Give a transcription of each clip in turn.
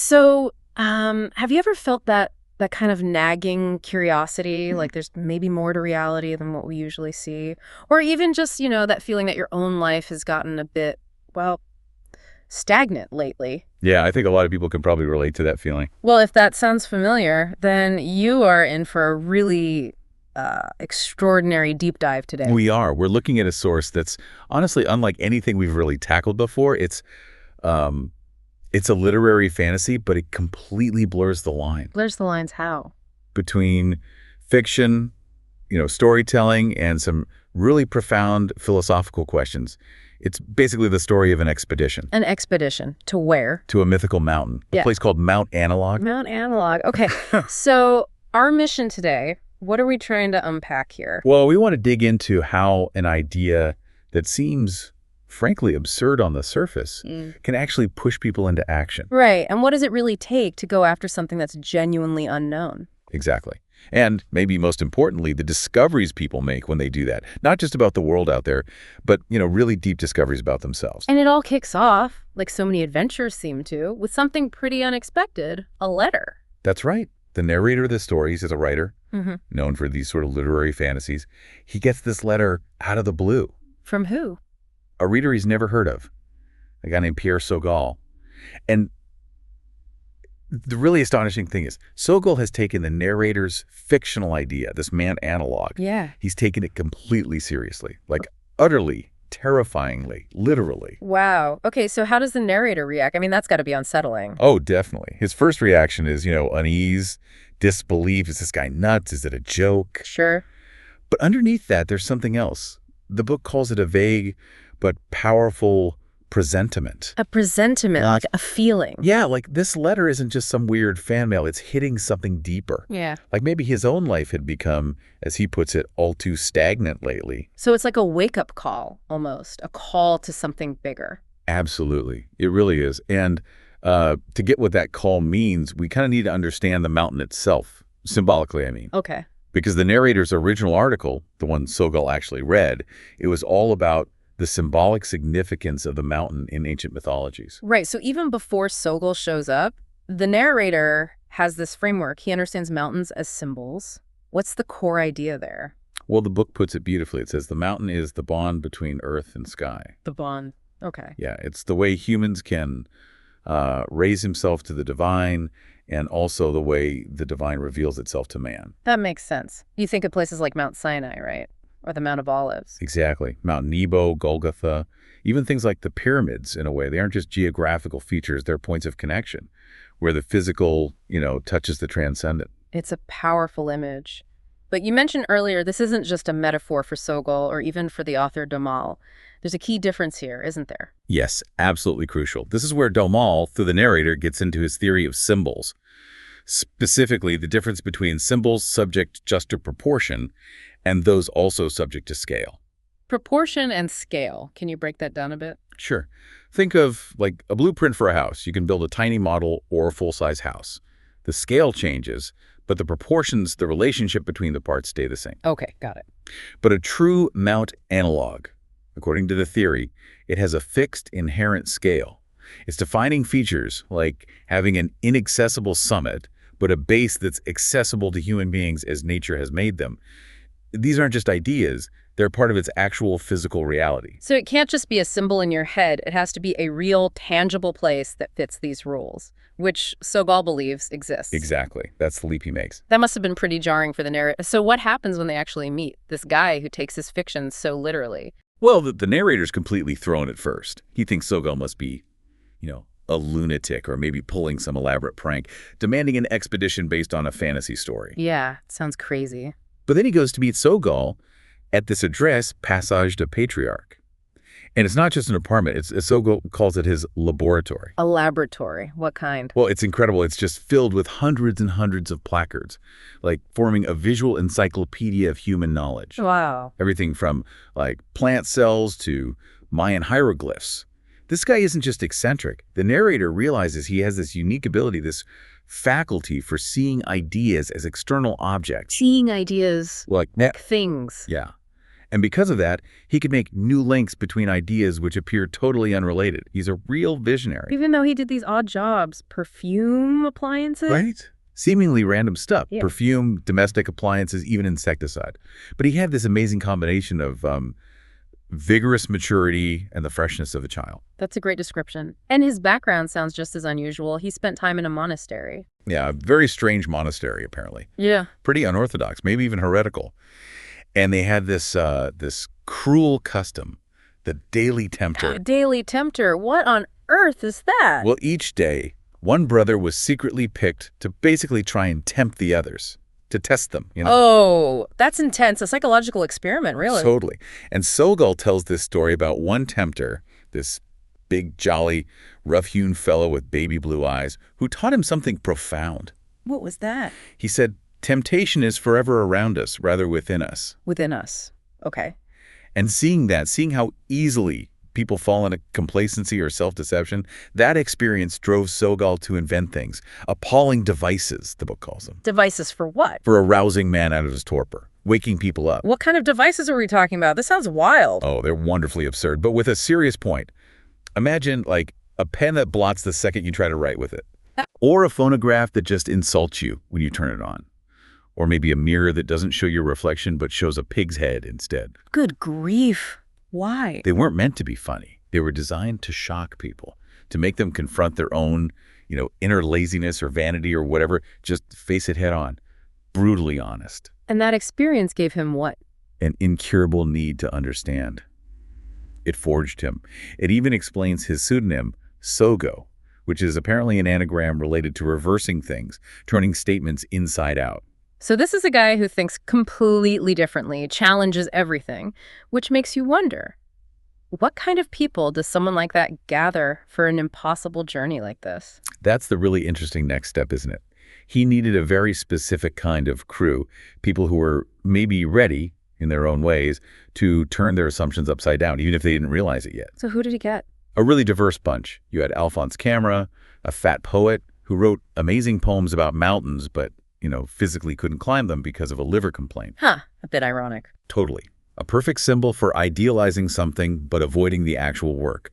So, have you ever felt that kind of nagging curiosity, like there's maybe more to reality than what we usually see? Or even just, that feeling that your own life has gotten a bit, well, stagnant lately? Yeah, I think a lot of people can probably relate to that feeling. Well, if that sounds familiar, then you are in for a really extraordinary deep dive today. We are. We're looking at a source that's honestly unlike anything we've really tackled before. It's a literary fantasy, but it completely blurs the line Blurs the lines how? between fiction, storytelling, and some really profound philosophical questions. It's basically the story of an expedition. An expedition. To where? To a mythical mountain. A place called Mount Analogue. Mount Analogue. Okay. So our mission today, what are we trying to unpack here? Well, we want to dig into how an idea that seems frankly absurd on the surface can actually push people into action. Right. And what does it really take to go after something that's genuinely unknown? Exactly. And maybe most importantly, the discoveries people make when they do that. Not just about the world out there, but, really deep discoveries about themselves. And it all kicks off, like so many adventures seem to, with something pretty unexpected, a letter. That's right. The narrator of the stories is a writer known for these sort of literary fantasies. He gets this letter out of the blue. From who? A reader he's never heard of, a guy named Pierre Saugal. And the really astonishing thing is, Saugal has taken the narrator's fictional idea, this Mont Analogue. Yeah. He's taken it completely seriously, like utterly, terrifyingly, literally. Wow. Okay, so how does the narrator react? I mean, that's got to be unsettling. Oh, definitely. His first reaction is, unease, disbelief. Is this guy nuts? Is it a joke? Sure. But underneath that, there's something else. The book calls it a vague but powerful presentiment. A presentiment, like a feeling. Yeah, like this letter isn't just some weird fan mail. It's hitting something deeper. Yeah. Like maybe his own life had become, as he puts it, all too stagnant lately. So it's like a wake-up call, almost. A call to something bigger. Absolutely. It really is. And to get what that call means, we kind of need to understand the mountain itself. Symbolically, I mean. Okay. Because the narrator's original article, the one Saugal actually read, it was all about the symbolic significance of the mountain in ancient mythologies. Right. So even before Saugal shows up, the narrator has this framework. He understands mountains as symbols. What's the core idea there? Well, the book puts it beautifully. It says the mountain is the bond between earth and sky. The bond. Okay. Yeah, it's the way humans can raise himself to the divine, and also the way the divine reveals itself to man. That makes sense. You think of places like Mount Sinai, right? Or the Mount of Olives. Exactly. Mount Nebo, Golgotha, even things like the pyramids, in a way. They aren't just geographical features. They're points of connection where the physical, touches the transcendent. It's a powerful image. But you mentioned earlier, this isn't just a metaphor for Saugal or even for the author Daumal. There's a key difference here, isn't there? Yes, absolutely crucial. This is where Daumal, through the narrator, gets into his theory of symbols. Specifically, the difference between symbols subject just to proportion and those also subject to scale. Proportion and scale. Can you break that down a bit? Sure. Think of like a blueprint for a house. You can build a tiny model or a full-size house. The scale changes, but the proportions, the relationship between the parts stay the same. Okay, got it. But a true Mount Analogue, according to the theory, it has a fixed inherent scale. Its defining features, like having an inaccessible summit, but a base that's accessible to human beings as nature has made them. These aren't just ideas. They're part of its actual physical reality. So it can't just be a symbol in your head. It has to be a real, tangible place that fits these rules, which Saugal believes exists. Exactly. That's the leap he makes. That must have been pretty jarring for the narrator. So what happens when they actually meet this guy who takes his fiction so literally? Well, the narrator's completely thrown at first. He thinks Saugal must be, a lunatic or maybe pulling some elaborate prank, demanding an expedition based on a fantasy story. Yeah, sounds crazy. But then he goes to meet Saugal at this address, Passage de Patriarch. And it's not just an apartment. Saugal calls it his laboratory. A laboratory? What kind? Well, it's incredible. It's just filled with hundreds and hundreds of placards, like forming a visual encyclopedia of human knowledge. Wow. Everything from like plant cells to Mayan hieroglyphs. This guy isn't just eccentric. The narrator realizes he has this unique ability, this faculty for seeing ideas as external objects. Seeing ideas like things. Yeah. And because of that, he could make new links between ideas which appear totally unrelated. He's a real visionary. Even though he did these odd jobs, perfume appliances? Right? Seemingly random stuff. Yeah. Perfume, domestic appliances, even insecticide. But he had this amazing combination of vigorous maturity and the freshness of a child. That's a great description. And his background sounds just as unusual. He spent time in a monastery. Yeah, a very strange monastery, apparently. Yeah. Pretty unorthodox, maybe even heretical. And they had this cruel custom, the daily tempter. Daily tempter. What on earth is that? Well, each day, one brother was secretly picked to basically try and tempt the others, to test them, Oh, that's intense. A psychological experiment, really. Totally. And Sogol tells this story about one tempter, this big, jolly, rough-hewn fellow with baby blue eyes, who taught him something profound. What was that? He said, temptation is forever around us, rather within us. Within us. Okay. And seeing how easily people fall into complacency or self-deception, that experience drove Sogol to invent things. Appalling devices, the book calls them. Devices for what? For arousing man out of his torpor, waking people up. What kind of devices are we talking about? This sounds wild. Oh, they're wonderfully absurd, but with a serious point. Imagine, like, a pen that blots the second you try to write with it. Or a phonograph that just insults you when you turn it on. Or maybe a mirror that doesn't show your reflection but shows a pig's head instead. Good grief. Why? They weren't meant to be funny. They were designed to shock people, to make them confront their own, inner laziness or vanity or whatever. Just face it head on. Brutally honest. And that experience gave him what? An incurable need to understand. It forged him. It even explains his pseudonym, Sogo, which is apparently an anagram related to reversing things, turning statements inside out. So this is a guy who thinks completely differently, challenges everything, which makes you wonder, what kind of people does someone like that gather for an impossible journey like this? That's the really interesting next step, isn't it? He needed a very specific kind of crew, people who were maybe ready, in their own ways, to turn their assumptions upside down, even if they didn't realize it yet. So who did he get? A really diverse bunch. You had Alphonse Camera, a fat poet who wrote amazing poems about mountains, but physically couldn't climb them because of a liver complaint. Huh, a bit ironic. Totally. A perfect symbol for idealizing something but avoiding the actual work.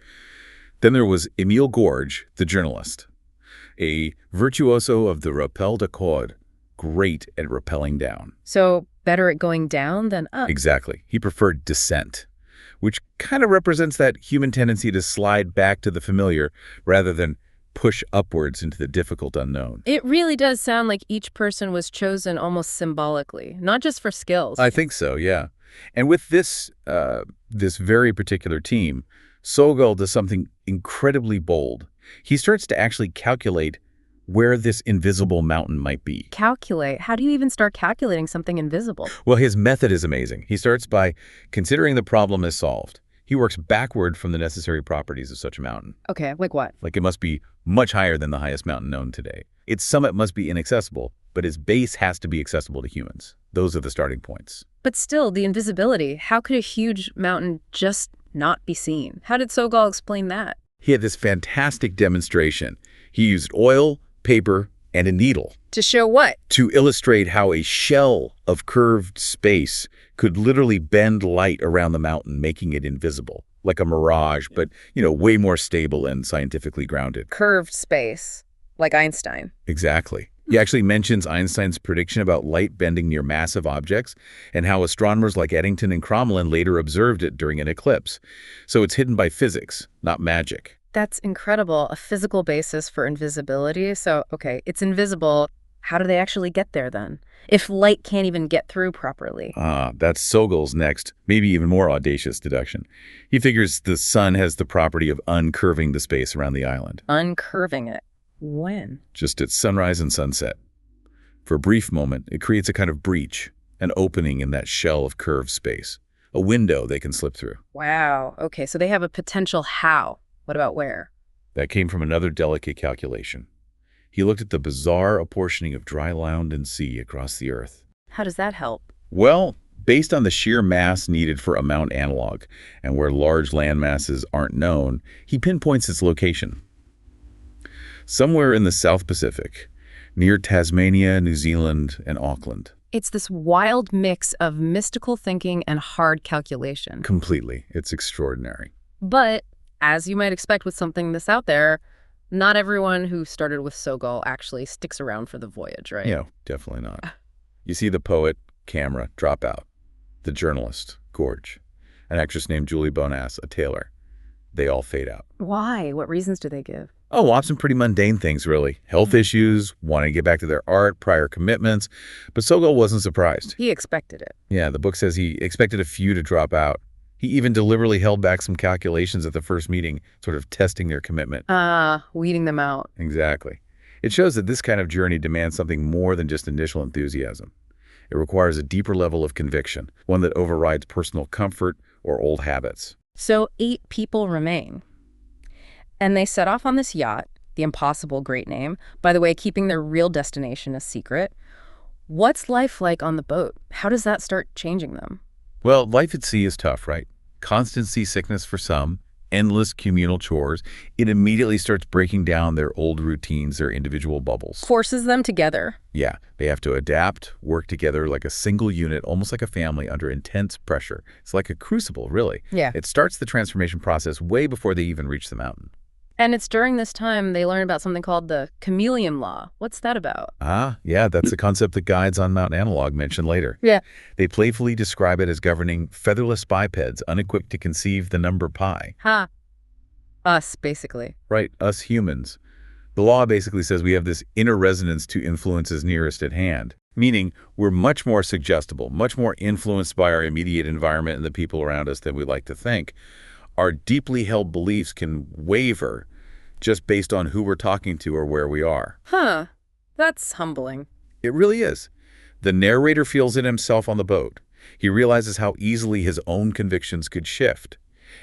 Then there was Émile Gorge, the journalist, a virtuoso of the rappel de corde, great at rappelling down. So better at going down than up. Exactly. He preferred descent, which kind of represents that human tendency to slide back to the familiar rather than push upwards into the difficult unknown. It really does sound like each person was chosen almost symbolically, not just for skills. I think so, yeah. And with this very particular team, Sogol does something incredibly bold. He starts to actually calculate where this invisible mountain might be. Calculate? How do you even start calculating something invisible? Well, his method is amazing. He starts by considering the problem is solved. He works backward from the necessary properties of such a mountain. Okay, like what? Like it must be much higher than the highest mountain known today. Its summit must be inaccessible, but its base has to be accessible to humans. Those are the starting points. But still, the invisibility. How could a huge mountain just not be seen? How did Sogol explain that? He had this fantastic demonstration. He used oil, paper, and a needle. To show what? To illustrate how a shell of curved space could literally bend light around the mountain, making it invisible, like a mirage, but, way more stable and scientifically grounded. Curved space, like Einstein. Exactly. He actually mentions Einstein's prediction about light bending near massive objects and how astronomers like Eddington and Crommelin later observed it during an eclipse. So it's hidden by physics, not magic. That's incredible. A physical basis for invisibility. So, okay, it's invisible. How do they actually get there then? If light can't even get through properly. That's Sogol's next, maybe even more audacious deduction. He figures the sun has the property of uncurving the space around the island. Uncurving it. When? Just at sunrise and sunset. For a brief moment, it creates a kind of breach, an opening in that shell of curved space, a window they can slip through. Wow. Okay, so they have a potential how. What about where? That came from another delicate calculation. He looked at the bizarre apportioning of dry land and sea across the Earth. How does that help? Well, based on the sheer mass needed for a Mount Analogue, and where large land masses aren't known, he pinpoints its location. Somewhere in the South Pacific, near Tasmania, New Zealand, and Auckland. It's this wild mix of mystical thinking and hard calculation. Completely. It's extraordinary. But, as you might expect with something this out there, not everyone who started with Sogol actually sticks around for the voyage, right? Yeah, definitely not. You see the poet, camera, drop out. The journalist, gorge. An actress named Julie Bonas, a tailor. They all fade out. Why? What reasons do they give? Oh, lots of pretty mundane things, really. Health issues, wanting to get back to their art, prior commitments. But Sogol wasn't surprised. He expected it. Yeah, the book says he expected a few to drop out. He even deliberately held back some calculations at the first meeting, sort of testing their commitment. Weeding them out. Exactly. It shows that this kind of journey demands something more than just initial enthusiasm. It requires a deeper level of conviction, one that overrides personal comfort or old habits. So 8 people remain. And they set off on this yacht, the Impossible Great Name, by the way, keeping their real destination a secret. What's life like on the boat? How does that start changing them? Well, life at sea is tough, right? Constant seasickness for some, endless communal chores. It immediately starts breaking down their old routines, their individual bubbles. Forces them together. Yeah, they have to adapt, work together like a single unit, almost like a family under intense pressure. It's like a crucible, really. Yeah. It starts the transformation process way before they even reach the mountain. And it's during this time they learn about something called the chameleon law. What's that about? Yeah, that's the concept that guides on Mount Analogue mentioned later. Yeah. They playfully describe it as governing featherless bipeds unequipped to conceive the number pi. Us, basically. Right, us humans. The law basically says we have this inner resonance to influences nearest at hand, meaning we're much more suggestible, much more influenced by our immediate environment and the people around us than we like to think. Our deeply held beliefs can waver just based on who we're talking to or where we are. That's humbling. It really is. The narrator feels it himself on the boat. He realizes how easily his own convictions could shift.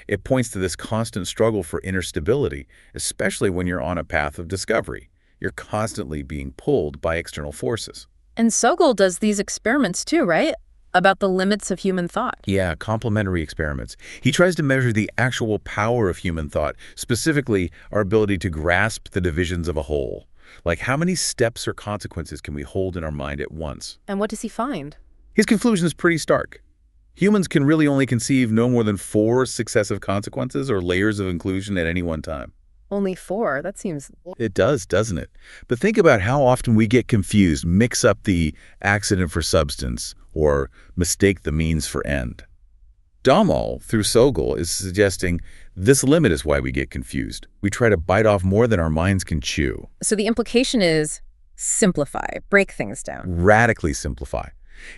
It points to this constant struggle for inner stability, especially when you're on a path of discovery. You're constantly being pulled by external forces. And Sogol does these experiments too, right? About the limits of human thought. Yeah, complementary experiments. He tries to measure the actual power of human thought, specifically our ability to grasp the divisions of a whole. Like how many steps or consequences can we hold in our mind at once? And what does he find? His conclusion is pretty stark. Humans can really only conceive no more than 4 successive consequences or layers of inclusion at any one time. Only 4? That seems... It does, doesn't it? But think about how often we get confused, mix up the accident for substance, or mistake the means for end. Daumal, through Sogol, is suggesting this limit is why we get confused. We try to bite off more than our minds can chew. So the implication is simplify, break things down. Radically simplify.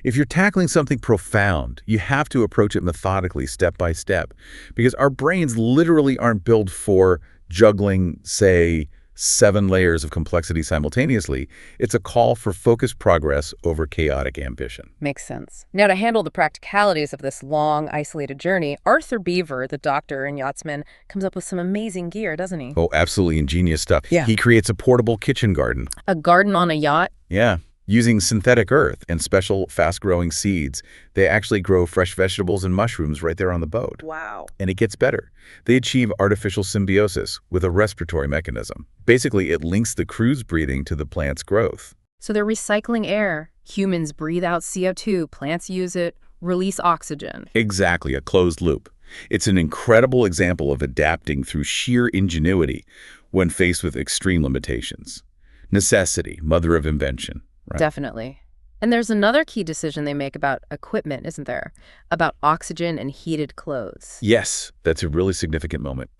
If you're tackling something profound, you have to approach it methodically, step by step, because our brains literally aren't built for juggling, say, 7 layers of complexity simultaneously. It's a call for focused progress over chaotic ambition. Makes sense. Now, to handle the practicalities of this long, isolated journey, Arthur Beaver, the doctor and yachtsman, comes up with some amazing gear, doesn't he? Oh, absolutely ingenious stuff. Yeah. He creates a portable kitchen garden. A garden on a yacht? Yeah. Using synthetic earth and special fast-growing seeds, they actually grow fresh vegetables and mushrooms right there on the boat. Wow. And it gets better. They achieve artificial symbiosis with a respiratory mechanism. Basically, it links the crew's breathing to the plant's growth. So they're recycling air. Humans breathe out CO2, plants use it, release oxygen. Exactly, a closed loop. It's an incredible example of adapting through sheer ingenuity when faced with extreme limitations. Necessity, mother of invention. Right. Definitely. And there's another key decision they make about equipment, isn't there? About oxygen and heated clothes. Yes, that's a really significant moment.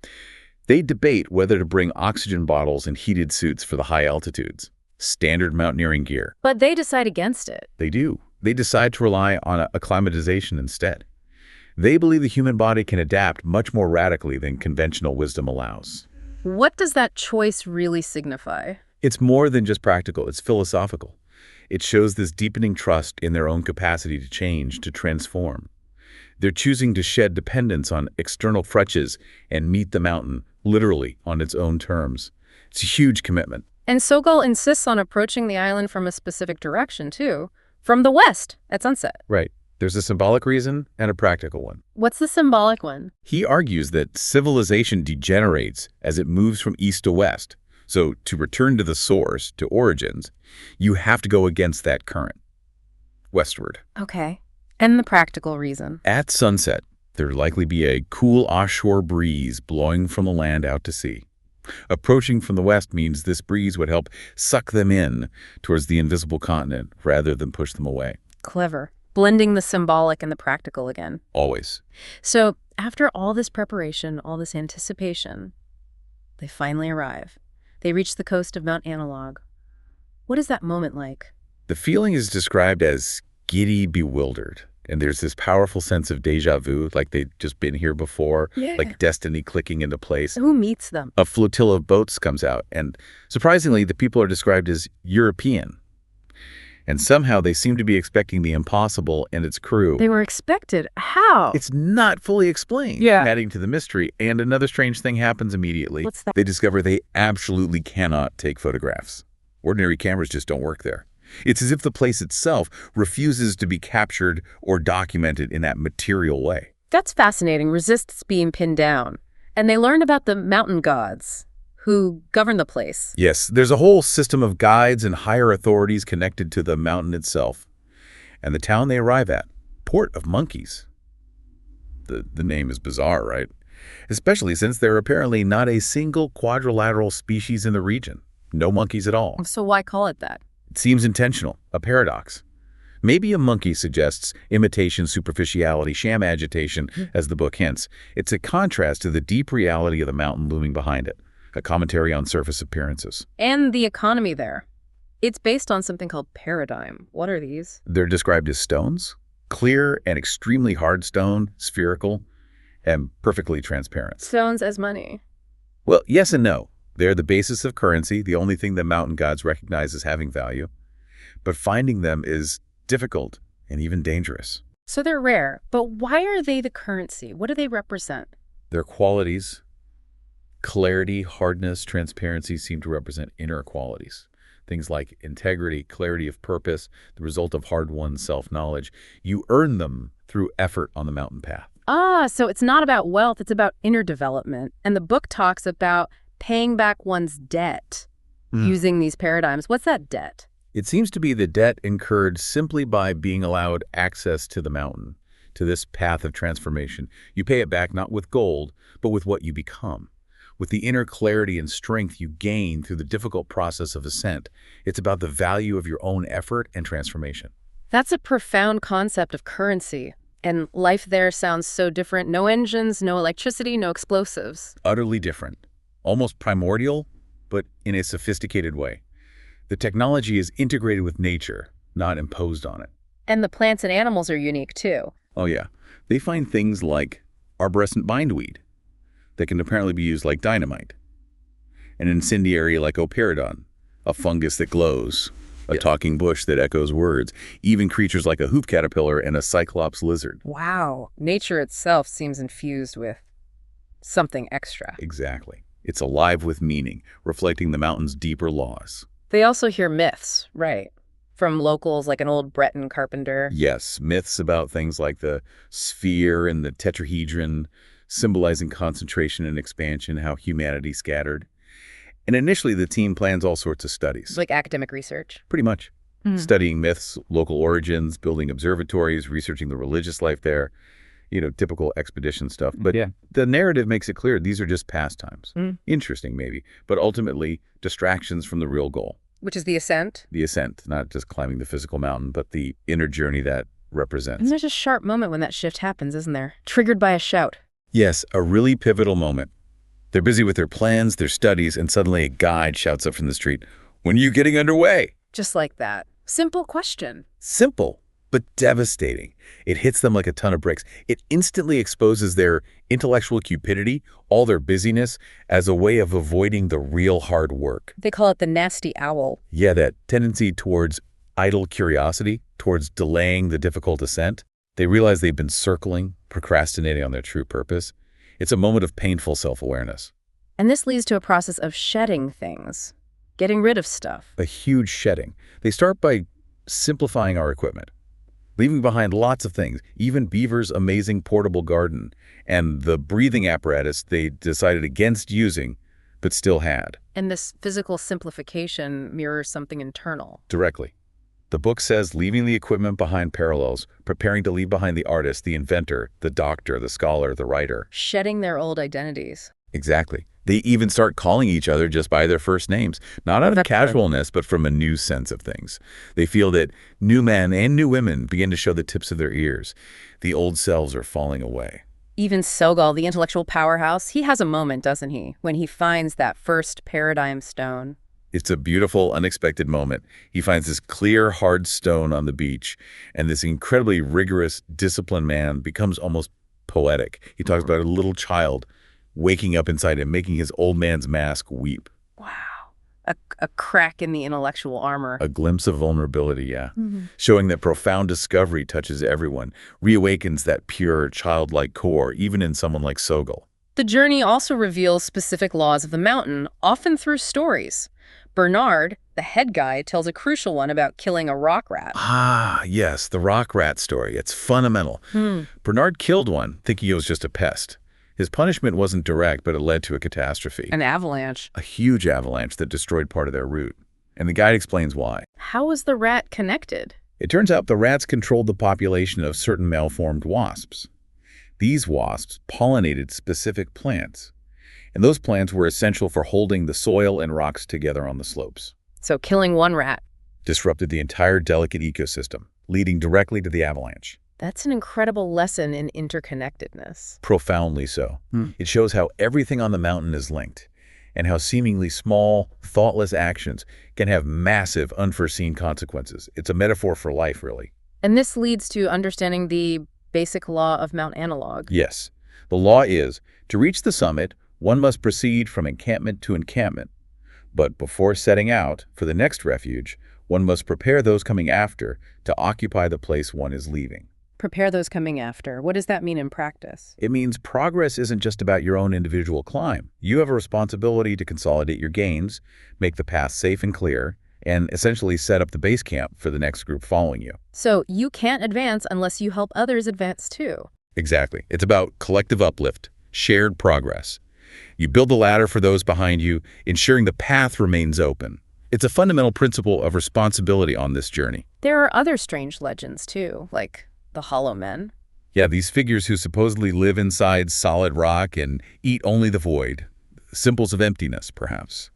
They debate whether to bring oxygen bottles and heated suits for the high altitudes. Standard mountaineering gear. But they decide against it. They do. They decide to rely on acclimatization instead. They believe the human body can adapt much more radically than conventional wisdom allows. What does that choice really signify? It's more than just practical, it's philosophical. It shows this deepening trust in their own capacity to change, to transform. They're choosing to shed dependence on external crutches and meet the mountain, literally, on its own terms. It's a huge commitment. And Sogol insists on approaching the island from a specific direction, too. From the west, at sunset. Right. There's a symbolic reason and a practical one. What's the symbolic one? He argues that civilization degenerates as it moves from east to west. So to return to the source, to origins, you have to go against that current. westward. Okay. And the practical reason. At sunset, there'd likely be a cool offshore breeze blowing from the land out to sea. Approaching from the west means this breeze would help suck them in towards the invisible continent rather than push them away. Clever. Blending the symbolic and the practical again. Always. So after all this preparation, all this anticipation, they finally arrive. They reach the coast of Mount Analogue. What is that moment like? The feeling is described as giddy bewildered. And there's this powerful sense of déjà vu, like they'd just been here before, like destiny clicking into place. Who meets them? A flotilla of boats comes out, and surprisingly, the people are described as European. And somehow they seem to be expecting the impossible and its crew. They were expected. How? It's not fully explained, adding to the mystery. And another strange thing happens immediately. What's that? They discover they absolutely cannot take photographs. Ordinary cameras just don't work there. It's as if the place itself refuses to be captured or documented in that material way. That's fascinating. Resists being pinned down. And they learn about the mountain gods who govern the place. Yes, there's a whole system of guides and higher authorities connected to the mountain itself. And the town they arrive at, Port of Monkeys. The name is bizarre, right? Especially since there are apparently not a single quadrilateral species in the region. No monkeys at all. So why call it that? It seems intentional, a paradox. Maybe a monkey suggests imitation, superficiality, sham agitation, as the book hints. It's a contrast to the deep reality of the mountain looming behind it, a commentary on surface appearances. And the economy there. It's based on something called paradigm. What are these? They're described as stones, clear and extremely hard stone, spherical, and perfectly transparent. Stones as money. Well, yes and no. They're the basis of currency, the only thing the mountain gods recognize as having value. But finding them is difficult and even dangerous. So they're rare, but why are they the currency? What do they represent? Their qualities, clarity, hardness, transparency, seem to represent inner qualities. Things like integrity, clarity of purpose, the result of hard-won self-knowledge. You earn them through effort on the mountain path. Ah, so it's not about wealth, it's about inner development. And the book talks about paying back one's debt using these paradigms. What's that debt? It seems to be the debt incurred simply by being allowed access to the mountain, to this path of transformation. You pay it back not with gold, but with what you become, with the inner clarity and strength you gain through the difficult process of ascent. It's about the value of your own effort and transformation. That's a profound concept of currency. And life there sounds so different. No engines, no electricity, no explosives. Utterly different. Almost primordial, but in a sophisticated way. The technology is integrated with nature, not imposed on it. And the plants and animals are unique, too. Oh yeah. They find things like arborescent bindweed that can apparently be used like dynamite, an incendiary like operidon, a fungus that glows, a talking bush that echoes words, even creatures like a hoop caterpillar and a cyclops lizard. Wow. Nature itself seems infused with something extra. Exactly. It's alive with meaning, reflecting the mountain's deeper laws. They also hear myths, right? From locals like an old Breton carpenter. Yes, myths about things like the sphere and the tetrahedron, symbolizing concentration and expansion, how humanity scattered. And initially, the team plans all sorts of studies. Like academic research. Pretty much. Studying myths, local origins, building observatories, researching the religious life there. Typical expedition stuff. But the narrative makes it clear these are just pastimes. Interesting, maybe, but ultimately distractions from the real goal. Which is the ascent? The ascent, not just climbing the physical mountain, but the inner journey that represents. And there's a sharp moment when that shift happens, isn't there? Triggered by a shout. Yes, a really pivotal moment. They're busy with their plans, their studies, and suddenly a guide shouts up from the street, "When are you getting underway?" Just like that. Simple question. Simple, but devastating. It hits them like a ton of bricks. It instantly exposes their intellectual cupidity, all their busyness, as a way of avoiding the real hard work. They call it the nasty owl. Yeah, that tendency towards idle curiosity, towards delaying the difficult ascent. They realize they've been circling, procrastinating on their true purpose. It's a moment of painful self-awareness. And this leads to a process of shedding things, getting rid of stuff. A huge shedding. They start by simplifying our equipment, leaving behind lots of things, even Beaver's amazing portable garden and the breathing apparatus they decided against using, but still had. And this physical simplification mirrors something internal. Directly. The book says leaving the equipment behind parallels, preparing to leave behind the artist, the inventor, the doctor, the scholar, the writer. Shedding their old identities. Exactly. They even start calling each other just by their first names, not out of That's good. casualness, but from a new sense of things. They feel that new men and new women begin to show the tips of their ears. The old selves are falling away. Even Sogol, the intellectual powerhouse, he has a moment, doesn't he, when he finds that first paradigm stone. It's a beautiful, unexpected moment. He finds this clear, hard stone on the beach, and this incredibly rigorous, disciplined man becomes almost poetic. He talks about a little child waking up inside him, making his old man's mask weep. Wow. A crack in the intellectual armor. A glimpse of vulnerability, yeah. Showing that profound discovery touches everyone, reawakens that pure, childlike core, even in someone like Sogol. The journey also reveals specific laws of the mountain, often through stories. Bernard, the head guide, tells a crucial one about killing a rock rat. Ah, yes, the rock rat story. It's fundamental. Bernard killed one, thinking it was just a pest. His punishment wasn't direct, but it led to a catastrophe. An avalanche. A huge avalanche that destroyed part of their route. And the guide explains why. How was the rat connected? It turns out the rats controlled the population of certain malformed wasps. These wasps pollinated specific plants, and those plants were essential for holding the soil and rocks together on the slopes. So killing one rat. Disrupted the entire delicate ecosystem, leading directly to the avalanche. That's an incredible lesson in interconnectedness. Profoundly so. It shows how everything on the mountain is linked, and how seemingly small, thoughtless actions can have massive, unforeseen consequences. It's a metaphor for life, really. And this leads to understanding the basic law of Mount Analogue. Yes. The law is, to reach the summit, one must proceed from encampment to encampment. But before setting out for the next refuge, one must prepare those coming after to occupy the place one is leaving. Prepare those coming after. What does that mean in practice? It means progress isn't just about your own individual climb. You have a responsibility to consolidate your gains, make the path safe and clear, and essentially set up the base camp for the next group following you. So you can't advance unless you help others advance too. Exactly. It's about collective uplift, shared progress. You build the ladder for those behind you, ensuring the path remains open. It's a fundamental principle of responsibility on this journey. There are other strange legends too, like the Hollow Men. Yeah, these figures who supposedly live inside solid rock and eat only the void. Symbols of emptiness, perhaps.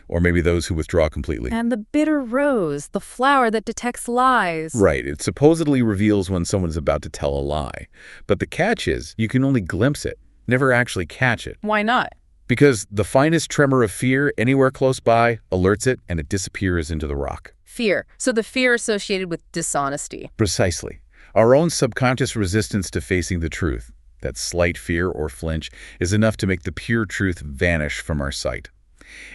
Or maybe those who withdraw completely. And the bitter rose, the flower that detects lies. Right, it supposedly reveals when someone is about to tell a lie. But the catch is, you can only glimpse it, never actually catch it. Why not? Because the finest tremor of fear anywhere close by alerts it and it disappears into the rock. Fear. So the fear associated with dishonesty. Precisely. Our own subconscious resistance to facing the truth, that slight fear or flinch, is enough to make the pure truth vanish from our sight.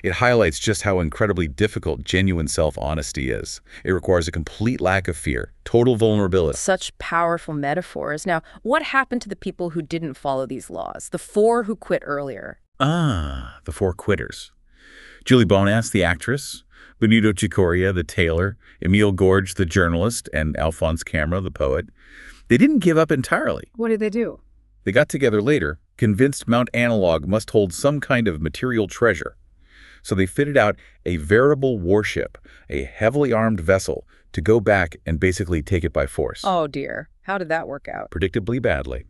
It highlights just how incredibly difficult genuine self-honesty is. It requires a complete lack of fear, total vulnerability. Such powerful metaphors. Now, what happened to the people who didn't follow these laws? The 4 who quit earlier. Ah, the 4 quitters. Julie Bonas, the actress, Benito Cicoria, the tailor, Emile Gorge, the journalist, and Alphonse Camra, the poet. They didn't give up entirely. What did they do? They got together later, convinced Mount Analogue must hold some kind of material treasure. So they fitted out a veritable warship, a heavily armed vessel, to go back and basically take it by force. Oh dear. How did that work out? Predictably badly.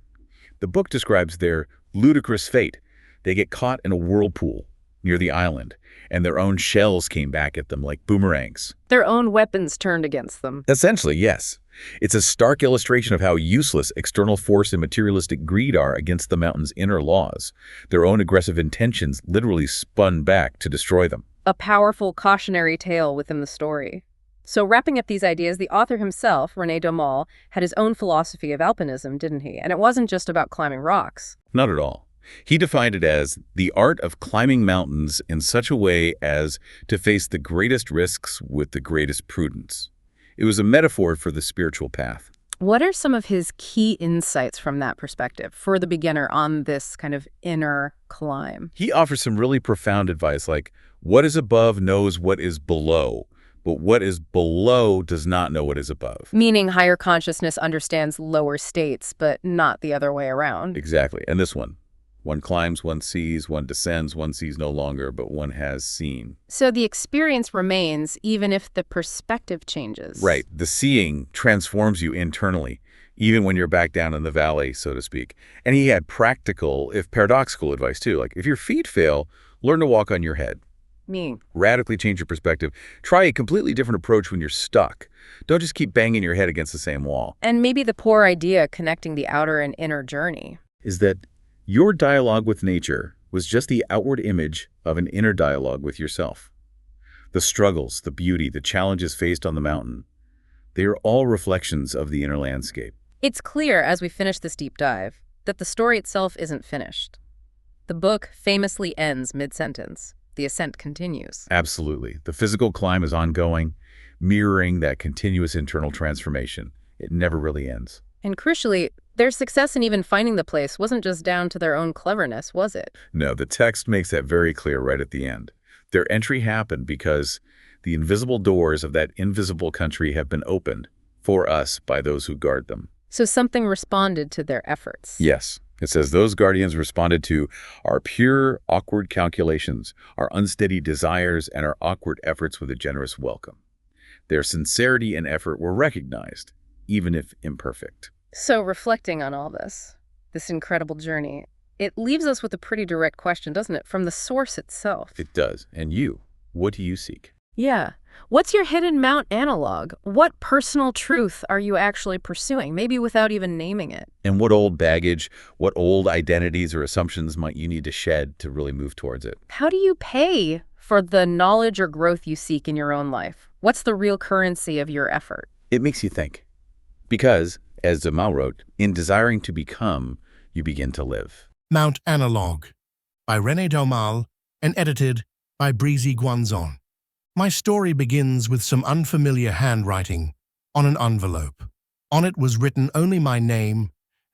The book describes their ludicrous fate. They get caught in a whirlpool near the island, and their own shells came back at them like boomerangs. Their own weapons turned against them. Essentially, yes. It's a stark illustration of how useless external force and materialistic greed are against the mountain's inner laws. Their own aggressive intentions literally spun back to destroy them. A powerful cautionary tale within the story. So wrapping up these ideas, the author himself, René Daumal, had his own philosophy of alpinism, didn't he? And it wasn't just about climbing rocks. Not at all. He defined it as the art of climbing mountains in such a way as to face the greatest risks with the greatest prudence. It was a metaphor for the spiritual path. What are some of his key insights from that perspective for the beginner on this kind of inner climb? He offers some really profound advice like, what is above knows what is below, but what is below does not know what is above. Meaning higher consciousness understands lower states, but not the other way around. Exactly. And this one, One climbs, one sees, one descends, one sees no longer, but one has seen. So the experience remains even if the perspective changes. Right. The seeing transforms you internally, even when you're back down in the valley, so to speak. And he had practical, if paradoxical advice too. Like, if your feet fail, learn to walk on your head. Me. Radically change your perspective. Try a completely different approach when you're stuck. Don't just keep banging your head against the same wall. And maybe the poor idea connecting the outer and inner journey. Is that your dialogue with nature was just the outward image of an inner dialogue with yourself. The struggles, the beauty, the challenges faced on the mountain, they are all reflections of the inner landscape. It's clear as we finish this deep dive that the story itself isn't finished. The book famously ends mid-sentence. The ascent continues. Absolutely. The physical climb is ongoing, mirroring that continuous internal transformation. It never really ends. And crucially, their success in even finding the place wasn't just down to their own cleverness, was it? No, the text makes that very clear right at the end. Their entry happened because the invisible doors of that invisible country have been opened for us by those who guard them. So something responded to their efforts. Yes. It says those guardians responded to our pure, awkward calculations, our unsteady desires, and our awkward efforts with a generous welcome. Their sincerity and effort were recognized, even if imperfect. So reflecting on all this incredible journey, it leaves us with a pretty direct question, doesn't it, from the source itself? It does. And you, what do you seek? Yeah. What's your hidden Mount Analogue? What personal truth are you actually pursuing, maybe without even naming it? And what old baggage, what old identities or assumptions might you need to shed to really move towards it? How do you pay for the knowledge or growth you seek in your own life? What's the real currency of your effort? It makes you think. Because, as Daumal wrote, in desiring to become, you begin to live. Mount Analogue by René Daumal and edited by Breezy Guanzon. My story begins with some unfamiliar handwriting on an envelope. On it was written only my name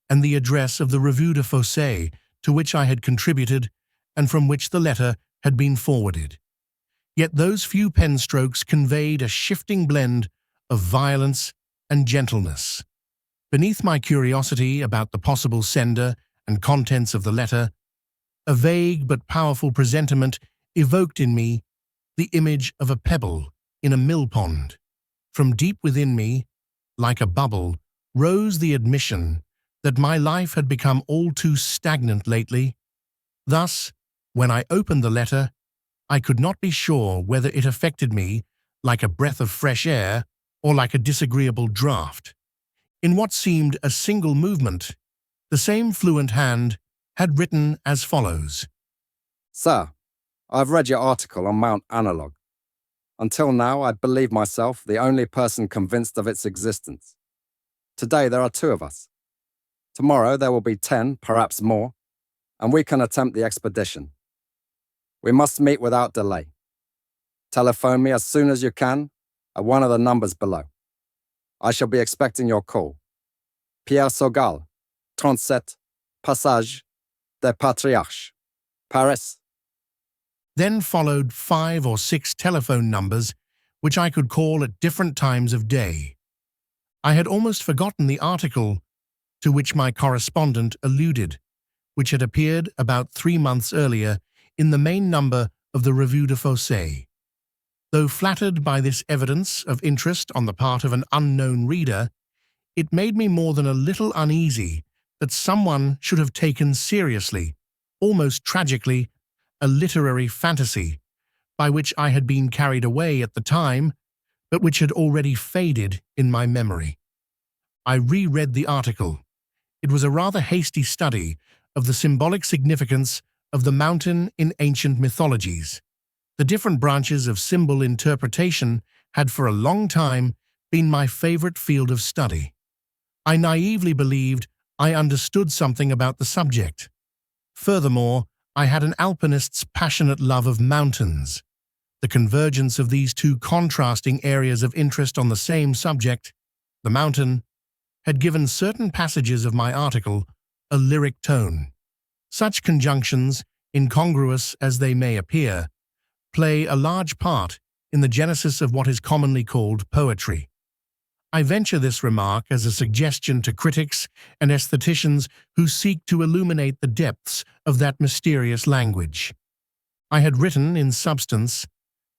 and the address of the Revue de Fossé to which I had contributed and from which the letter had been forwarded. Yet those few pen strokes conveyed a shifting blend of violence and gentleness. Beneath my curiosity about the possible sender and contents of the letter, a vague but powerful presentiment evoked in me the image of a pebble in a mill pond. From deep within me, like a bubble, rose the admission that my life had become all too stagnant lately. Thus, when I opened the letter, I could not be sure whether it affected me like a breath of fresh air or like a disagreeable draught. In what seemed a single movement, the same fluent hand had written as follows. Sir, I've read your article on Mount Analogue. Until now, I believed myself the only person convinced of its existence. Today, there are 2 of us. Tomorrow, there will be 10, perhaps more, and we can attempt the expedition. We must meet without delay. Telephone me as soon as you can at one of the numbers below. I shall be expecting your call. Pierre Sogal, 37, Passage des Patriarches, Paris. Then followed 5 or 6 telephone numbers which I could call at different times of day. I had almost forgotten the article to which my correspondent alluded, which had appeared about 3 months earlier in the main number of the Revue de Fossé. Though flattered by this evidence of interest on the part of an unknown reader, it made me more than a little uneasy that someone should have taken seriously, almost tragically, a literary fantasy, by which I had been carried away at the time, but which had already faded in my memory. I reread the article. It was a rather hasty study of the symbolic significance of the mountain in ancient mythologies. The different branches of symbol interpretation had for a long time been my favorite field of study. I naively believed I understood something about the subject. Furthermore, I had an alpinist's passionate love of mountains. The convergence of these 2 contrasting areas of interest on the same subject, the mountain, had given certain passages of my article a lyric tone. Such conjunctions, incongruous as they may appear, play a large part in the genesis of what is commonly called poetry. I venture this remark as a suggestion to critics and aestheticians who seek to illuminate the depths of that mysterious language. I had written, in substance,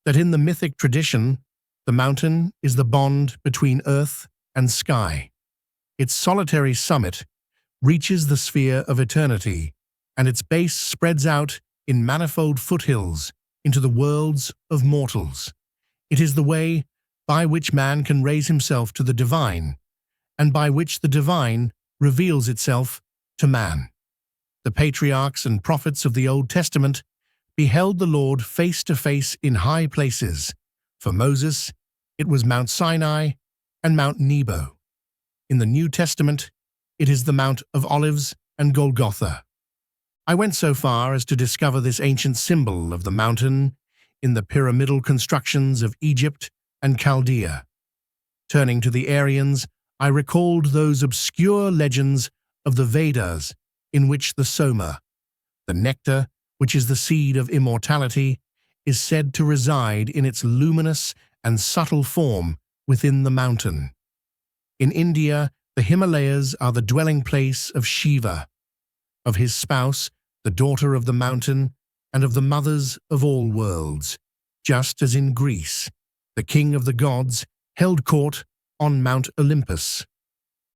that in the mythic tradition, the mountain is the bond between earth and sky. Its solitary summit reaches the sphere of eternity, and its base spreads out in manifold foothills into the worlds of mortals. It is the way by which man can raise himself to the divine, and by which the divine reveals itself to man. The patriarchs and prophets of the Old Testament beheld the Lord face to face in high places. For Moses, it was Mount Sinai and Mount Nebo. In the New Testament, it is the Mount of Olives and Golgotha. I went so far as to discover this ancient symbol of the mountain in the pyramidal constructions of Egypt and Chaldea. Turning to the Aryans, I recalled those obscure legends of the Vedas in which the soma, the nectar which is the seed of immortality, is said to reside in its luminous and subtle form within the mountain. In India, the Himalayas are the dwelling place of Shiva, of his spouse, the daughter of the mountain, and of the mothers of all worlds, just as in Greece, the king of the gods held court on Mount Olympus.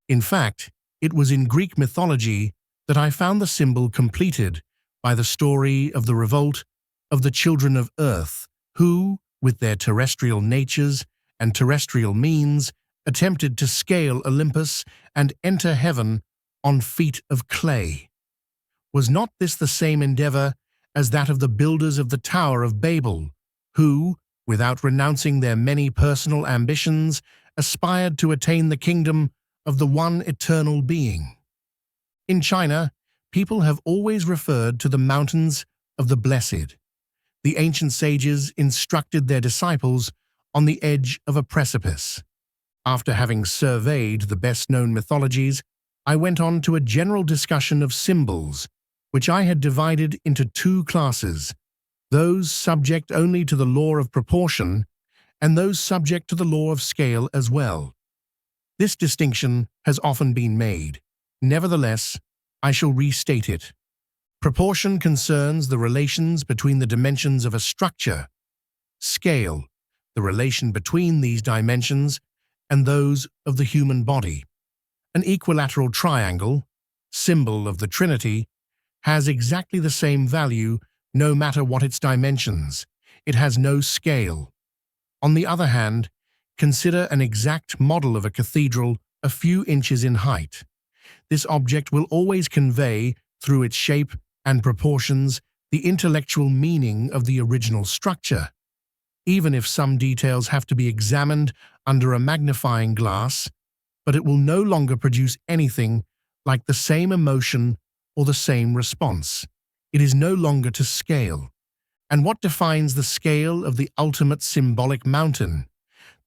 In fact, it was in Greek mythology that I found the symbol completed by the story of the revolt of the children of Earth, who, with their terrestrial natures and terrestrial means, attempted to scale Olympus and enter heaven on feet of clay. Was not this the same endeavor as that of the builders of the Tower of Babel, who, without renouncing their many personal ambitions, aspired to attain the kingdom of the one eternal being? In China, people have always referred to the mountains of the blessed. The ancient sages instructed their disciples on the edge of a precipice. After having surveyed the best-known mythologies, I went on to a general discussion of symbols, which I had divided into two classes: those subject only to the law of proportion, and those subject to the law of scale as well. This distinction has often been made. Nevertheless, I shall restate it. Proportion concerns the relations between the dimensions of a structure. Scale, the relation between these dimensions and those of the human body. An equilateral triangle, symbol of the Trinity, has exactly the same value no matter what its dimensions. It has no scale. On the other hand, consider an exact model of a cathedral a few inches in height. This object will always convey, through its shape and proportions, the intellectual meaning of the original structure, even if some details have to be examined under a magnifying glass, but it will no longer produce anything like the same emotion or the same response. It is no longer to scale. And what defines the scale of the ultimate symbolic mountain,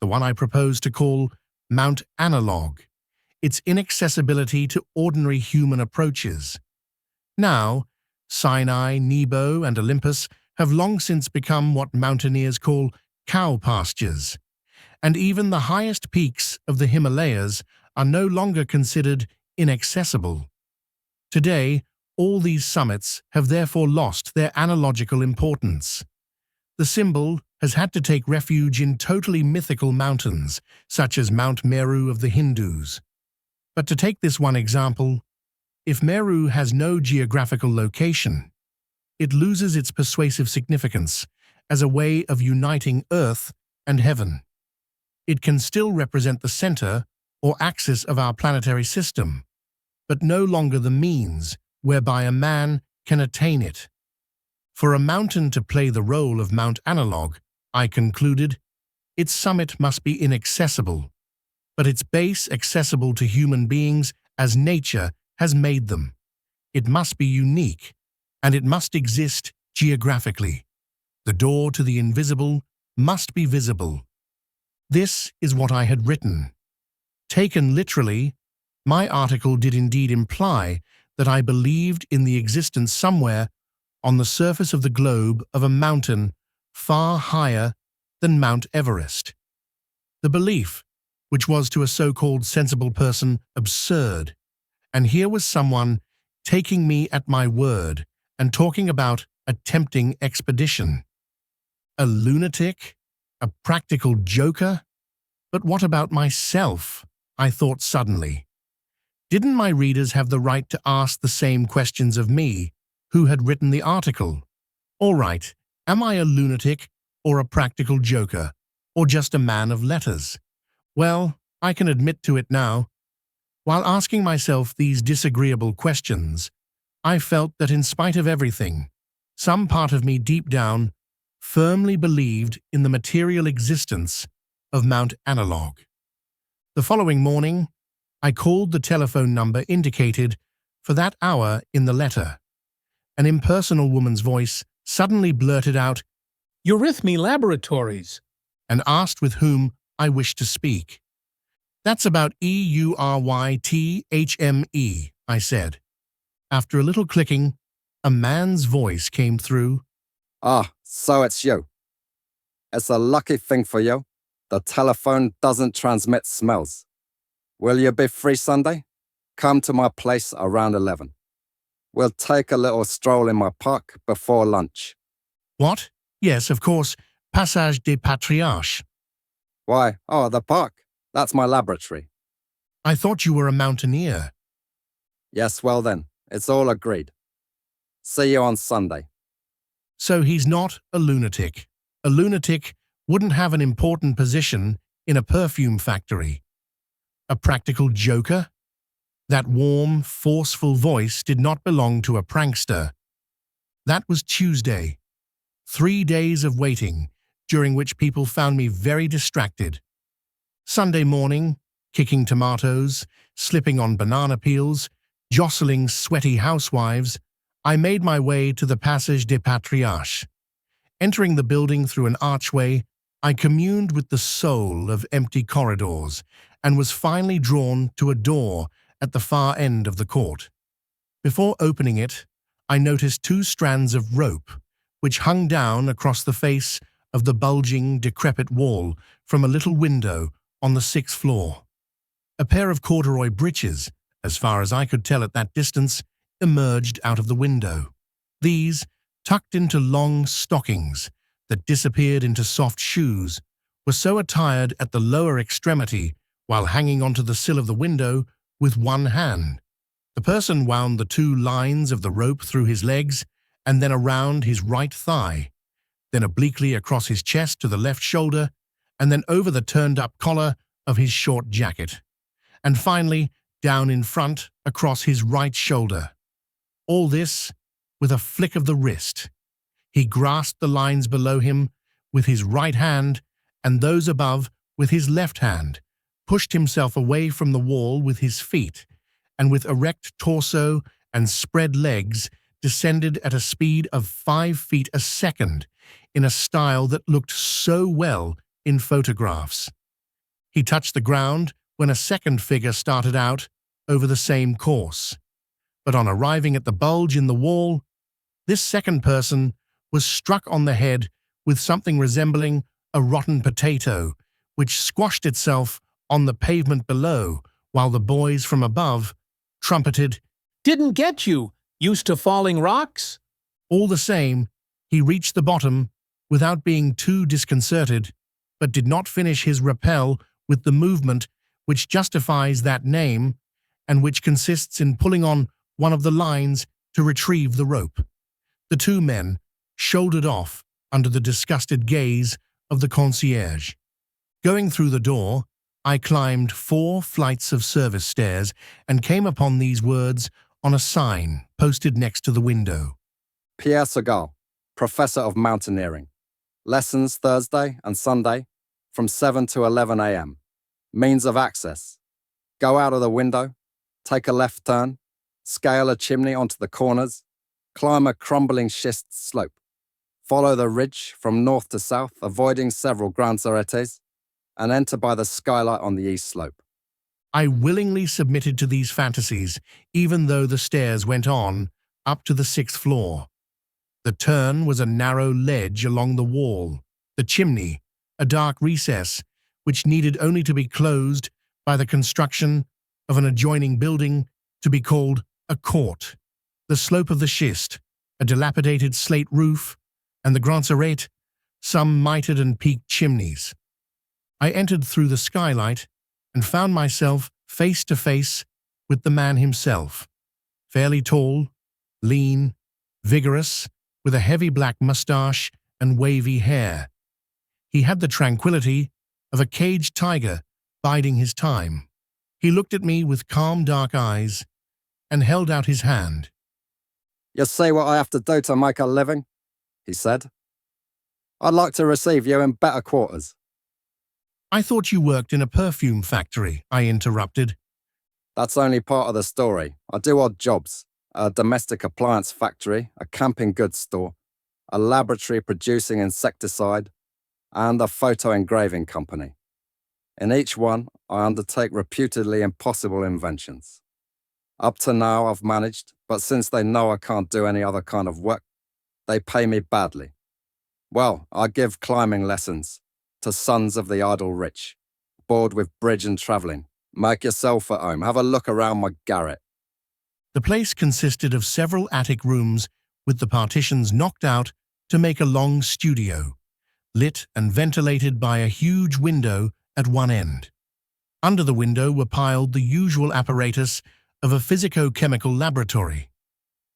the one I propose to call Mount Analogue? Its inaccessibility to ordinary human approaches. Now, Sinai, Nebo, and Olympus have long since become what mountaineers call cow pastures, and even the highest peaks of the Himalayas are no longer considered inaccessible. Today, all these summits have therefore lost their analogical importance. The symbol has had to take refuge in totally mythical mountains, such as Mount Meru of the Hindus. But to take this one example, if Meru has no geographical location, it loses its persuasive significance as a way of uniting earth and heaven. It can still represent the center or axis of our planetary system, but no longer the means whereby a man can attain it. For a mountain to play the role of Mount Analogue, I concluded, its summit must be inaccessible, but its base accessible to human beings as nature has made them. It must be unique, and it must exist geographically. The door to the invisible must be visible. This is what I had written. Taken literally, my article did indeed imply that I believed in the existence somewhere on the surface of the globe of a mountain far higher than Mount Everest. The belief, which was to a so-called sensible person absurd. And here was someone taking me at my word and talking about a tempting expedition. A lunatic? A practical joker? But what about myself? I thought suddenly. Didn't my readers have the right to ask the same questions of me, who had written the article? All right, am I a lunatic or a practical joker, or just a man of letters? Well, I can admit to it now. While asking myself these disagreeable questions, I felt that in spite of everything, some part of me deep down firmly believed in the material existence of Mount Analogue. The following morning, I called the telephone number indicated for that hour in the letter. An impersonal woman's voice suddenly blurted out, "Eurythmy Laboratories," and asked with whom I wished to speak. "That's about EURYTHME, I said. After a little clicking, a man's voice came through. Ah, so it's you. It's a lucky thing for you. The telephone doesn't transmit smells. Will you be free Sunday? Come to my place around 11. We'll take a little stroll in my park before lunch. What? Yes, of course, Passage des Patriarches. Why? Oh, the park. That's my laboratory. I thought you were a mountaineer. Yes, well then, it's all agreed. See you on Sunday. So he's not a lunatic. A lunatic wouldn't have an important position in a perfume factory. A practical joker? That warm, forceful voice did not belong to a prankster. That was Tuesday. 3 days of waiting, during which people found me very distracted. Sunday morning, kicking tomatoes, slipping on banana peels, jostling sweaty housewives, I made my way to the Passage des Patriarches. Entering the building through an archway, I communed with the soul of empty corridors and was finally drawn to a door at the far end of the court. Before opening it, I noticed 2 strands of rope, which hung down across the face of the bulging, decrepit wall from a little window on the 6th floor. A pair of corduroy breeches, as far as I could tell at that distance, emerged out of the window. These, tucked into long stockings that disappeared into soft shoes, were so attired at the lower extremity while hanging onto the sill of the window with one hand. The person wound the 2 lines of the rope through his legs and then around his right thigh, then obliquely across his chest to the left shoulder, and then over the turned-up collar of his short jacket, and finally down in front across his right shoulder. All this with a flick of the wrist. He grasped the lines below him with his right hand and those above with his left hand, pushed himself away from the wall with his feet, and with erect torso and spread legs descended at a speed of 5 feet a second in a style that looked so well in photographs. He touched the ground when a second figure started out over the same course. But on arriving at the bulge in the wall, this second person was struck on the head with something resembling a rotten potato, which squashed itself on the pavement below, while the boys from above trumpeted, "Didn't get you, used to falling rocks?" All the same, he reached the bottom without being too disconcerted, but did not finish his rappel with the movement which justifies that name and which consists in pulling on one of the lines to retrieve the rope. The 2 men shouldered off under the disgusted gaze of the concierge. Going through the door, I climbed 4 flights of service stairs and came upon these words on a sign posted next to the window. Pierre Segal, Professor of Mountaineering. Lessons Thursday and Sunday from 7 to 11 a.m. Means of access. Go out of the window, take a left turn, scale a chimney onto the corners, climb a crumbling schist slope. Follow the ridge from north to south, avoiding several grands arêtes, and enter by the skylight on the east slope. I willingly submitted to these fantasies, even though the stairs went on up to the 6th floor. The turn was a narrow ledge along the wall, the chimney, a dark recess, which needed only to be closed by the construction of an adjoining building to be called a court. The slope of the schist, a dilapidated slate roof, and the Grand Arete, some mitred and peaked chimneys. I entered through the skylight and found myself face to face with the man himself, fairly tall, lean, vigorous, with a heavy black mustache and wavy hair. He had the tranquility of a caged tiger biding his time. He looked at me with calm dark eyes and held out his hand. "You see what I have to do to make a living?" he said. "I'd like to receive you in better quarters." "I thought you worked in a perfume factory," I interrupted. "That's only part of the story. I do odd jobs. A domestic appliance factory, a camping goods store, a laboratory producing insecticide, and a photo engraving company. In each one, I undertake reputedly impossible inventions. Up to now, I've managed, but since they know I can't do any other kind of work, they pay me badly. Well, I give climbing lessons to sons of the idle rich, bored with bridge and travelling. Make yourself at home. Have a look around my garret." The place consisted of several attic rooms with the partitions knocked out to make a long studio, lit and ventilated by a huge window at one end. Under the window were piled the usual apparatus of a physico-chemical laboratory.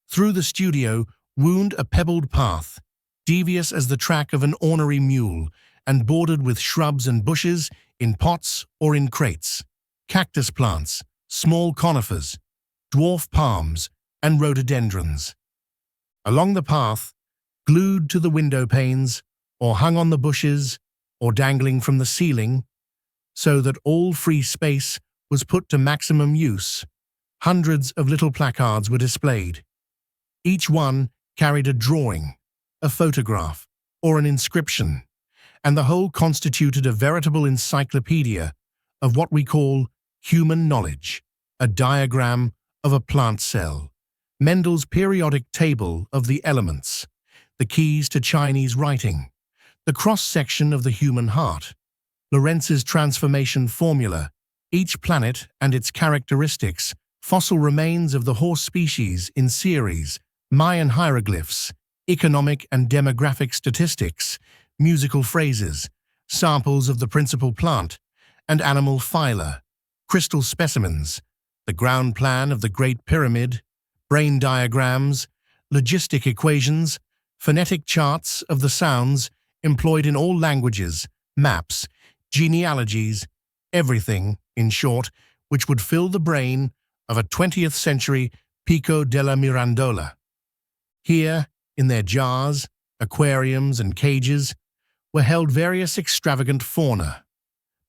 Through the studio wound a pebbled path, devious as the track of an ornery mule, and bordered with shrubs and bushes in pots or in crates, cactus plants, small conifers, dwarf palms, and rhododendrons. Along the path, glued to the window panes, or hung on the bushes, or dangling from the ceiling, so that all free space was put to maximum use, hundreds of little placards were displayed. Each one carried a drawing, a photograph, or an inscription, and the whole constituted a veritable encyclopedia of what we call human knowledge, a diagram of a plant cell, Mendel's periodic table of the elements, the keys to Chinese writing, the cross-section of the human heart, Lorenz's transformation formula, each planet and its characteristics, fossil remains of the horse species in series, Mayan hieroglyphs, economic and demographic statistics, musical phrases, samples of the principal plant and animal phyla, crystal specimens, the ground plan of the Great Pyramid, brain diagrams, logistic equations, phonetic charts of the sounds employed in all languages, maps, genealogies, everything, in short, which would fill the brain of a 20th century Pico della Mirandola. Here, in their jars, aquariums, and cages, were held various extravagant fauna.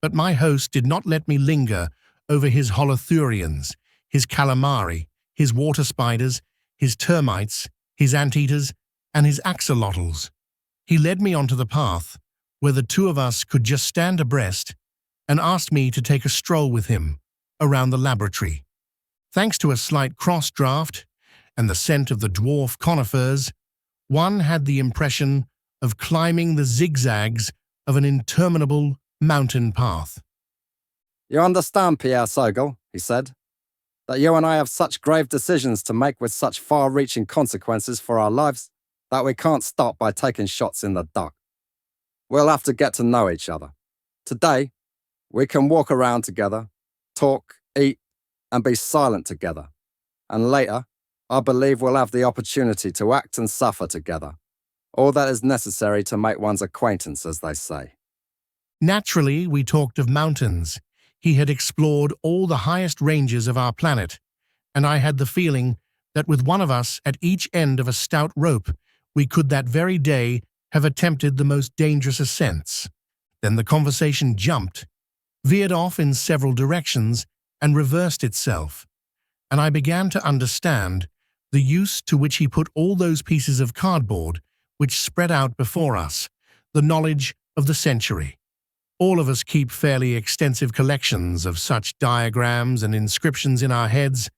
But my host did not let me linger over his holothurians, his calamari, his water spiders, his termites, his anteaters, and his axolotls. He led me onto the path, where the two of us could just stand abreast, and asked me to take a stroll with him around the laboratory. Thanks to a slight cross-draft and the scent of the dwarf conifers, one had the impression of climbing the zigzags of an interminable mountain path. "You understand, Pierre Sogel," he said, "that you and I have such grave decisions to make with such far-reaching consequences for our lives that we can't stop by taking shots in the dark. We'll have to get to know each other. Today, we can walk around together, talk, eat, and be silent together. And later, I believe we'll have the opportunity to act and suffer together. All that is necessary to make one's acquaintance, as they say." Naturally, we talked of mountains. He had explored all the highest ranges of our planet, and I had the feeling that with one of us at each end of a stout rope, we could that very day have attempted the most dangerous ascents. Then the conversation jumped, veered off in several directions, and reversed itself, and I began to understand the use to which he put all those pieces of cardboard which spread out before us, the knowledge of the century. All of us keep fairly extensive collections of such diagrams and inscriptions in our heads,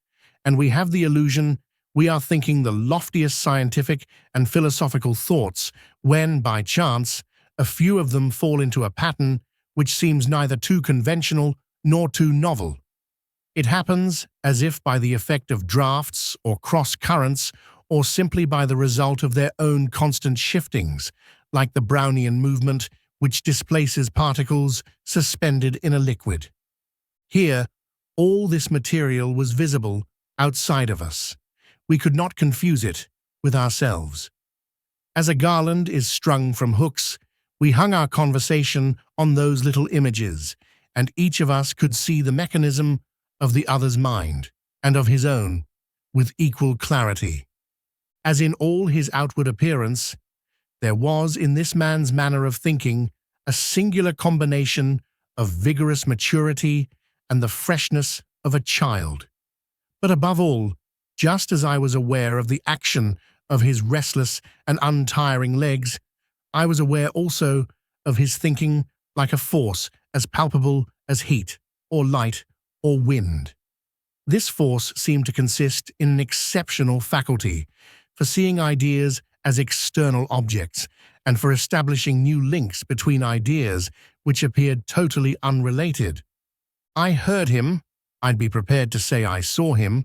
and we have the illusion we are thinking the loftiest scientific and philosophical thoughts when, by chance, a few of them fall into a pattern which seems neither too conventional nor too novel. It happens as if by the effect of drafts or cross-currents, or simply by the result of their own constant shiftings, like the Brownian movement, which displaces particles suspended in a liquid. Here, all this material was visible outside of us. We could not confuse it with ourselves. As a garland is strung from hooks, we hung our conversation on those little images, and each of us could see the mechanism of the other's mind, and of his own, with equal clarity. As in all his outward appearance, there was in this man's manner of thinking a singular combination of vigorous maturity and the freshness of a child. But above all, just as I was aware of the action of his restless and untiring legs, I was aware also of his thinking like a force as palpable as heat, or light, or wind. This force seemed to consist in an exceptional faculty for seeing ideas as external objects and for establishing new links between ideas which appeared totally unrelated. I heard him, I'd be prepared to say I saw him,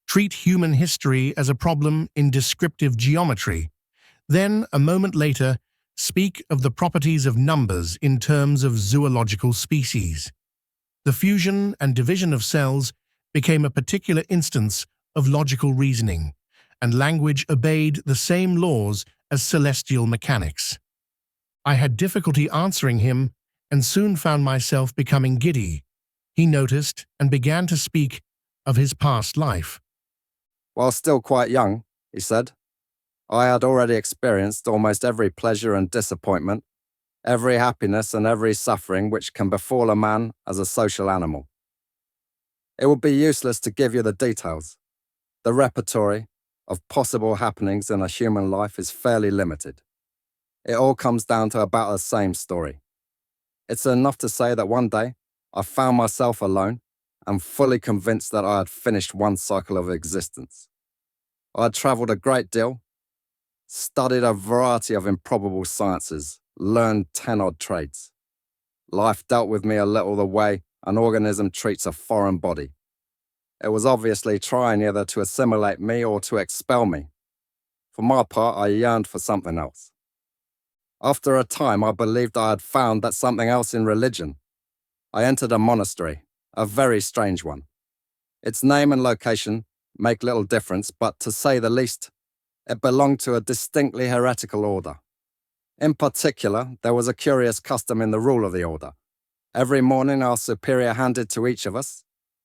treat human history as a problem in descriptive geometry, then, a moment later, speak of the properties of numbers in terms of zoological species. The fusion and division of cells became a particular instance of logical reasoning, and language obeyed the same laws as celestial mechanics. I had difficulty answering him and soon found myself becoming giddy. He noticed and began to speak of his past life. While still quite young, he said, I had already experienced almost every pleasure and disappointment, every happiness and every suffering which can befall a man as a social animal. It would be useless to give you the details. The repertory of possible happenings in a human life is fairly limited. It all comes down to about the same story. It's enough to say that one day I found myself alone and fully convinced that I had finished one cycle of existence. I had travelled a great deal, studied a variety of improbable sciences, learned 10-odd trades. Life dealt with me a little the way an organism treats a foreign body. It was obviously trying either to assimilate me or to expel me. For my part, I yearned for something else. After a time, I believed I had found that something else in religion. I entered a monastery, a very strange one. Its name and location make little difference, but to say the least, it belonged to a distinctly heretical order. In particular, there was a curious custom in the rule of the order. Every morning our superior handed to each of us,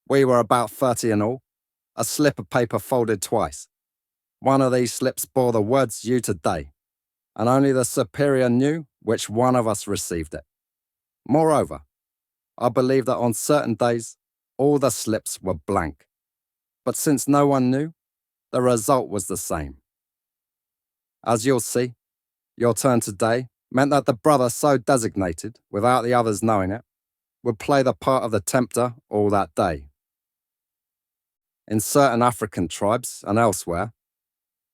we were about 30 in all, a slip of paper folded twice. One of these slips bore the words "You today," and only the superior knew which one of us received it. Moreover, I believe that on certain days, all the slips were blank. But since no one knew, the result was the same. As you'll see, your turn today meant that the brother so designated, without the others knowing it, would play the part of the tempter all that day. In certain African tribes and elsewhere,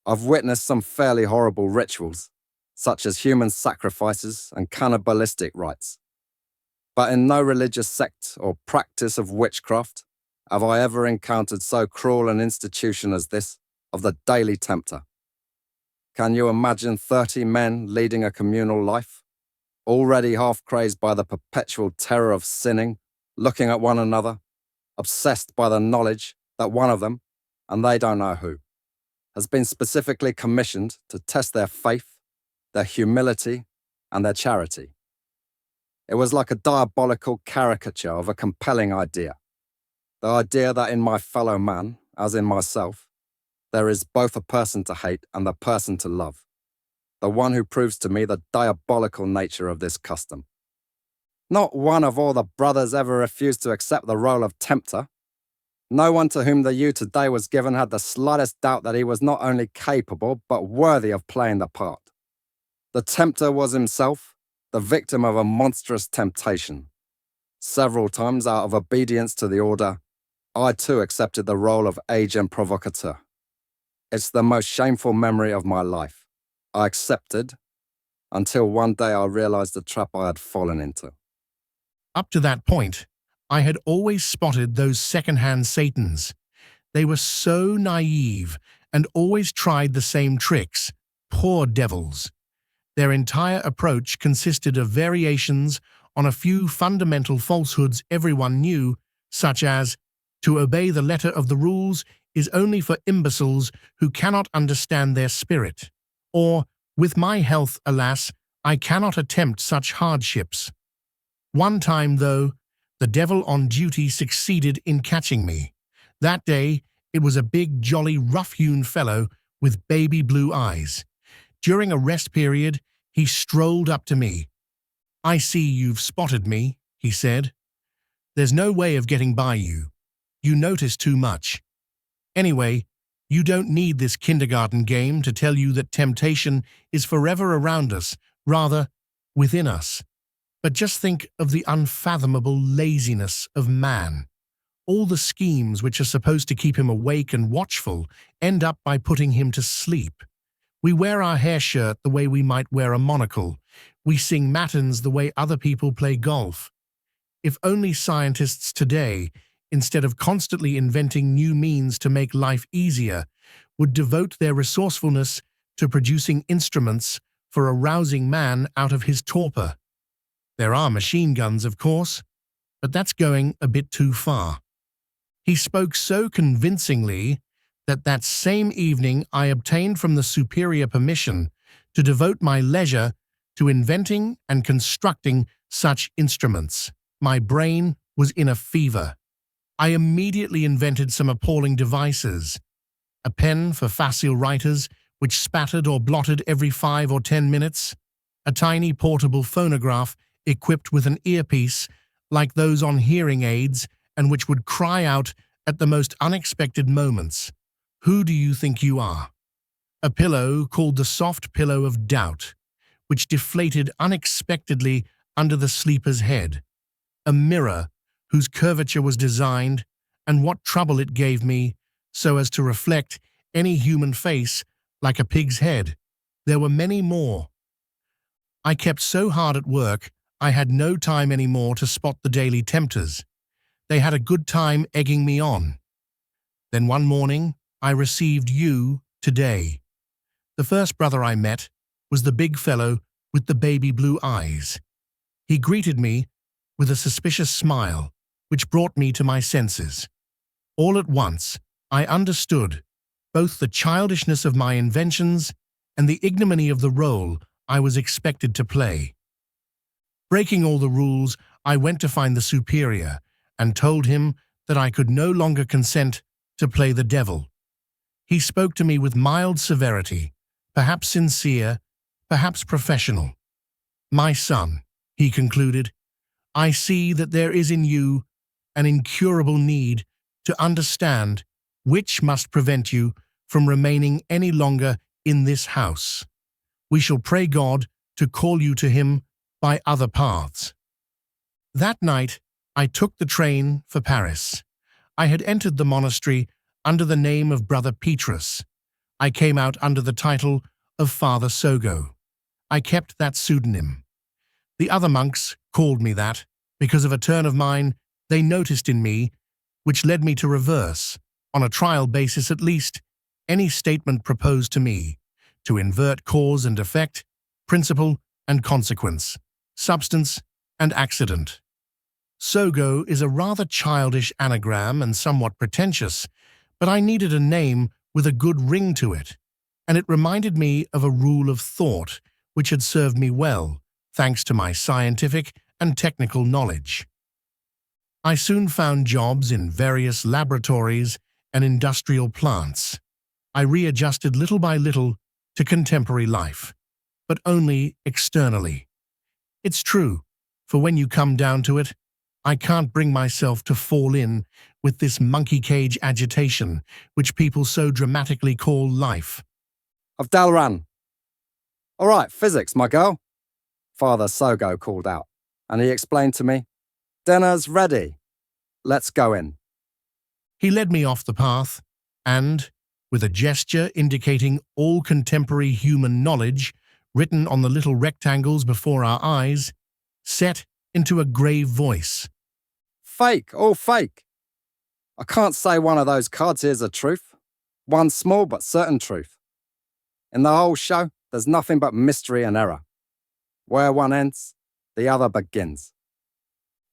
I've witnessed some fairly horrible rituals, such as human sacrifices and cannibalistic rites. But in no religious sect or practice of witchcraft have I ever encountered so cruel an institution as this of the daily tempter. Can you imagine 30 men leading a communal life, already half crazed by the perpetual terror of sinning, looking at one another, obsessed by the knowledge that one of them, and they don't know who, has been specifically commissioned to test their faith, their humility, and their charity? It was like a diabolical caricature of a compelling idea. The idea that in my fellow man, as in myself, there is both a person to hate and the person to love. The one who proves to me the diabolical nature of this custom. Not one of all the brothers ever refused to accept the role of tempter. No one to whom the "you" today was given had the slightest doubt that he was not only capable, but worthy of playing the part. The tempter was himself the victim of a monstrous temptation. Several times out of obedience to the order, I too accepted the role of agent provocateur. It's the most shameful memory of my life. I accepted until one day I realized the trap I had fallen into. Up to that point, I had always spotted those second-hand Satans. They were so naive and always tried the same tricks. Poor devils. Their entire approach consisted of variations on a few fundamental falsehoods everyone knew, such as, to obey the letter of the rules is only for imbeciles who cannot understand their spirit, or, with my health, alas, I cannot attempt such hardships. One time, though, the devil on duty succeeded in catching me. That day, it was a big, jolly, rough-hewn fellow with baby blue eyes. During a rest period, he strolled up to me. "I see you've spotted me," he said. "There's no way of getting by you. You notice too much. Anyway, you don't need this kindergarten game to tell you that temptation is forever around us, rather, within us. But just think of the unfathomable laziness of man. All the schemes which are supposed to keep him awake and watchful end up by putting him to sleep. We wear our hair shirt the way we might wear a monocle. We sing matins the way other people play golf. If only scientists today, instead of constantly inventing new means to make life easier, would devote their resourcefulness to producing instruments for arousing man out of his torpor. There are machine guns, of course, but that's going a bit too far." He spoke so convincingly that same evening I obtained from the superior permission to devote my leisure to inventing and constructing such instruments. My brain was in a fever. I immediately invented some appalling devices. A pen for facile writers, which spattered or blotted every 5 or 10 minutes. A tiny portable phonograph equipped with an earpiece, like those on hearing aids, and which would cry out at the most unexpected moments. Who do you think you are? A pillow called the soft pillow of doubt, which deflated unexpectedly under the sleeper's head. A mirror whose curvature was designed, and what trouble it gave me, so as to reflect any human face like a pig's head. There were many more. I kept so hard at work, I had no time anymore to spot the daily tempters. They had a good time egging me on. Then one morning, I received you today. The first brother I met was the big fellow with the baby blue eyes. He greeted me with a suspicious smile, which brought me to my senses. All at once, I understood both the childishness of my inventions and the ignominy of the role I was expected to play. Breaking all the rules, I went to find the superior and told him that I could no longer consent to play the devil. He spoke to me with mild severity, perhaps sincere, perhaps professional. "My son," he concluded, "I see that there is in you an incurable need to understand which must prevent you from remaining any longer in this house. We shall pray God to call you to him by other paths." That night, I took the train for Paris. I had entered the monastery under the name of Brother Petrus. I came out under the title of Father Sogo. I kept that pseudonym. The other monks called me that because of a turn of mine they noticed in me, which led me to reverse, on a trial basis at least, any statement proposed to me, to invert cause and effect, principle and consequence, substance and accident. Sogo is a rather childish anagram and somewhat pretentious, but I needed a name with a good ring to it, and it reminded me of a rule of thought which had served me well, thanks to my scientific and technical knowledge. I soon found jobs in various laboratories and industrial plants. I readjusted little by little to contemporary life, but only externally. It's true, for when you come down to it, I can't bring myself to fall in with this monkey cage agitation which people so dramatically call life. Of Dalran. "All right, physics, my girl," Father Sogo called out, and he explained to me, "Dinner's ready. Let's go in." He led me off the path, and, with a gesture indicating all contemporary human knowledge written on the little rectangles before our eyes, set into a grave voice. Fake, all fake. I can't say one of those cards here's a truth. One small but certain truth. In the whole show, there's nothing but mystery and error. Where one ends, the other begins.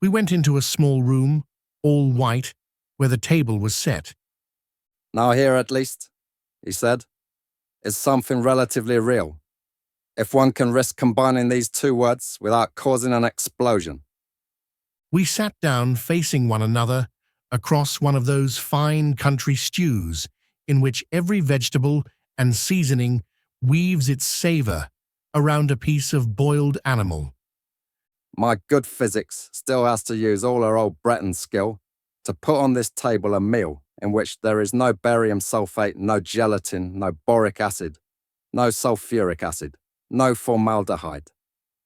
We went into a small room, all white, where the table was set. Now here at least, he said, is something relatively real. If one can risk combining these two words without causing an explosion. We sat down facing one another across one of those fine country stews in which every vegetable and seasoning weaves its savor around a piece of boiled animal. My good physics still has to use all her old Breton skill to put on this table a meal in which there is no barium sulfate, no gelatin, no boric acid, no sulfuric acid, no formaldehyde,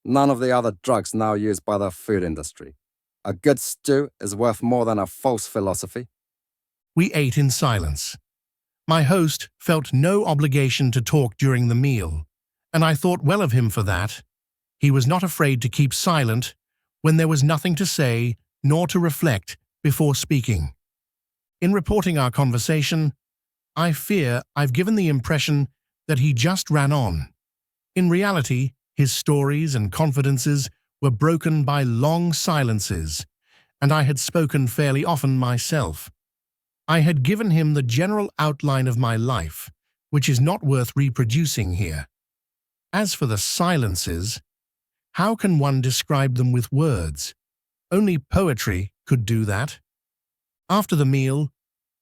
none of the other drugs now used by the food industry. A good stew is worth more than a false philosophy. We ate in silence. My host felt no obligation to talk during the meal, and I thought well of him for that. He was not afraid to keep silent when there was nothing to say nor to reflect before speaking. In reporting our conversation, I fear I've given the impression that he just ran on. In reality, his stories and confidences were broken by long silences, and I had spoken fairly often myself. I had given him the general outline of my life, which is not worth reproducing here. As for the silences, how can one describe them with words? Only poetry could do that. After the meal,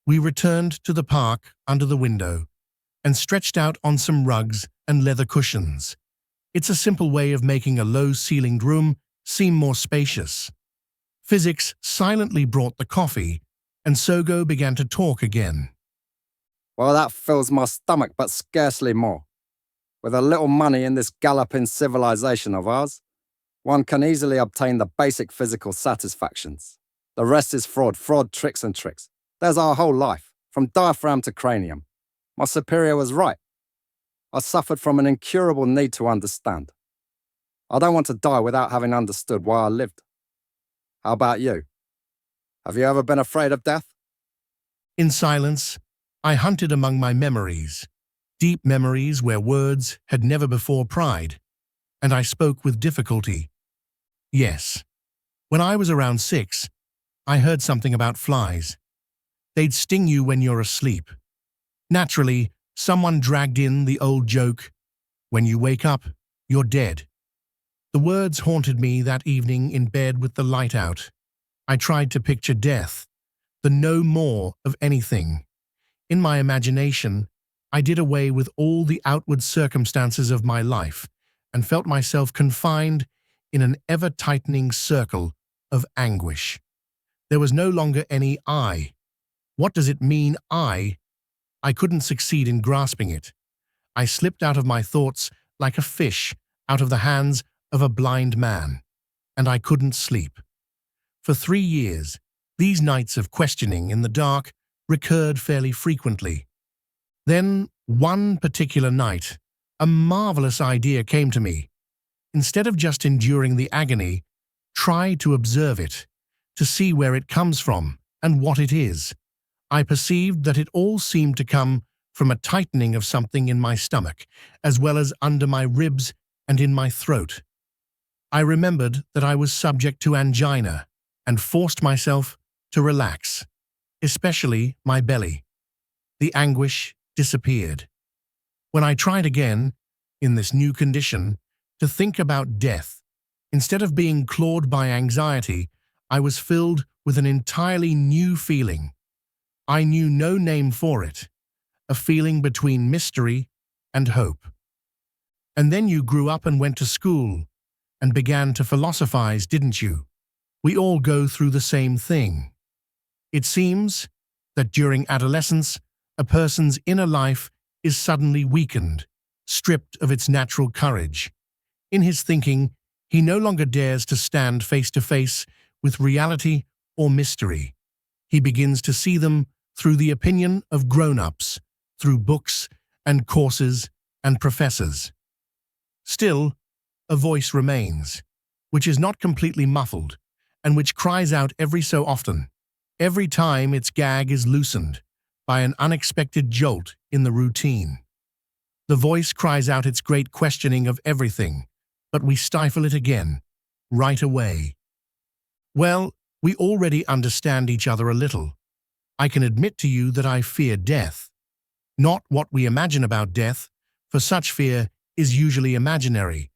we returned to the park under the window and stretched out on some rugs and leather cushions. It's a simple way of making a low-ceilinged room seem more spacious. Physics silently brought the coffee, and Sogo began to talk again. Well, that fills my stomach, but scarcely more. With a little money in this galloping civilization of ours, one can easily obtain the basic physical satisfactions. The rest is fraud, tricks and tricks. There's our whole life, from diaphragm to cranium. My superior was right. I suffered from an incurable need to understand. I don't want to die without having understood why I lived. How about you? Have you ever been afraid of death? In silence, I hunted among my memories, deep memories where words had never before pried, and I spoke with difficulty. Yes, when I was around 6, I heard something about flies. They'd sting you when you're asleep. Naturally, someone dragged in the old joke, when you wake up, you're dead. The words haunted me that evening in bed with the light out. I tried to picture death, the no more of anything. In my imagination, I did away with all the outward circumstances of my life and felt myself confined in an ever-tightening circle of anguish. There was no longer any I. What does it mean, I? I couldn't succeed in grasping it. I slipped out of my thoughts like a fish out of the hands of a blind man, and I couldn't sleep. For 3 years, these nights of questioning in the dark recurred fairly frequently. Then, one particular night, a marvelous idea came to me. Instead of just enduring the agony, try to observe it, to see where it comes from and what it is. I perceived that it all seemed to come from a tightening of something in my stomach, as well as under my ribs and in my throat. I remembered that I was subject to angina and forced myself to relax, especially my belly. The anguish disappeared. When I tried again, in this new condition, to think about death, instead of being clawed by anxiety, I was filled with an entirely new feeling. I knew no name for it, a feeling between mystery and hope. And then you grew up and went to school and began to philosophize, didn't you? We all go through the same thing. It seems that during adolescence, a person's inner life is suddenly weakened, stripped of its natural courage. In his thinking, he no longer dares to stand face to face with reality or mystery. He begins to see them through the opinion of grown-ups, through books and courses and professors. Still, a voice remains. which is not completely muffled, and which cries out every so often, every time its gag is loosened by an unexpected jolt in the routine. The voice cries out its great questioning of everything, but we stifle it again, right away. Well, we already understand each other a little. I can admit to you that I fear death. Not what we imagine about death, for such fear is usually imaginary.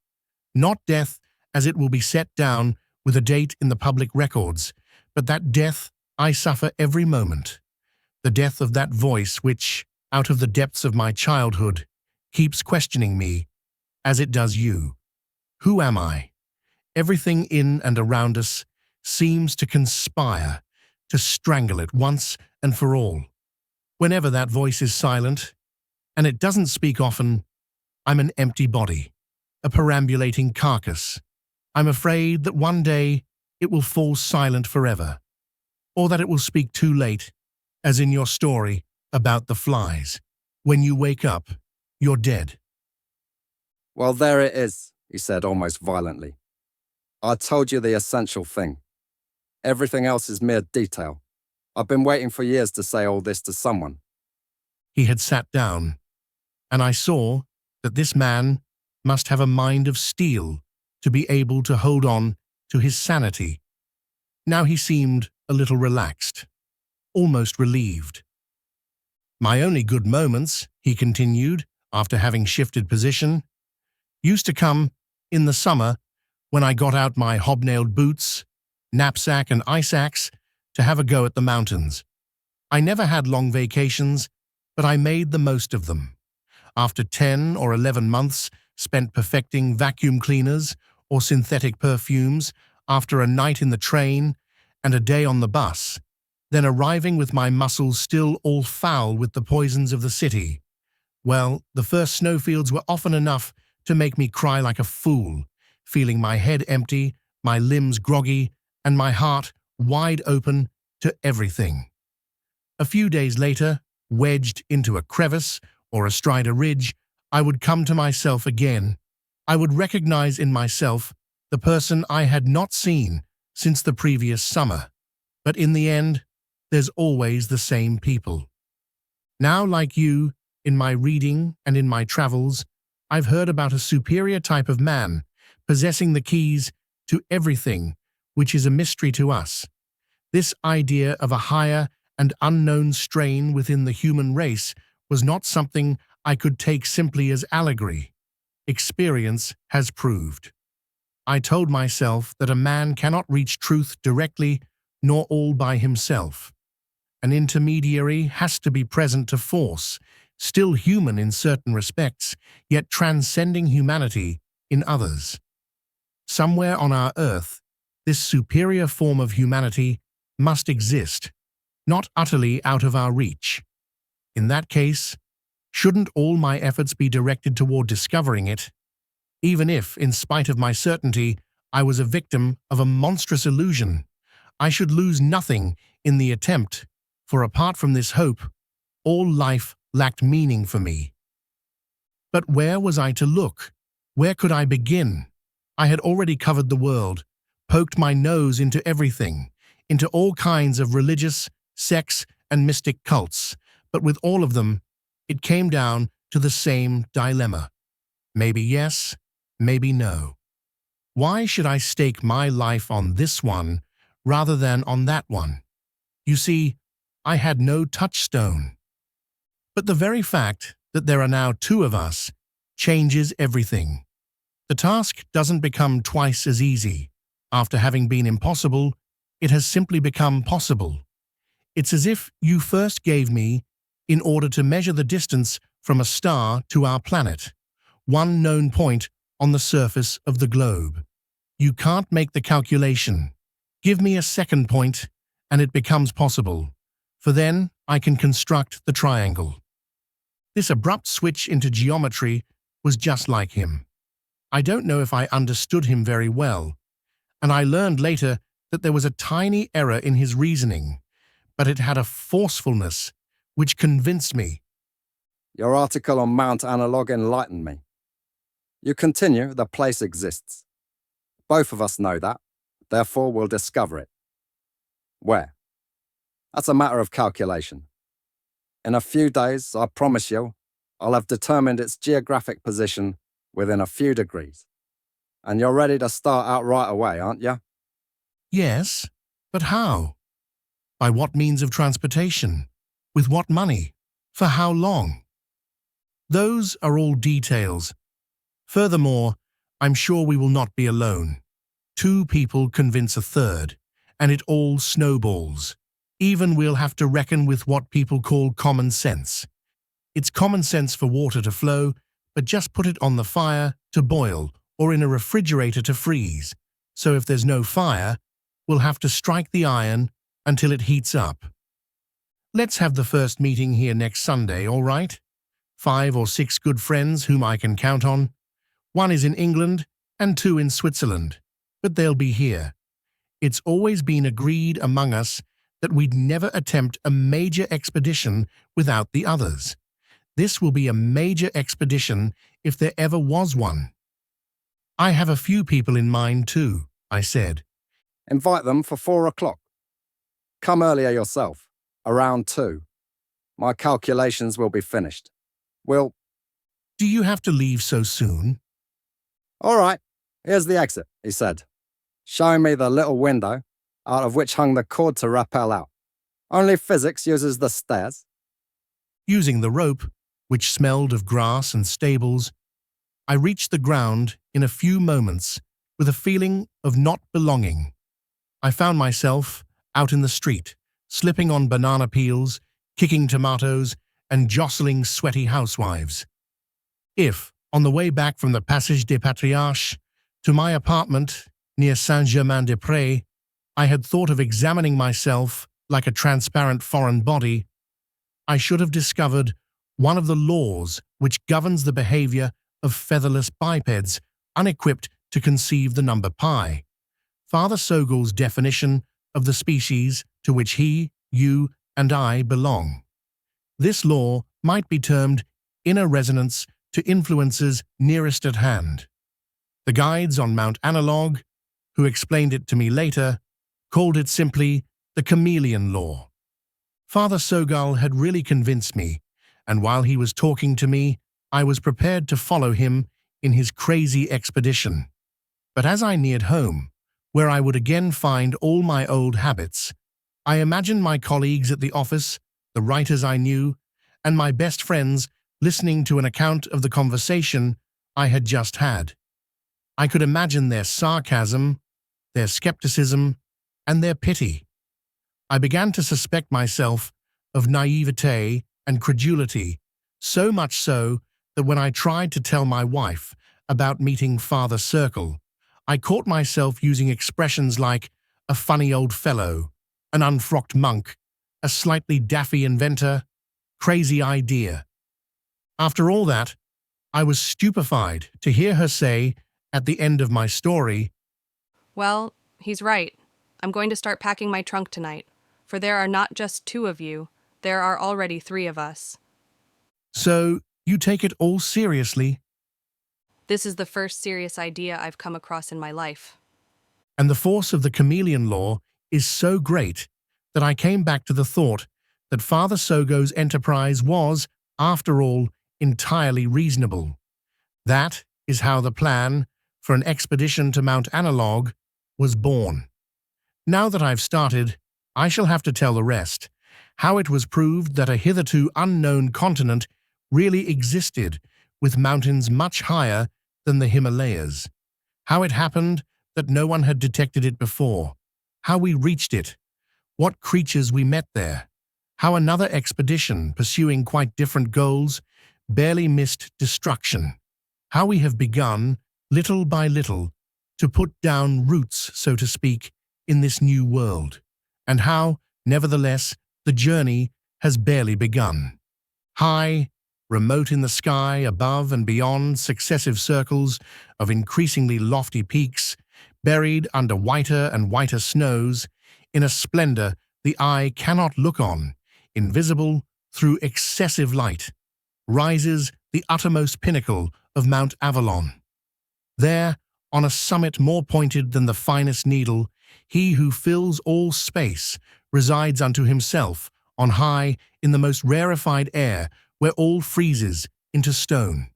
Not death as it will be set down with a date in the public records, but that death I suffer every moment. The death of that voice which, out of the depths of my childhood, keeps questioning me, as it does you. Who am I? Everything in and around us seems to conspire to strangle it once and for all. Whenever that voice is silent, and it doesn't speak often, I'm an empty body, a perambulating carcass. I'm afraid that one day it will fall silent forever, or that it will speak too late, as in your story about the flies. When you wake up, you're dead. Well, there it is, he said almost violently. I told you the essential thing. Everything else is mere detail. I've been waiting for years to say all this to someone. He had sat down, and I saw that this man must have a mind of steel to be able to hold on to his sanity. Now he seemed a little relaxed, almost relieved. My only good moments, he continued, after having shifted position, used to come in the summer when I got out my hobnailed boots, knapsack and ice axe to have a go at the mountains. I never had long vacations, but I made the most of them. After 10 or 11 months spent perfecting vacuum cleaners or synthetic perfumes, after a night in the train and a day on the bus, then arriving with my muscles still all foul with the poisons of the city, well, the first snowfields were often enough to make me cry like a fool, feeling my head empty, my limbs groggy, and my heart wide open to everything. A few days later, wedged into a crevice or astride a ridge, I would come to myself again. I would recognize in myself the person I had not seen since the previous summer. But in the end, there's always the same people. Now, like you, in my reading and in my travels, I've heard about a superior type of man possessing the keys to everything which is a mystery to us. This idea of a higher and unknown strain within the human race was not something I could take simply as allegory. Experience has proved. I told myself that a man cannot reach truth directly nor all by himself. An intermediary has to be present to force, still human in certain respects, yet transcending humanity in others. Somewhere on our earth, this superior form of humanity must exist, not utterly out of our reach. In that case, shouldn't all my efforts be directed toward discovering it, even if, in spite of my certainty, I was a victim of a monstrous illusion? I should lose nothing in the attempt, for apart from this hope, all life lacked meaning for me. But where was I to look? Where could I begin? I had already covered the world, poked my nose into everything, into all kinds of religious, sex, and mystic cults, but with all of them, it came down to the same dilemma. Maybe yes, maybe no. Why should I stake my life on this one rather than on that one? You see, I had no touchstone. But the very fact that there are now two of us changes everything. The task doesn't become twice as easy. After having been impossible, it has simply become possible. It's as if you first gave me, in order to measure the distance from a star to our planet, one known point on the surface of the globe. You can't make the calculation. Give me a second point, and it becomes possible, for then I can construct the triangle. This abrupt switch into geometry was just like him. I don't know if I understood him very well, and I learned later that there was a tiny error in his reasoning, but it had a forcefulness which convinced me. Your article on Mount Analogue enlightened me. You continue, the place exists. Both of us know that, therefore we'll discover it. Where? That's a matter of calculation. In a few days, I promise you, I'll have determined its geographic position within a few degrees. And you're ready to start out right away, aren't you? Yes, but how? By what means of transportation? With what money? For how long? Those are all details. Furthermore, I'm sure we will not be alone. Two people convince a third, and it all snowballs. Even we'll have to reckon with what people call common sense. It's common sense for water to flow, but just put it on the fire to boil or in a refrigerator to freeze. So if there's no fire, we'll have to strike the iron until it heats up. Let's have the first meeting here next Sunday, all right? 5 or 6 good friends whom I can count on. 1 is in England and 2 in Switzerland, but they'll be here. It's always been agreed among us that we'd never attempt a major expedition without the others. This will be a major expedition if there ever was one. I have a few people in mind too, I said. Invite them for 4 o'clock. Come earlier yourself, around 2. My calculations will be finished. We'll... Do you have to leave so soon? All right, here's the exit, he said, showing me the little window out of which hung the cord to rappel out. Only physics uses the stairs. Using the rope, which smelled of grass and stables, I reached the ground in a few moments with a feeling of not belonging. I found myself out in the street, slipping on banana peels, kicking tomatoes, and jostling sweaty housewives. If, on the way back from the Passage des Patriarches to my apartment near Saint-Germain-des-Prés, I had thought of examining myself like a transparent foreign body, I should have discovered one of the laws which governs the behavior of featherless bipeds unequipped to conceive the number pi, Father Sogal's definition of the species to which he, you, and I belong. This law might be termed inner resonance to influences nearest at hand. The guides on Mount Analogue, who explained it to me later, called it simply the chameleon law. Father Sogal had really convinced me, and while he was talking to me, I was prepared to follow him in his crazy expedition. But as I neared home, where I would again find all my old habits, I imagined my colleagues at the office, the writers I knew, and my best friends listening to an account of the conversation I had just had. I could imagine their sarcasm, their skepticism, and their pity. I began to suspect myself of naivete and credulity, so much so that when I tried to tell my wife about meeting Father Circle, I caught myself using expressions like a funny old fellow, an unfrocked monk, a slightly daffy inventor, crazy idea. After all that, I was stupefied to hear her say, at the end of my story, "Well, he's right. I'm going to start packing my trunk tonight, for there are not just 2 of you, there are already 3 of us. "So you take it all seriously?" This is the first serious idea I've come across in my life." And the force of the chameleon law is so great that I came back to the thought that Father Sogo's enterprise was, after all, entirely reasonable. That is how the plan for an expedition to Mount Analogue was born. Now that I've started, I shall have to tell the rest, how it was proved that a hitherto unknown continent really existed with mountains much higher than the Himalayas, how it happened that no one had detected it before, how we reached it, what creatures we met there, how another expedition pursuing quite different goals barely missed destruction, how we have begun, little by little, to put down roots, so to speak, in this new world, and how, nevertheless, the journey has barely begun. High, remote in the sky, above and beyond successive circles of increasingly lofty peaks, buried under whiter and whiter snows, in a splendor the eye cannot look on, invisible through excessive light, rises the uttermost pinnacle of Mount Avalon. There, On a summit more pointed than the finest needle, he who fills all space resides unto himself, on high, in the most rarefied air, where all freezes into stone.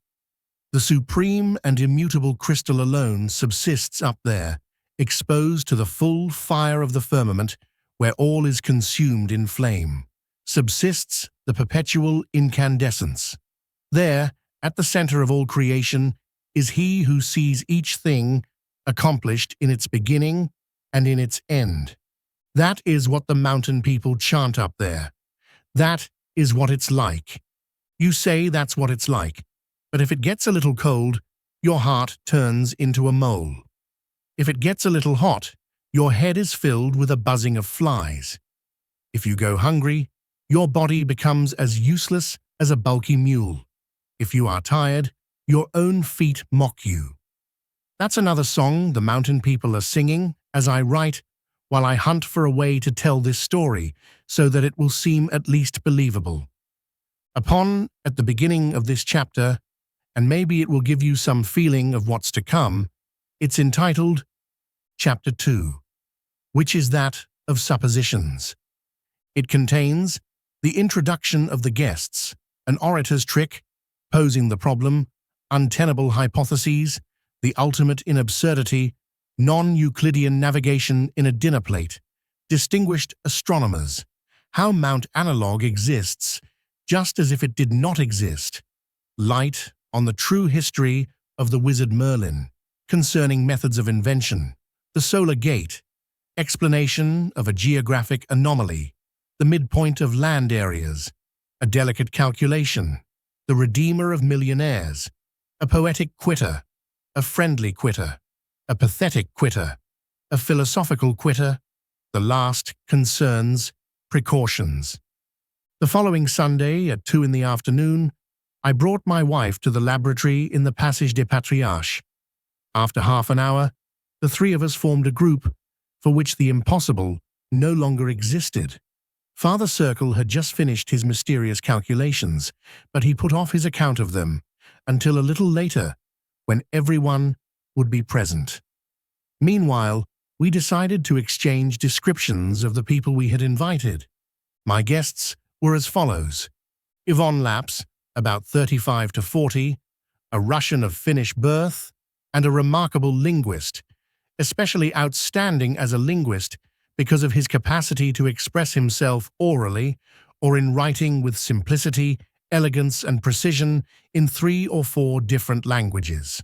The supreme and immutable crystal alone subsists up there, exposed to the full fire of the firmament, where all is consumed in flame. Subsists the perpetual incandescence. There, at the center of all creation, is he who sees each thing accomplished in its beginning and in its end. That is what the mountain people chant up there. That is what it's like. You say that's what it's like, but if it gets a little cold, your heart turns into a mole. If it gets a little hot, your head is filled with a buzzing of flies. If you go hungry, your body becomes as useless as a bulky mule. If you are tired, your own feet mock you. That's another song the mountain people are singing as I write, while I hunt for a way to tell this story so that it will seem at least believable. At the beginning of this chapter, and maybe it will give you some feeling of what's to come, it's entitled Chapter 2, which is that of suppositions. It contains the introduction of the guests, an orator's trick, posing the problem, untenable hypotheses, the ultimate in absurdity, non-Euclidean navigation in a dinner plate, distinguished astronomers, how Mount Analogue exists just as if it did not exist, light on the true history of the wizard Merlin, concerning methods of invention, the solar gate, explanation of a geographic anomaly, the midpoint of land areas, a delicate calculation, the redeemer of millionaires, a poetic quitter, a friendly quitter, a pathetic quitter, a philosophical quitter, the last concerns precautions. The following Sunday at 2 in the afternoon, I brought my wife to the laboratory in the Passage des Patriarches. After half an hour, the three of us formed a group for which the impossible no longer existed. Father Circle had just finished his mysterious calculations, but he put off his account of them until a little later, when everyone would be present. Meanwhile, we decided to exchange descriptions of the people we had invited. My guests were as follows: Yvonne Laps, about 35 to 40, a Russian of Finnish birth, and a remarkable linguist, especially outstanding as a linguist because of his capacity to express himself orally or in writing with simplicity, elegance, and precision in 3 or 4 different languages.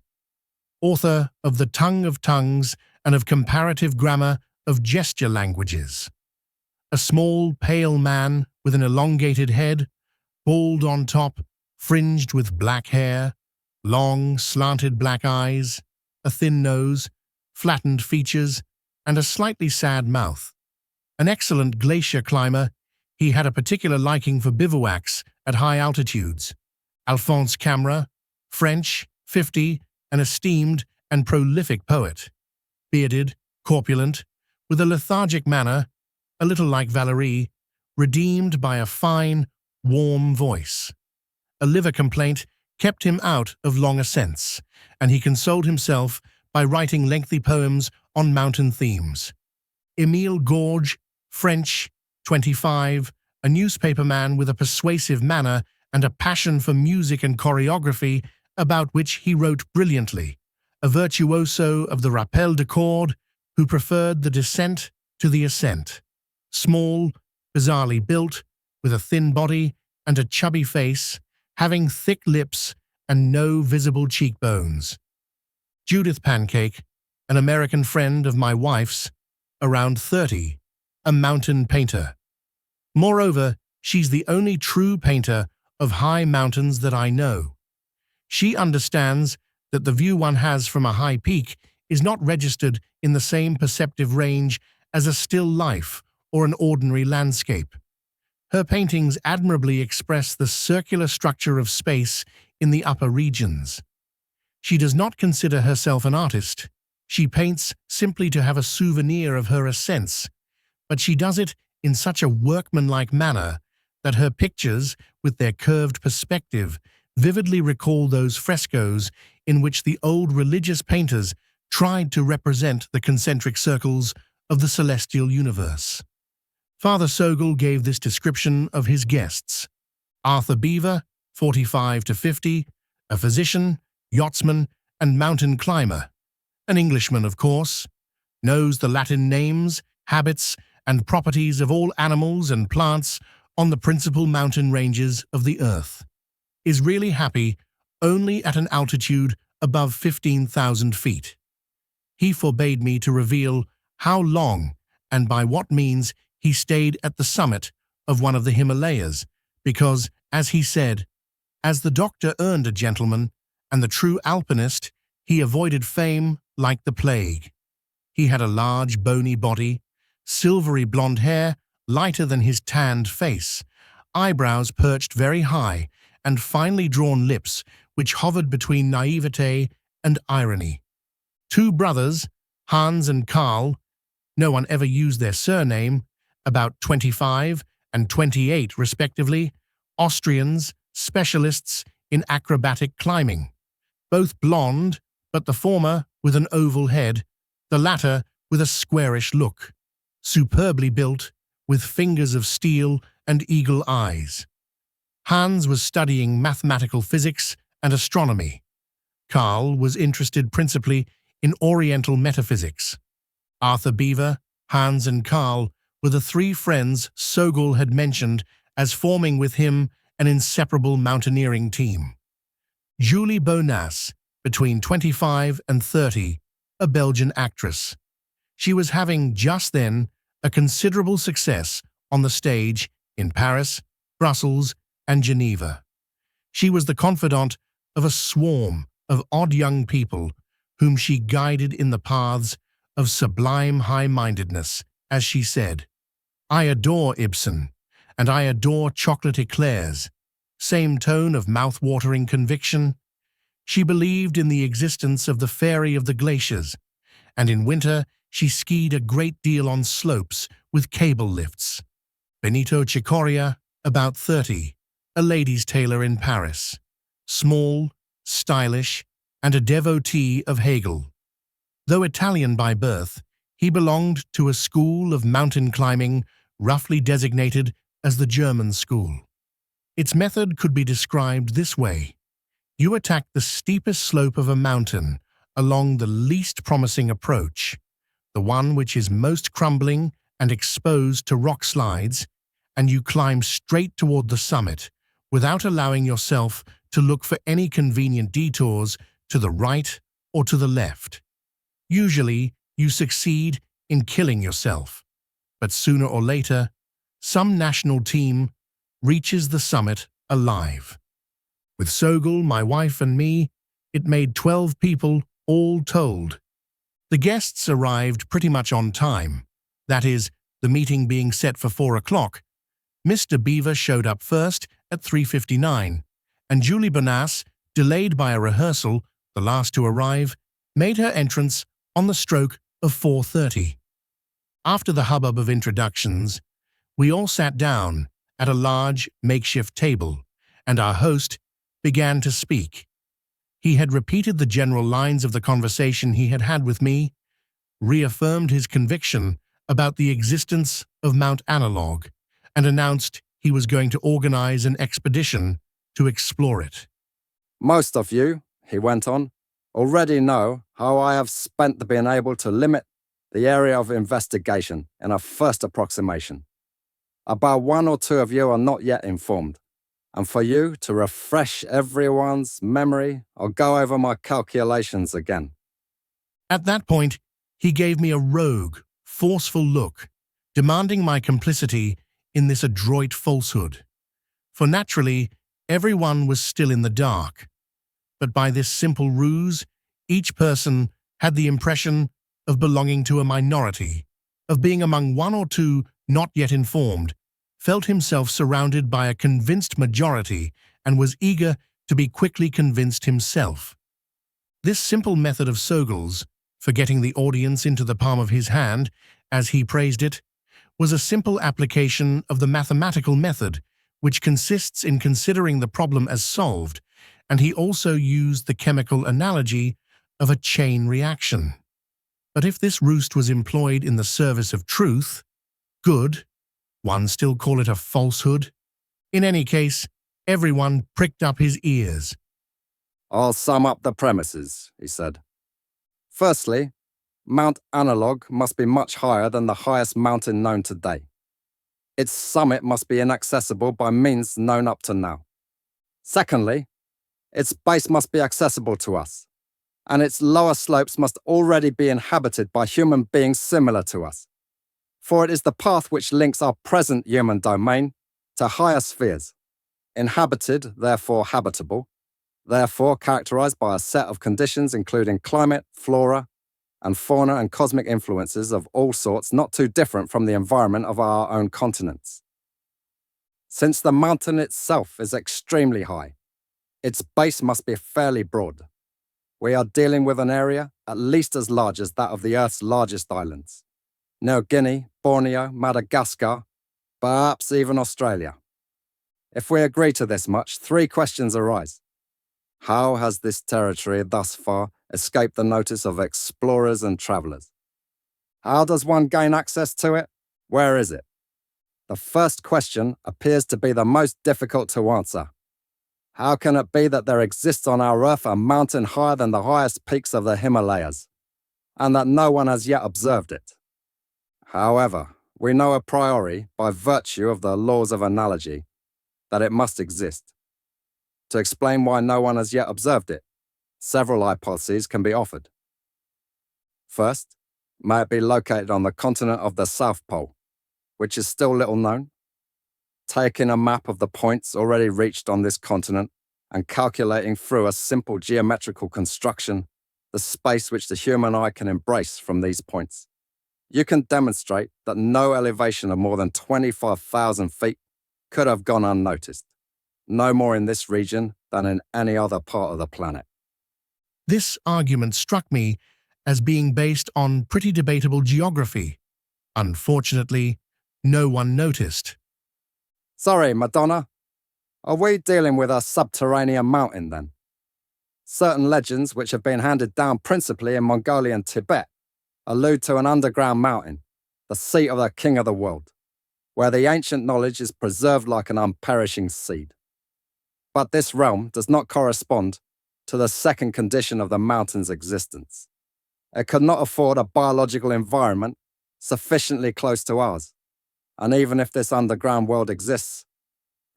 Author of The Tongue of Tongues and of Comparative Grammar of Gesture Languages. A small, pale man with an elongated head, bald on top, fringed with black hair, long, slanted black eyes, a thin nose, flattened features, and a slightly sad mouth. An excellent glacier climber, he had a particular liking for bivouacs at high altitudes. Alphonse Camera, French, 50, an esteemed and prolific poet. Bearded, corpulent, with a lethargic manner, a little like Valérie, redeemed by a fine, warm voice. A liver complaint kept him out of long ascents, and he consoled himself by writing lengthy poems on mountain themes. Émile Gorge, French, 25, a newspaperman with a persuasive manner and a passion for music and choreography about which he wrote brilliantly, a virtuoso of the rappel de corde who preferred the descent to the ascent. Small, bizarrely built, with a thin body and a chubby face, having thick lips and no visible cheekbones. Judith Pancake, an American friend of my wife's, around 30, a mountain painter. Moreover, she's the only true painter of high mountains that I know. She understands that the view one has from a high peak is not registered in the same perceptive range as a still life or an ordinary landscape. Her paintings admirably express the circular structure of space in the upper regions. She does not consider herself an artist. She paints simply to have a souvenir of her ascents, but she does it in such a workmanlike manner that her pictures, with their curved perspective, vividly recall those frescoes in which the old religious painters tried to represent the concentric circles of the celestial universe. Father Sogol gave this description of his guests. Arthur Beaver, 45 to 50, a physician, yachtsman, and mountain climber. An Englishman, of course, knows the Latin names, habits, and properties of all animals and plants on the principal mountain ranges of the Earth. Is really happy only at an altitude above 15,000 feet. He forbade me to reveal how long and by what means he stayed at the summit of one of the Himalayas, because, as he said, as the doctor earned a gentleman and the true alpinist, he avoided fame like the plague. He had a large, bony body, silvery blonde hair lighter than his tanned face, eyebrows perched very high, and finely drawn lips which hovered between naivete and irony. Two brothers, Hans and Karl, no one ever used their surname, about 25 and 28 respectively, Austrians, specialists in acrobatic climbing. Both blonde, but the former with an oval head, the latter with a squarish look, superbly built, with fingers of steel and eagle eyes. Hans was studying mathematical physics and astronomy. Karl was interested principally in Oriental metaphysics. Arthur Beaver, Hans and Karl were the three friends Sogol had mentioned as forming with him an inseparable mountaineering team. Julie Bonas, between 25 and 30, a Belgian actress. She was having, just then, a considerable success on the stage in Paris, Brussels, and Geneva. She was the confidant of a swarm of odd young people whom she guided in the paths of sublime high-mindedness, as she said, "I adore Ibsen, and I adore chocolate eclairs." Same tone of mouth-watering conviction. She believed in the existence of the fairy of the glaciers, and in winter she skied a great deal on slopes with cable lifts. Benito Cicoria, about 30, a ladies' tailor in Paris, small, stylish, and a devotee of Hegel. Though Italian by birth, he belonged to a school of mountain climbing roughly designated as the German school. Its method could be described this way. You attack the steepest slope of a mountain along the least promising approach, the one which is most crumbling and exposed to rock slides, and you climb straight toward the summit without allowing yourself to look for any convenient detours to the right or to the left. Usually, you succeed in killing yourself, but sooner or later, some national team reaches the summit alive. With Sogol, my wife, and me, it made 12 people all told. The guests arrived pretty much on time, that is, the meeting being set for 4 o'clock. Mr. Beaver showed up first at 3:59, and Julie Bonas, delayed by a rehearsal, the last to arrive, made her entrance on the stroke of 4:30. After the hubbub of introductions, we all sat down at a large makeshift table, and our host began to speak. He had repeated the general lines of the conversation he had had with me, reaffirmed his conviction about the existence of Mount Analogue, and announced he was going to organize an expedition to explore it. Most of you, he went on, already know how I have spent being able to limit the area of investigation in a first approximation. About 1 or 2 of you are not yet informed, and for you to refresh everyone's memory, I'll go over my calculations again. At that point, he gave me a rogue, forceful look, demanding my complicity in this adroit falsehood. For naturally, everyone was still in the dark. But by this simple ruse, each person had the impression of belonging to a minority, of being among 1 or 2 not yet informed, felt himself surrounded by a convinced majority, and was eager to be quickly convinced himself. This simple method of Sogol's, for getting the audience into the palm of his hand, as he praised it, was a simple application of the mathematical method, which consists in considering the problem as solved, and he also used the chemical analogy of a chain reaction. But if this roost was employed in the service of truth, good, one still call it a falsehood? In any case, everyone pricked up his ears. I'll sum up the premises, he said. Firstly, Mount Analogue must be much higher than the highest mountain known today. Its summit must be inaccessible by means known up to now. Secondly, its base must be accessible to us, and its lower slopes must already be inhabited by human beings similar to us, for it is the path which links our present human domain to higher spheres, inhabited, therefore habitable, therefore characterized by a set of conditions including climate, flora, and fauna and cosmic influences of all sorts not too different from the environment of our own continents. Since the mountain itself is extremely high, its base must be fairly broad. We are dealing with an area at least as large as that of the Earth's largest islands: New Guinea, Borneo, Madagascar, perhaps even Australia. If we agree to this much, three questions arise. How has this territory thus far escaped the notice of explorers and travelers? How does one gain access to it? Where is it? The first question appears to be the most difficult to answer. How can it be that there exists on our Earth a mountain higher than the highest peaks of the Himalayas, and that no one has yet observed it? However, we know a priori, by virtue of the laws of analogy, that it must exist. To explain why no one has yet observed it, several hypotheses can be offered. First, may it be located on the continent of the South Pole, which is still little known? Taking a map of the points already reached on this continent and calculating through a simple geometrical construction the space which the human eye can embrace from these points, you can demonstrate that no elevation of more than 25,000 feet could have gone unnoticed, no more in this region than in any other part of the planet. This argument struck me as being based on pretty debatable geography. Unfortunately, no one noticed. Sorry, Madonna. Are we dealing with a subterranean mountain then? Certain legends, which have been handed down principally in Mongolia and Tibet, allude to an underground mountain, the seat of the king of the world, where the ancient knowledge is preserved like an unperishing seed. But this realm does not correspond to the second condition of the mountain's existence. It could not afford a biological environment sufficiently close to ours, and even if this underground world exists,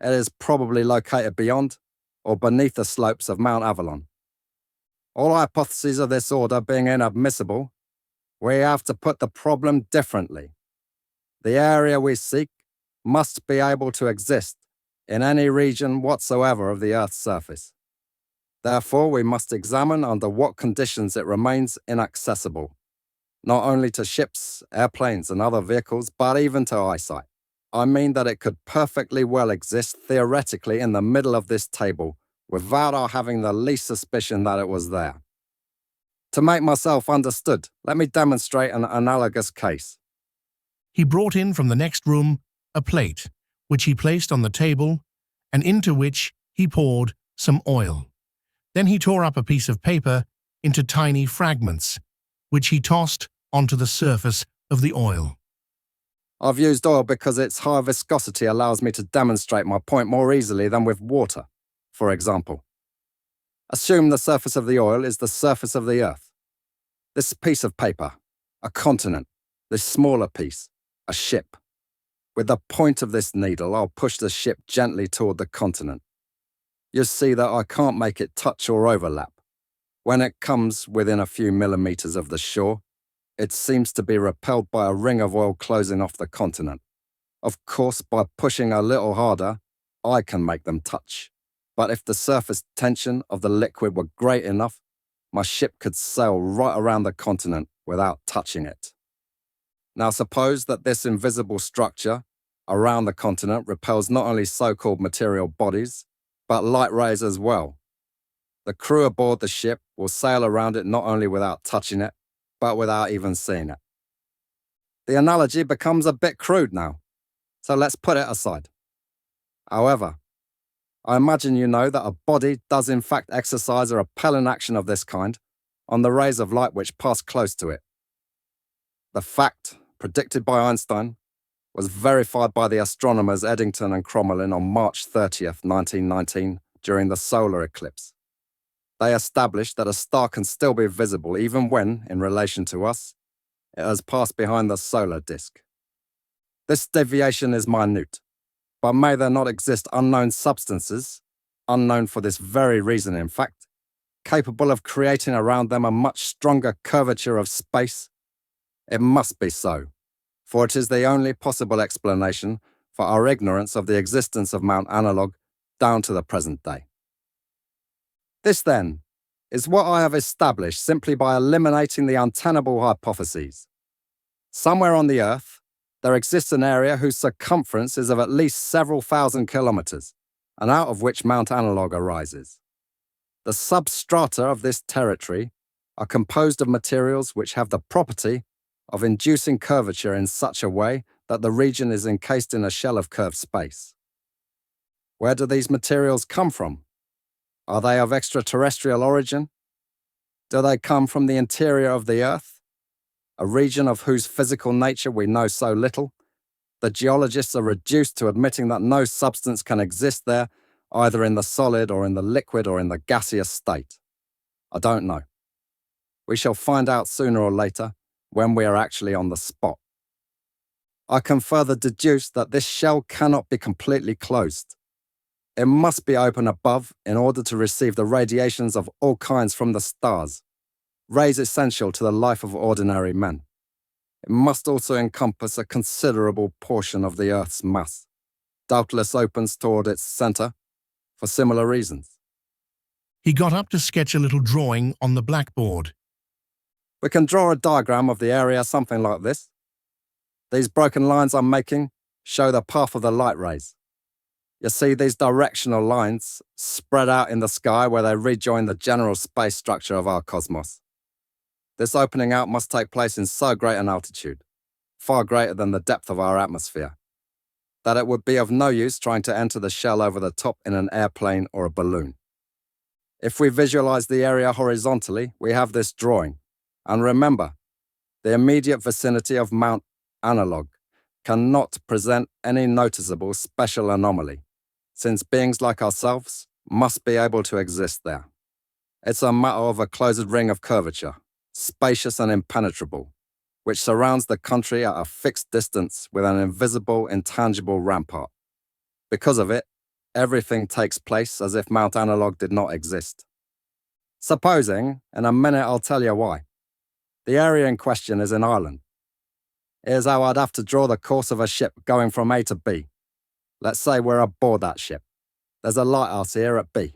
it is probably located beyond or beneath the slopes of Mount Avalon. All hypotheses of this order being inadmissible, we have to put the problem differently. The area we seek must be able to exist in any region whatsoever of the Earth's surface. Therefore, we must examine under what conditions it remains inaccessible, not only to ships, airplanes, and other vehicles, but even to eyesight. I mean that it could perfectly well exist theoretically in the middle of this table without our having the least suspicion that it was there. To make myself understood, let me demonstrate an analogous case. He brought in from the next room a plate, which he placed on the table, and into which he poured some oil. Then he tore up a piece of paper into tiny fragments, which he tossed onto the surface of the oil. I've used oil because its high viscosity allows me to demonstrate my point more easily than with water, for example. Assume the surface of the oil is the surface of the Earth. This piece of paper, a continent, this smaller piece, a ship. With the point of this needle, I'll push the ship gently toward the continent. You'll see that I can't make it touch or overlap. When it comes within a few millimeters of the shore, it seems to be repelled by a ring of oil closing off the continent. Of course, by pushing a little harder, I can make them touch. But if the surface tension of the liquid were great enough, my ship could sail right around the continent without touching it. Now suppose that this invisible structure around the continent repels not only so-called material bodies, but light rays as well. The crew aboard the ship will sail around it not only without touching it, but without even seeing it. The analogy becomes a bit crude now, so let's put it aside. However, I imagine you know that a body does in fact exercise a repelling action of this kind on the rays of light which pass close to it. The fact, predicted by Einstein, was verified by the astronomers Eddington and Crommelin on March 30th, 1919, during the solar eclipse. They established that a star can still be visible even when, in relation to us, it has passed behind the solar disk. This deviation is minute, but may there not exist unknown substances, unknown for this very reason in fact, capable of creating around them a much stronger curvature of space? It must be so, for it is the only possible explanation for our ignorance of the existence of Mount Analogue down to the present day. This, then, is what I have established simply by eliminating the untenable hypotheses. Somewhere on the Earth, there exists an area whose circumference is of at least several thousand kilometers, and out of which Mount Analogue arises. The substrata of this territory are composed of materials which have the property of inducing curvature in such a way that the region is encased in a shell of curved space. Where do these materials come from? Are they of extraterrestrial origin? Do they come from the interior of the Earth, a region of whose physical nature we know so little? The geologists are reduced to admitting that no substance can exist there, either in the solid or in the liquid or in the gaseous state. I don't know. We shall find out sooner or later when we are actually on the spot. I can further deduce that this shell cannot be completely closed. It must be open above in order to receive the radiations of all kinds from the stars, rays essential to the life of ordinary men. It must also encompass a considerable portion of the Earth's mass, doubtless opens toward its center, for similar reasons. He got up to sketch a little drawing on the blackboard. We can draw a diagram of the area something like this. These broken lines I'm making show the path of the light rays. You see these directional lines spread out in the sky where they rejoin the general space structure of our cosmos. This opening out must take place in so great an altitude, far greater than the depth of our atmosphere, that it would be of no use trying to enter the shell over the top in an airplane or a balloon. If we visualize the area horizontally, we have this drawing. And remember, the immediate vicinity of Mount Analogue cannot present any noticeable special anomaly, since beings like ourselves must be able to exist there. It's a matter of a closed ring of curvature, spacious and impenetrable, which surrounds the country at a fixed distance with an invisible, intangible rampart. Because of it, everything takes place as if Mount Analogue did not exist. Supposing, in a minute I'll tell you why. The area in question is an island. Here's how I'd have to draw the course of a ship going from A to B. Let's say we're aboard that ship. There's a lighthouse here at B.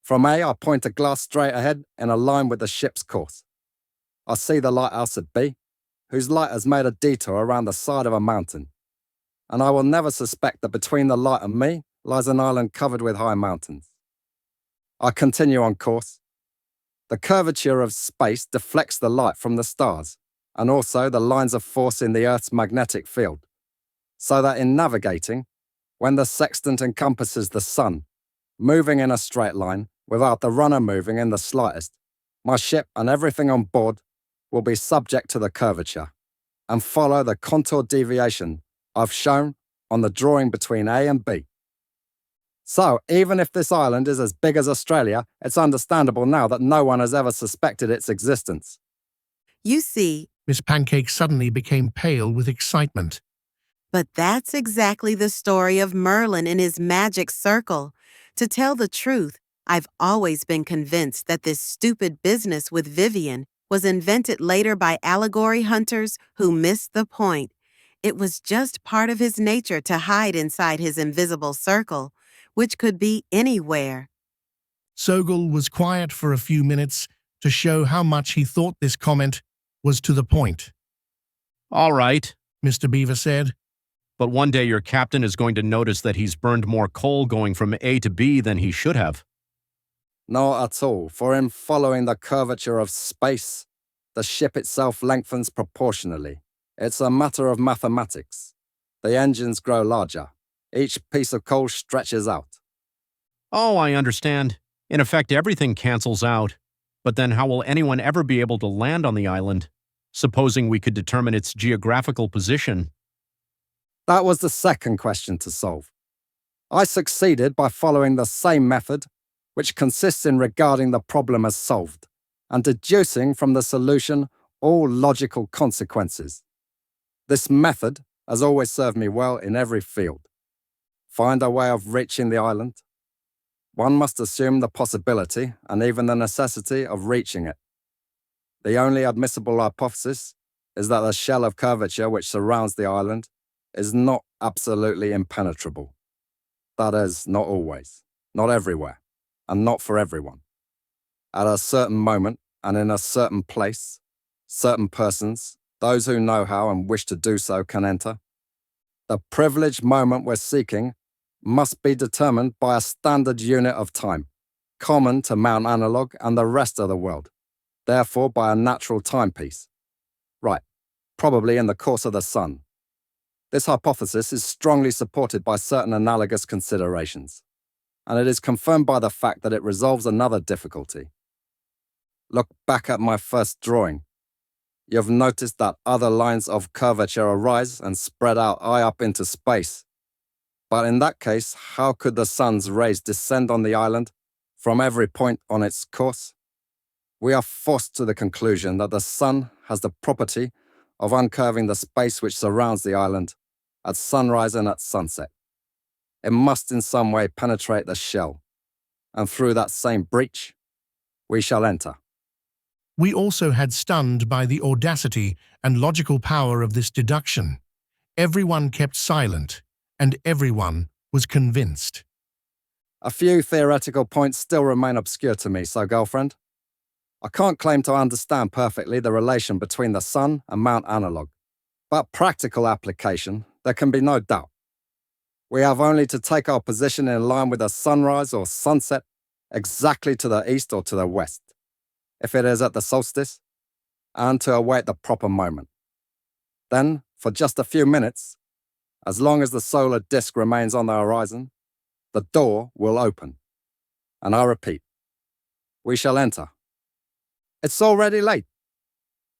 From A, I point a glass straight ahead in a line with the ship's course. I see the lighthouse at B, whose light has made a detour around the side of a mountain. And I will never suspect that between the light and me lies an island covered with high mountains. I continue on course. The curvature of space deflects the light from the stars, and also the lines of force in the Earth's magnetic field, so that in navigating, when the sextant encompasses the sun, moving in a straight line without the runner moving in the slightest, my ship and everything on board will be subject to the curvature and follow the contour deviation I've shown on the drawing between A and B. So, even if this island is as big as Australia, it's understandable now that no one has ever suspected its existence. You see, Miss Pancake suddenly became pale with excitement. but that's exactly the story of Merlin and his magic circle. To tell the truth, I've always been convinced that this stupid business with Vivian was invented later by allegory hunters who missed the point. It was just part of his nature to hide inside his invisible circle, which could be anywhere. Sogol was quiet for a few minutes to show how much he thought this comment was to the point. All right, Mr. Beaver said. but one day your captain is going to notice that he's burned more coal going from A to B than he should have. Not at all, for in following the curvature of space, the ship itself lengthens proportionally. It's a matter of mathematics. The engines grow larger. Each piece of coal stretches out. Oh, I understand. In effect, everything cancels out. But then how will anyone ever be able to land on the island, supposing we could determine its geographical position? That was the second question to solve. I succeeded by following the same method, which consists in regarding the problem as solved and deducing from the solution all logical consequences. This method has always served me well in every field. Find a way of reaching the island. One must assume the possibility and even the necessity of reaching it. The only admissible hypothesis is that the shell of curvature which surrounds the island is not absolutely impenetrable. That is, not always, not everywhere, and not for everyone. At a certain moment and in a certain place, certain persons, those who know how and wish to do so, can enter. The privileged moment we're seeking must be determined by a standard unit of time, common to Mount Analogue and the rest of the world, therefore by a natural timepiece. Right, probably in the course of the sun. This hypothesis is strongly supported by certain analogous considerations, and it is confirmed by the fact that it resolves another difficulty. Look back at my first drawing. You've noticed that other lines of curvature arise and spread out high up into space. But in that case, how could the sun's rays descend on the island from every point on its course? We are forced to the conclusion that the sun has the property of uncurving the space which surrounds the island at sunrise and at sunset. It must in some way penetrate the shell, and through that same breach, we shall enter. We also had stunned by the audacity and logical power of this deduction. Everyone kept silent, and everyone was convinced. A few theoretical points still remain obscure to me, so girlfriend, I can't claim to understand perfectly the relation between the sun and Mount Analogue, but practical application, there can be no doubt. We have only to take our position in line with a sunrise or sunset exactly to the east or to the west, if it is at the solstice, and to await the proper moment. Then, for just a few minutes, as long as the solar disk remains on the horizon, the door will open. And I repeat, we shall enter. It's already late.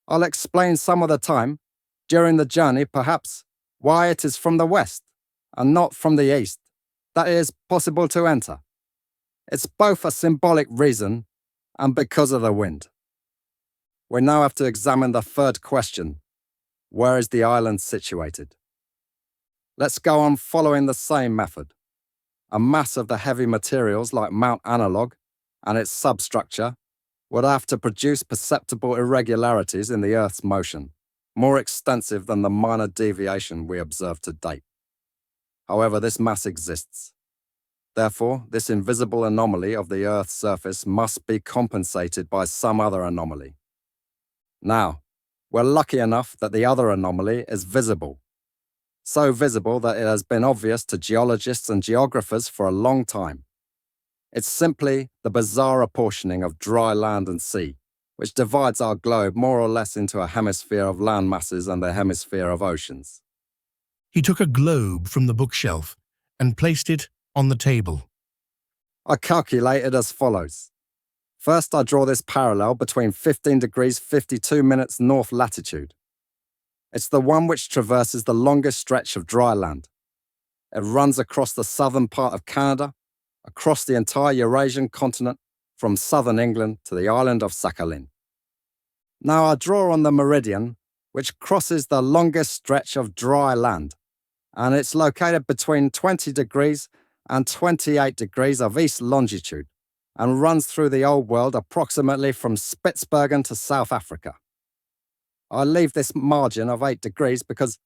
I'll explain some of the time, during the journey perhaps, why it is from the west, and not from the east, that it is possible to enter. It's both a symbolic reason and because of the wind. We now have to examine the third question. Where is the island situated? Let's go on following the same method. A mass of the heavy materials like Mount Analogue and its substructure would have to produce perceptible irregularities in the Earth's motion, more extensive than the minor deviation we observe to date. However, this mass exists. Therefore, this invisible anomaly of the Earth's surface must be compensated by some other anomaly. Now, we're lucky enough that the other anomaly is visible. So visible that it has been obvious to geologists and geographers for a long time. It's simply the bizarre apportioning of dry land and sea, which divides our globe more or less into a hemisphere of land masses and a hemisphere of oceans. He took a globe from the bookshelf and placed it on the table. I calculated as follows. First, I draw this parallel between 15 degrees 52 minutes north latitude. It's the one which traverses the longest stretch of dry land. It runs across the southern part of Canada, across the entire Eurasian continent, from southern England to the island of Sakhalin. Now I draw on the meridian, which crosses the longest stretch of dry land, and it's located between 20 degrees and 28 degrees of east longitude, and runs through the Old World approximately from Spitsbergen to South Africa. I leave this margin of 8 degrees because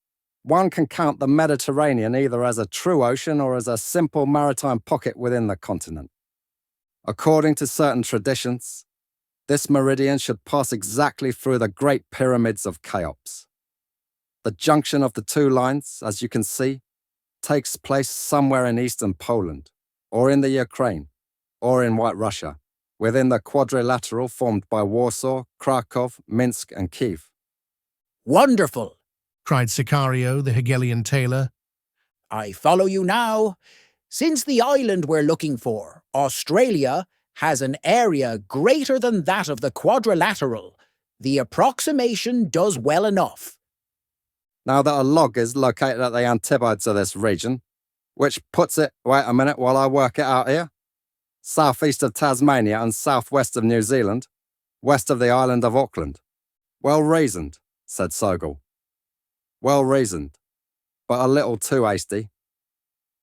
one can count the Mediterranean either as a true ocean or as a simple maritime pocket within the continent. According to certain traditions, this meridian should pass exactly through the Great Pyramids of Cheops. The junction of the two lines, as you can see, takes place somewhere in eastern Poland, or in the Ukraine, or in White Russia, within the quadrilateral formed by Warsaw, Krakow, Minsk, and Kiev. Wonderful, Cried Sicario, the Hegelian tailor. I follow you now. Since the island we're looking for, Australia, has an area greater than that of the quadrilateral, the approximation does well enough. Now that a log is located at the antipodes of this region, which puts it, wait a minute while I work it out here, southeast of Tasmania and southwest of New Zealand, west of the island of Auckland. Well reasoned, said Sogel. Well reasoned, but a little too hasty.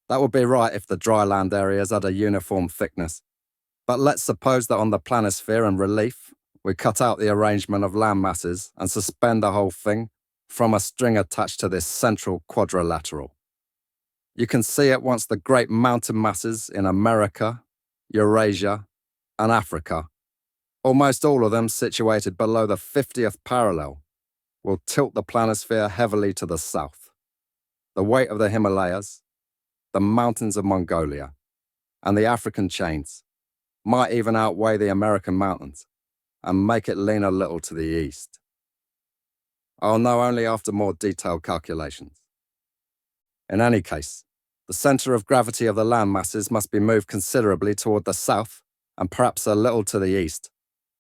That would be right if the dry land areas had a uniform thickness. But let's suppose that on the planisphere and relief, we cut out the arrangement of land masses and suspend the whole thing from a string attached to this central quadrilateral. You can see at once the great mountain masses in America, Eurasia, and Africa, almost all of them situated below the 50th parallel, will tilt the planisphere heavily to the south. The weight of the Himalayas, the mountains of Mongolia, and the African chains might even outweigh the American mountains and make it lean a little to the east. I'll know only after more detailed calculations. In any case, the centre of gravity of the land masses must be moved considerably toward the south and perhaps a little to the east,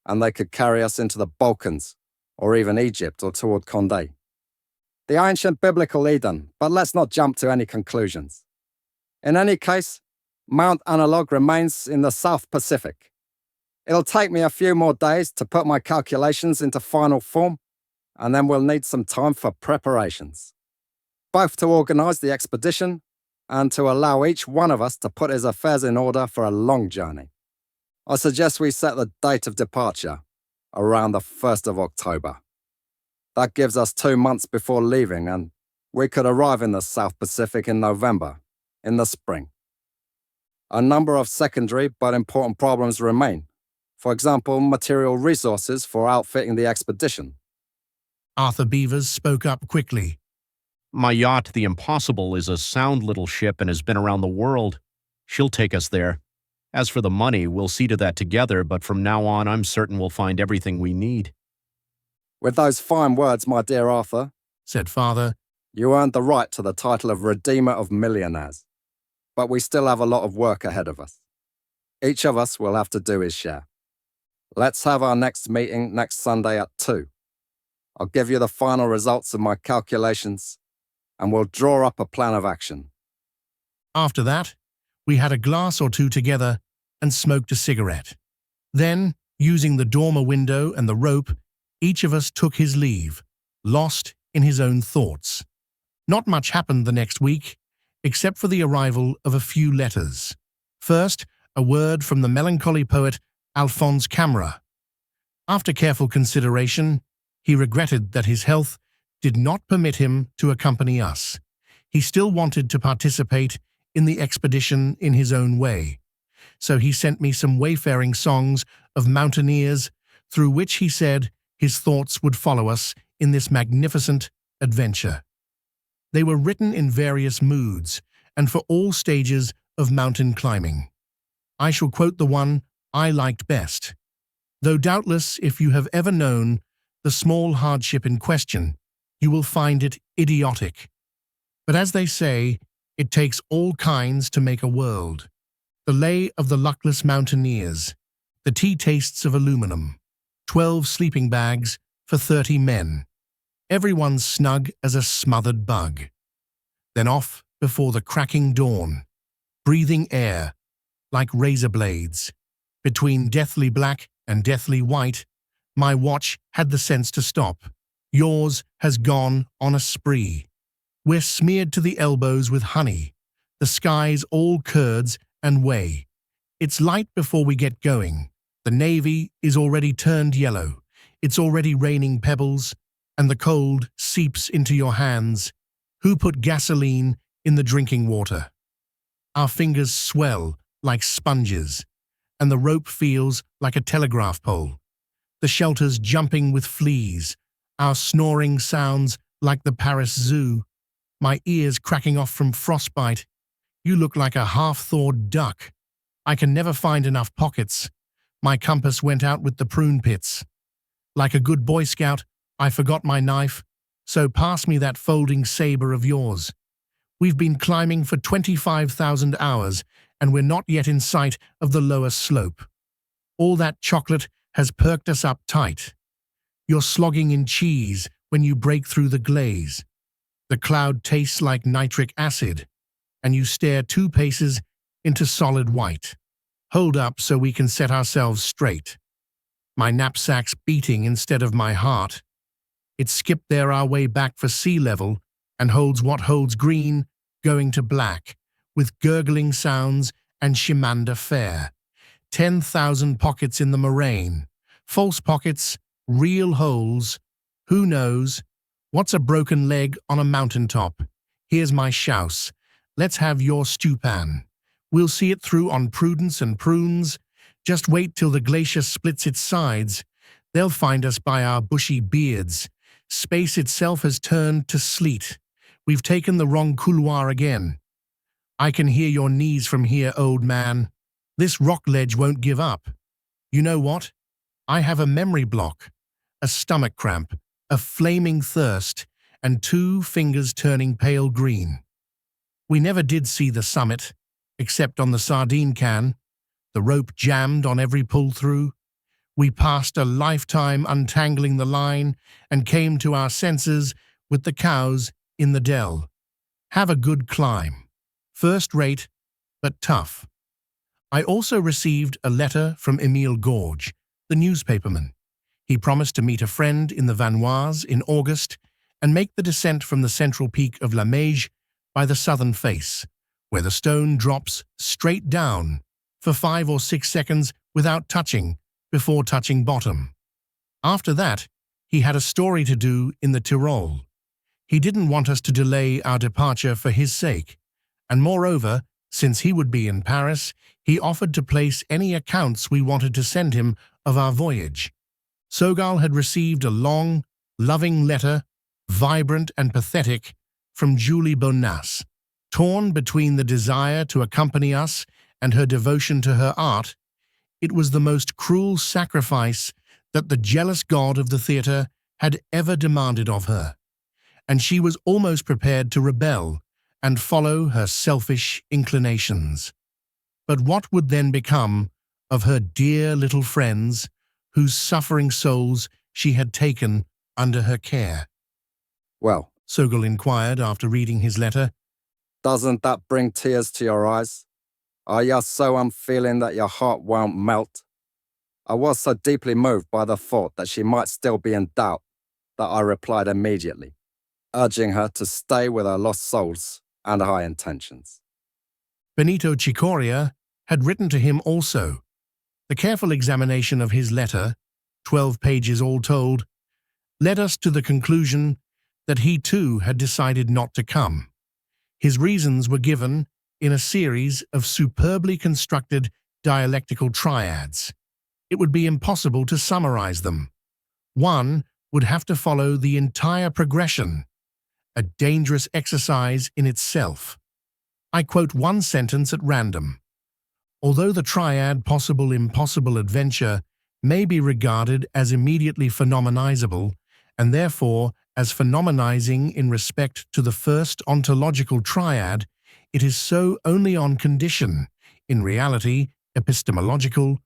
and they could carry us into the Balkans, or even Egypt or toward Condé. The ancient biblical Eden, but let's not jump to any conclusions. In any case, Mount Analogue remains in the South Pacific. It'll take me a few more days to put my calculations into final form, and then we'll need some time for preparations, both to organise the expedition and to allow each one of us to put his affairs in order for a long journey. I suggest we set the date of departure around the 1st of October. That gives us 2 months before leaving, and we could arrive in the South Pacific in November, in the spring. A number of secondary but important problems remain. For example, material resources for outfitting the expedition. Arthur Beavers spoke up quickly. My yacht, the Impossible, is a sound little ship and has been around the world. She'll take us there. As for the money, we'll see to that together, but from now on, I'm certain we'll find everything we need. With those fine words, my dear Arthur, Said Father, you earned the right to the title of Redeemer of Millionaires. But we still have a lot of work ahead of us. Each of us will have to do his share. Let's have our next meeting next Sunday at 2. I'll give you the final results of my calculations, and we'll draw up a plan of action. After that, we had a glass or two together and smoked a cigarette. Then, using the dormer window and the rope, each of us took his leave, lost in his own thoughts. Not much happened the next week, except for the arrival of a few letters. First, a word from the melancholy poet Alphonse Camera. After careful consideration, he regretted that his health did not permit him to accompany us. He still wanted to participate in the expedition in his own way. So he sent me some wayfaring songs of mountaineers through which he said his thoughts would follow us in this magnificent adventure. They were written in various moods and for all stages of mountain climbing. I shall quote the one I liked best. Though doubtless, if you have ever known the small hardship in question, you will find it idiotic. But as they say, it takes all kinds to make a world. The lay of the luckless mountaineers, the tea tastes of aluminum, 12 sleeping bags for 30 men. Everyone snug as a smothered bug. Then off before the cracking dawn, breathing air like razor blades. Between deathly black and deathly white, my watch had the sense to stop. Yours has gone on a spree. We're smeared to the elbows with honey. The sky's all curds and whey. It's light before we get going. The navy is already turned yellow. It's already raining pebbles, and the cold seeps into your hands. Who put gasoline in the drinking water? Our fingers swell like sponges, and the rope feels like a telegraph pole. The shelter's jumping with fleas. Our snoring sounds like the Paris Zoo. My ears cracking off from frostbite. You look like a half-thawed duck. I can never find enough pockets. My compass went out with the prune pits. Like a good Boy Scout, I forgot my knife, so pass me that folding saber of yours. We've been climbing for 25,000 hours, and we're not yet in sight of the lower slope. All that chocolate has perked us up tight. You're slogging in cheese when you break through the glaze. The cloud tastes like nitric acid, and you stare 2 paces into solid white. Hold up so we can set ourselves straight. My knapsack's beating instead of my heart. It skipped there our way back for sea level and holds what holds green, going to black, with gurgling sounds and Shimanda fare. 10,000 pockets in the moraine. False pockets, real holes. Who knows? What's a broken leg on a mountaintop? Here's my shouse. Let's have your stewpan. We'll see it through on prudence and prunes. Just wait till the glacier splits its sides. They'll find us by our bushy beards. Space itself has turned to sleet. We've taken the wrong couloir again. I can hear your knees from here, old man. This rock ledge won't give up. You know what? I have a memory block, a stomach cramp, a flaming thirst, and 2 fingers turning pale green. We never did see the summit, except on the sardine can, the rope jammed on every pull-through. We passed a lifetime untangling the line and came to our senses with the cows in the dell. Have a good climb. First rate, but tough. I also received a letter from Emile Gorge, the newspaperman. He promised to meet a friend in the Vanoise in August and make the descent from the central peak of La Meige by the southern face, where the stone drops straight down for 5 or 6 seconds without touching, before touching bottom. After that, he had a story to do in the Tyrol. He didn't want us to delay our departure for his sake, and moreover, since he would be in Paris, he offered to place any accounts we wanted to send him of our voyage. Sogal had received a long, loving letter, vibrant and pathetic, from Julie Bonas. Torn between the desire to accompany us and her devotion to her art, it was the most cruel sacrifice that the jealous god of the theatre had ever demanded of her, and she was almost prepared to rebel and follow her selfish inclinations. But what would then become of her dear little friends, whose suffering souls she had taken under her care? Well, Sogal inquired after reading his letter. doesn't that bring tears to your eyes? Are you so unfeeling that your heart won't melt? I was so deeply moved by the thought that she might still be in doubt that I replied immediately, urging her to stay with her lost souls and high intentions. Benito Cicoria had written to him also. The careful examination of his letter, 12 pages all told, led us to the conclusion that he too had decided not to come. His reasons were given in a series of superbly constructed dialectical triads. It would be impossible to summarize them. One would have to follow the entire progression, a dangerous exercise in itself. I quote one sentence at random. Although the triad possible-impossible adventure may be regarded as immediately phenomenizable, and therefore as phenomenizing in respect to the first ontological triad, it is so only on condition, in reality epistemological,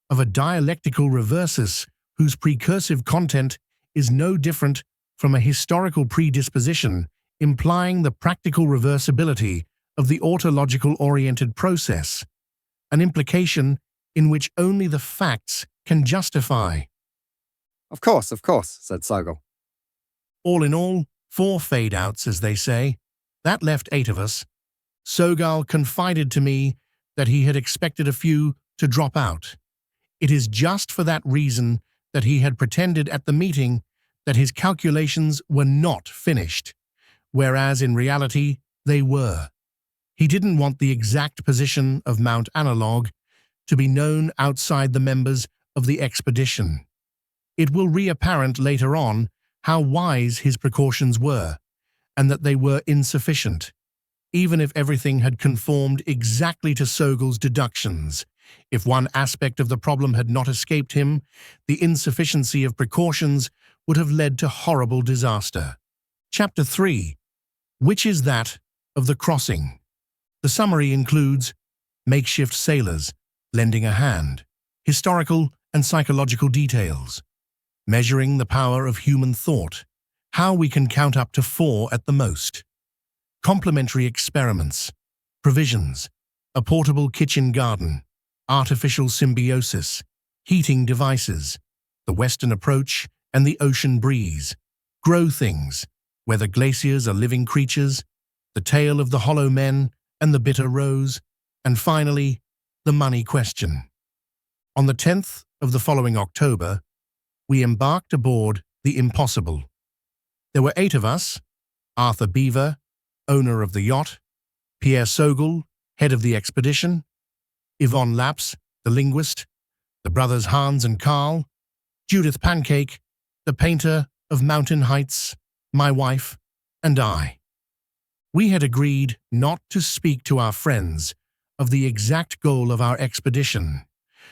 of a dialectical reversus whose precursive content is no different from a historical predisposition, implying the practical reversibility of the autological-oriented process, an implication in which only the facts can justify. Of course, said Sogal. All in all, 4 fade-outs, as they say. That left 8 of us. Sogal confided to me that he had expected a few to drop out. It is just for that reason that he had pretended at the meeting that his calculations were not finished, whereas in reality they were. He didn't want the exact position of Mount Analogue to be known outside the members of the expedition. It will reapparent later on how wise his precautions were, and that they were insufficient, even if everything had conformed exactly to Sogal's deductions. If one aspect of the problem had not escaped him, the insufficiency of precautions would have led to horrible disaster. Chapter 3. Which is that of the crossing. The summary includes makeshift sailors lending a hand, historical and psychological details, measuring the power of human thought, how we can count up to 4 at the most, complementary experiments, provisions, a portable kitchen garden, artificial symbiosis, heating devices, the Western approach and the ocean breeze, grow things, whether glaciers are living creatures, the tale of the hollow men and the bitter rose, and finally, the money question. On the 10th of the following October, we embarked aboard the Impossible. There were 8 of us: Arthur Beaver, owner of the yacht; Pierre Sogel, head of the expedition; Yvonne Laps, the linguist; the brothers Hans and Karl; Judith Pancake, the painter of mountain heights; my wife, and I. We had agreed not to speak to our friends of the exact goal of our expedition,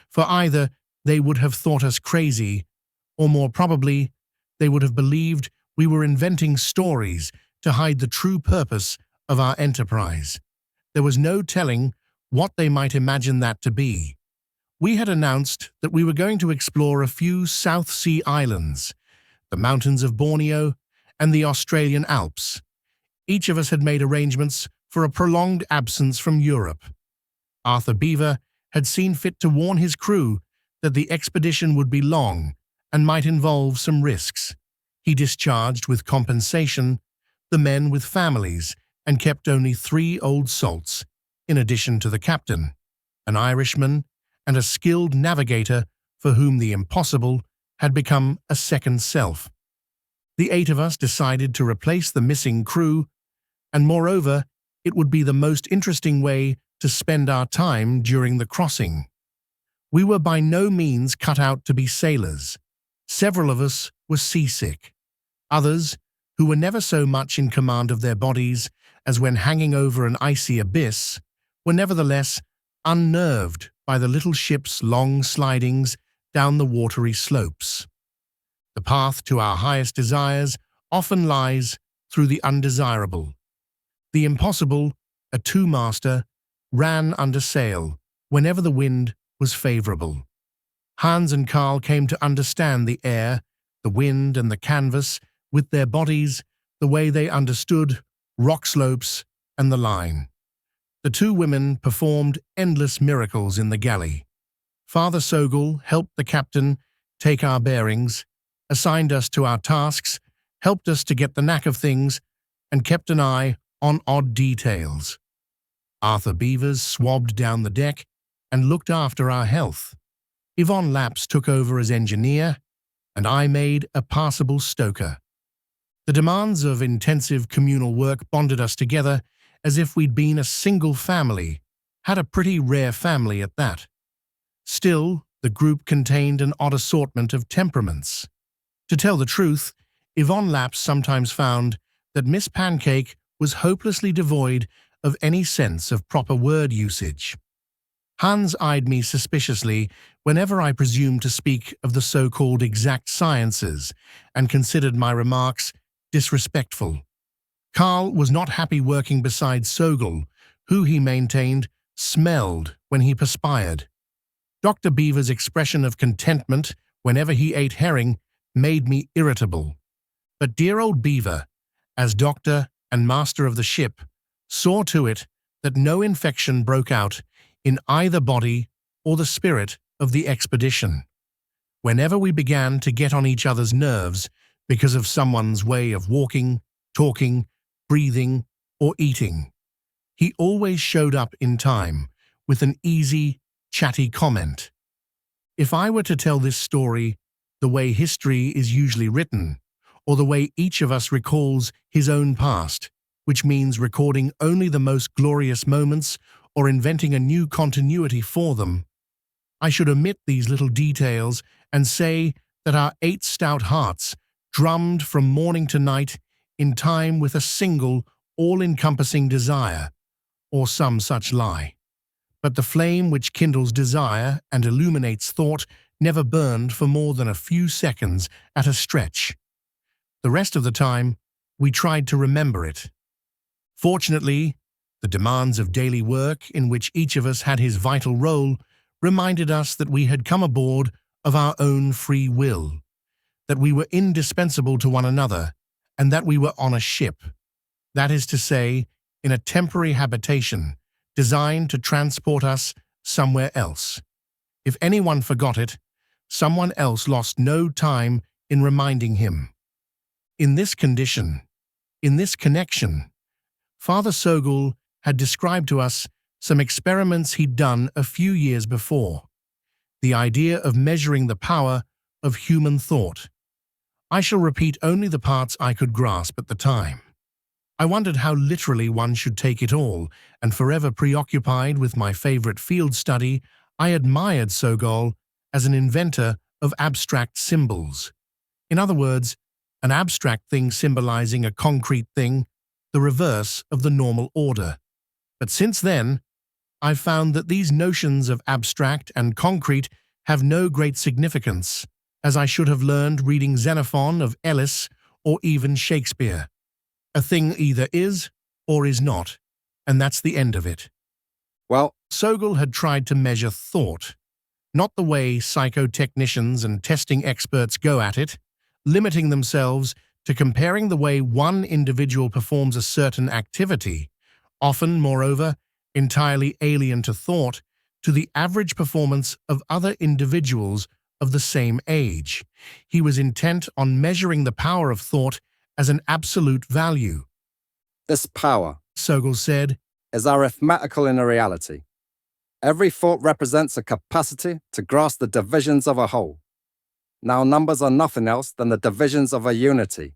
for either they would have thought us crazy, or more probably, they would have believed we were inventing stories to hide the true purpose of our enterprise. There was no telling what they might imagine that to be. We had announced that we were going to explore a few South Sea islands, the mountains of Borneo and the Australian Alps. Each of us had made arrangements for a prolonged absence from Europe. Arthur Beaver had seen fit to warn his crew that the expedition would be long and might involve some risks. He discharged with compensation the men with families and kept only 3 old salts, in addition to the captain, an Irishman, and a skilled navigator for whom the impossible had become a second self. The 8 of us decided to replace the missing crew, and moreover, it would be the most interesting way to spend our time during the crossing. We were by no means cut out to be sailors. Several of us were seasick. Others, who were never so much in command of their bodies as when hanging over an icy abyss, were nevertheless unnerved by the little ship's long slidings down the watery slopes. The path to our highest desires often lies through the undesirable. The impossible, a 2-master, ran under sail whenever the wind was favorable. Hans and Karl came to understand the air, the wind, and the canvas with their bodies the way they understood rock slopes and the line. The 2 women performed endless miracles in the galley. Father Sogel helped the captain take our bearings, assigned us to our tasks, helped us to get the knack of things, and kept an eye on odd details. Arthur Beavers swabbed down the deck and looked after our health. Yvonne Laps took over as engineer, and I made a passable stoker. The demands of intensive communal work bonded us together as if we'd been a single family, had a pretty rare family at that. Still, the group contained an odd assortment of temperaments. To tell the truth, Yvonne Laps sometimes found that Miss Pancake was hopelessly devoid of any sense of proper word usage. Hans eyed me suspiciously whenever I presumed to speak of the so-called exact sciences and considered my remarks disrespectful. Karl was not happy working beside Sogel, who he maintained smelled when he perspired. Dr. Beaver's expression of contentment whenever he ate herring made me irritable. But dear old Beaver, as doctor and master of the ship, saw to it that no infection broke out in either body or the spirit of the expedition. Whenever we began to get on each other's nerves because of someone's way of walking, talking, breathing, or eating, he always showed up in time with an easy, chatty comment. If I were to tell this story the way history is usually written, or the way each of us recalls his own past, which means recording only the most glorious moments or inventing a new continuity for them, I should omit these little details and say that our 8 stout hearts drummed from morning to night in time with a single, all-encompassing desire, or some such lie. But the flame which kindles desire and illuminates thought never burned for more than a few seconds at a stretch. The rest of the time, we tried to remember it. Fortunately, the demands of daily work, in which each of us had his vital role, reminded us that we had come aboard of our own free will, that we were indispensable to one another, and that we were on a ship. That is to say, in a temporary habitation designed to transport us somewhere else. If anyone forgot it, someone else lost no time in reminding him. In this condition, in this connection, Father Sogol had described to us some experiments he'd done a few years before. The idea of measuring the power of human thought. I shall repeat only the parts I could grasp at the time. I wondered how literally one should take it all, and forever preoccupied with my favorite field study, I admired Sogol as an inventor of abstract symbols. In other words, an abstract thing symbolizing a concrete thing, the reverse of the normal order. But since then, I've found that these notions of abstract and concrete have no great significance, as I should have learned reading Xenophon of Elis or even Shakespeare. A thing either is or is not, and that's the end of it. Well, Sogol had tried to measure thought, not the way psychotechnicians and testing experts go at it, limiting themselves to comparing the way one individual performs a certain activity, often, moreover, entirely alien to thought, to the average performance of other individuals of the same age. He was intent on measuring the power of thought as an absolute value. this power Sogol said, is arithmetical in reality. Every thought represents a capacity to grasp the divisions of a whole. Now, numbers are nothing else than the divisions of a unity,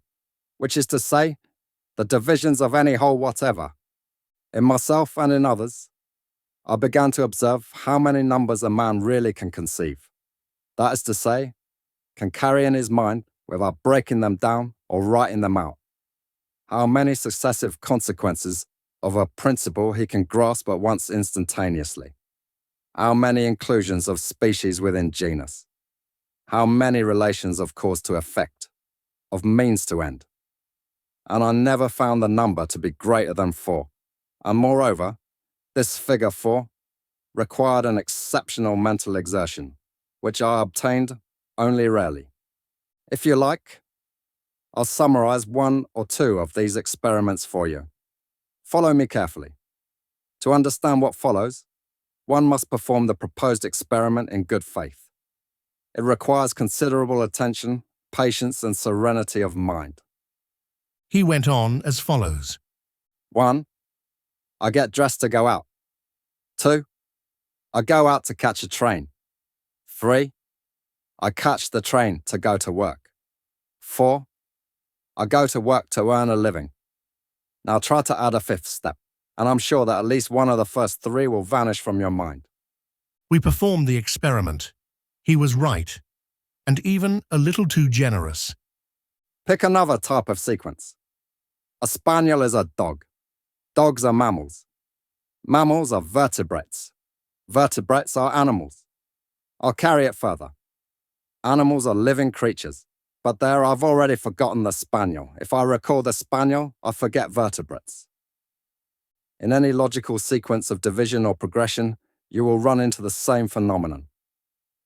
which is to say, the divisions of any whole whatever. In myself and in others, I began to observe how many numbers a man really can conceive. That is to say, can carry in his mind without breaking them down or writing them out. How many successive consequences of a principle he can grasp at once instantaneously. How many inclusions of species within genus. How many relations of cause to effect, of means to end. And I never found the number to be greater than 4. And moreover, this figure 4 required an exceptional mental exertion, which I obtained only rarely. If you like, I'll summarize 1 or 2 of these experiments for you. Follow me carefully. To understand what follows, one must perform the proposed experiment in good faith. It requires considerable attention, patience, and serenity of mind. he went on as follows. 1. I get dressed to go out. 2. I go out to catch a train. 3. I catch the train to go to work. 4. I go to work to earn a living. Now try to add a 5th step, and I'm sure that at least one of the first 3 will vanish from your mind. We performed the experiment. He was right, and even a little too generous. Pick another type of sequence. A spaniel is a dog. Dogs are mammals. Mammals are vertebrates. Vertebrates are animals. I'll carry it further. Animals are living creatures. But there I've already forgotten the spaniel. If I recall the spaniel, I forget vertebrates. In any logical sequence of division or progression, you will run into the same phenomenon.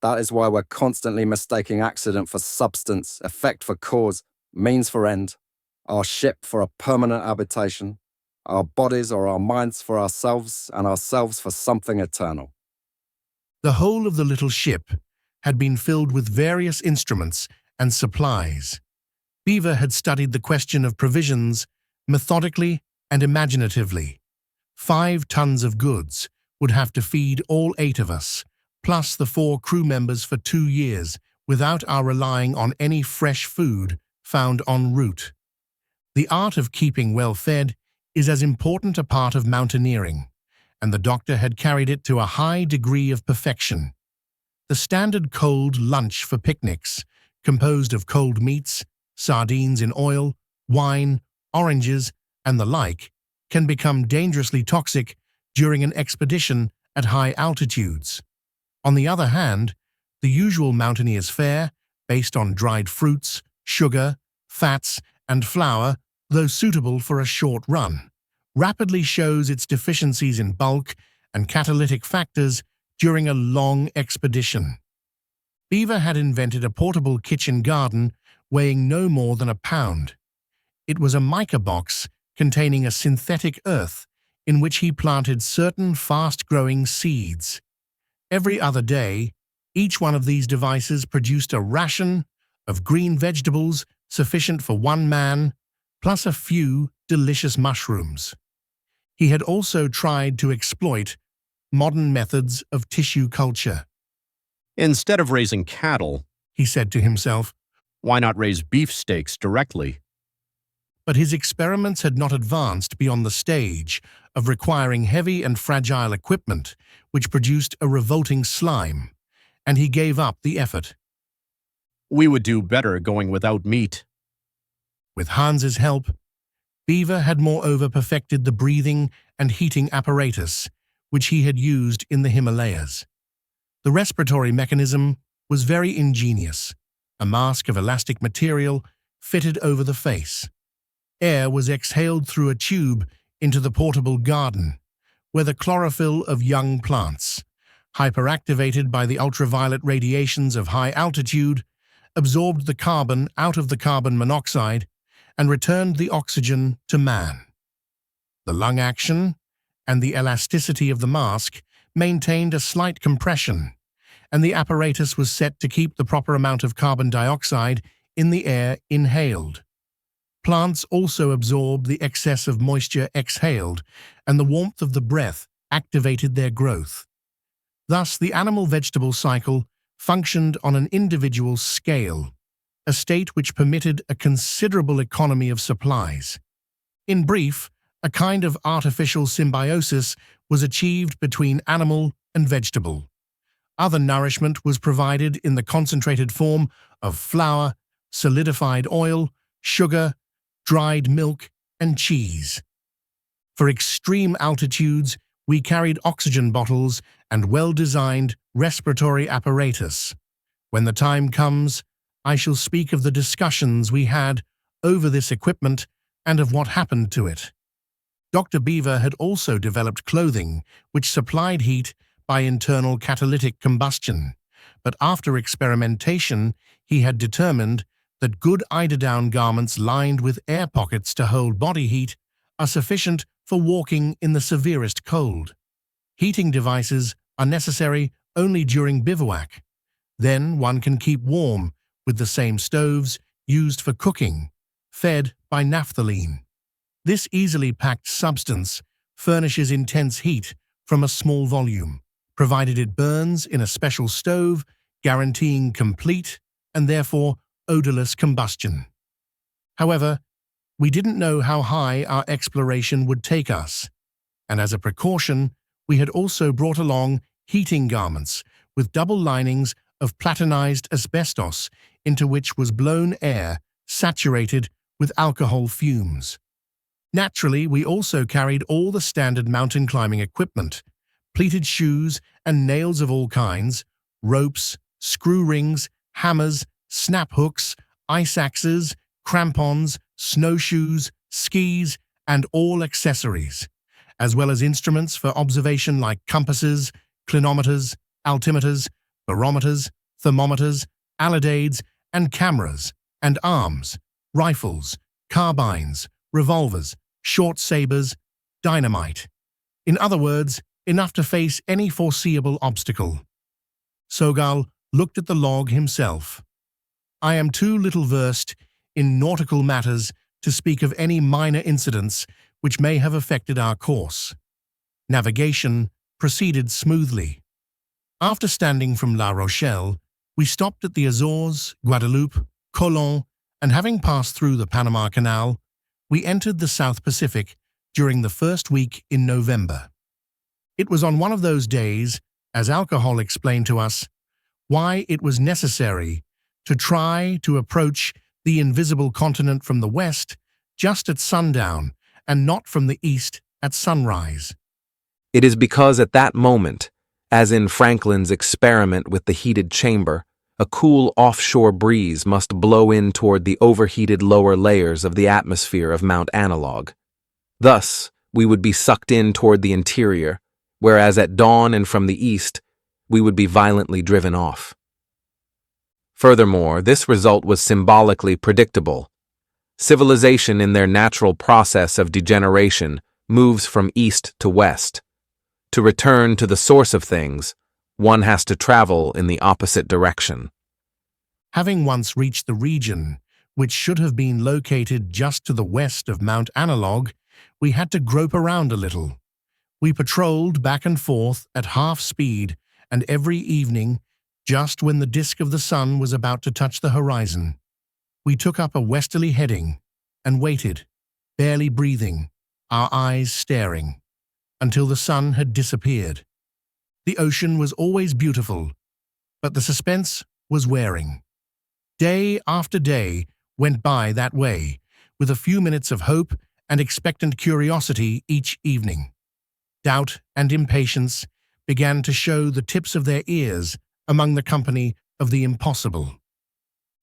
That is why we're constantly mistaking accident for substance, effect for cause, means for end, our ship for a permanent habitation, our bodies or our minds for ourselves, and ourselves for something eternal. The whole of the little ship had been filled with various instruments and supplies. Beaver had studied the question of provisions methodically and imaginatively. 5 tons of goods would have to feed all 8 of us, plus the 4 crew members for 2 years, without our relying on any fresh food found en route. The art of keeping well fed is as important a part of mountaineering, and the doctor had carried it to a high degree of perfection. The standard cold lunch for picnics, composed of cold meats, sardines in oil, wine, oranges, and the like, can become dangerously toxic during an expedition at high altitudes. On the other hand, the usual mountaineer's fare, based on dried fruits, sugar, fats, and flour, though suitable for a short run, rapidly shows its deficiencies in bulk and catalytic factors during a long expedition. Beaver had invented a portable kitchen garden weighing no more than a pound. It was a mica box containing a synthetic earth in which he planted certain fast-growing seeds. Every other day, each one of these devices produced a ration of green vegetables sufficient for one man, plus a few delicious mushrooms. He had also tried to exploit modern methods of tissue culture. Instead of raising cattle, He said to himself, why not raise beefsteaks directly? but his experiments had not advanced beyond the stage of requiring heavy and fragile equipment which produced a revolting slime, and he gave up the effort. We would do better going without meat. With Hans's help, Beaver had moreover perfected the breathing and heating apparatus which he had used in the Himalayas. The respiratory mechanism was very ingenious, a mask of elastic material fitted over the face. Air was exhaled through a tube into the portable garden, where the chlorophyll of young plants, hyperactivated by the ultraviolet radiations of high altitude, absorbed the carbon out of the carbon monoxide and returned the oxygen to man. The lung action and the elasticity of the mask maintained a slight compression, and the apparatus was set to keep the proper amount of carbon dioxide in the air inhaled. Plants also absorbed the excess of moisture exhaled, and the warmth of the breath activated their growth. Thus, the animal-vegetable cycle functioned on an individual scale, a state which permitted a considerable economy of supplies. In brief, a kind of artificial symbiosis was achieved between animal and vegetable. Other nourishment was provided in the concentrated form of flour, solidified oil, sugar, dried milk, and cheese. For extreme altitudes, we carried oxygen bottles and well-designed respiratory apparatus. When the time comes, I shall speak of the discussions we had over this equipment and of what happened to it. Dr. Beaver had also developed clothing which supplied heat by internal catalytic combustion, but after experimentation, he had determined that good eiderdown garments lined with air pockets to hold body heat are sufficient for walking in the severest cold. Heating devices are necessary only during bivouac. Then one can keep warm with the same stoves used for cooking, fed by naphthalene. This easily packed substance furnishes intense heat from a small volume, provided it burns in a special stove, guaranteeing complete and therefore odorless combustion. However, we didn't know how high our exploration would take us, and as a precaution, we had also brought along heating garments with double linings of platinized asbestos into which was blown air saturated with alcohol fumes. Naturally, we also carried all the standard mountain climbing equipment, pleated shoes and nails of all kinds, ropes, screw rings, hammers, snap hooks, ice axes, crampons, snowshoes, skis, and all accessories, as well as instruments for observation like compasses, clinometers, altimeters, barometers, thermometers, alidades, and cameras, and arms, rifles, carbines, revolvers, short sabers, dynamite. In other words, enough to face any foreseeable obstacle. Sogal looked at the log himself. I am too little versed in nautical matters to speak of any minor incidents which may have affected our course. Navigation proceeded smoothly. After standing from La Rochelle, we stopped at the Azores, Guadeloupe, Colon, and having passed through the Panama Canal, we entered the South Pacific during the first week in November. It was on one of those days, as alcohol explained to us, why it was necessary to try to approach the invisible continent from the west just at sundown and not from the east at sunrise. It is because at that moment, as in Franklin's experiment with the heated chamber, a cool offshore breeze must blow in toward the overheated lower layers of the atmosphere of Mount Analogue. Thus, we would be sucked in toward the interior, whereas at dawn and from the east, we would be violently driven off. Furthermore, this result was symbolically predictable. Civilization, in their natural process of degeneration, moves from east to west. To return to the source of things, one has to travel in the opposite direction. Having once reached the region, which should have been located just to the west of Mount Analogue, we had to grope around a little. We patrolled back and forth at half speed, and every evening, just when the disk of the sun was about to touch the horizon, we took up a westerly heading and waited, barely breathing, our eyes staring, until the sun had disappeared. The ocean was always beautiful, but the suspense was wearing. Day after day went by that way, with a few minutes of hope and expectant curiosity each evening. Doubt and impatience began to show the tips of their ears among the company of the impossible.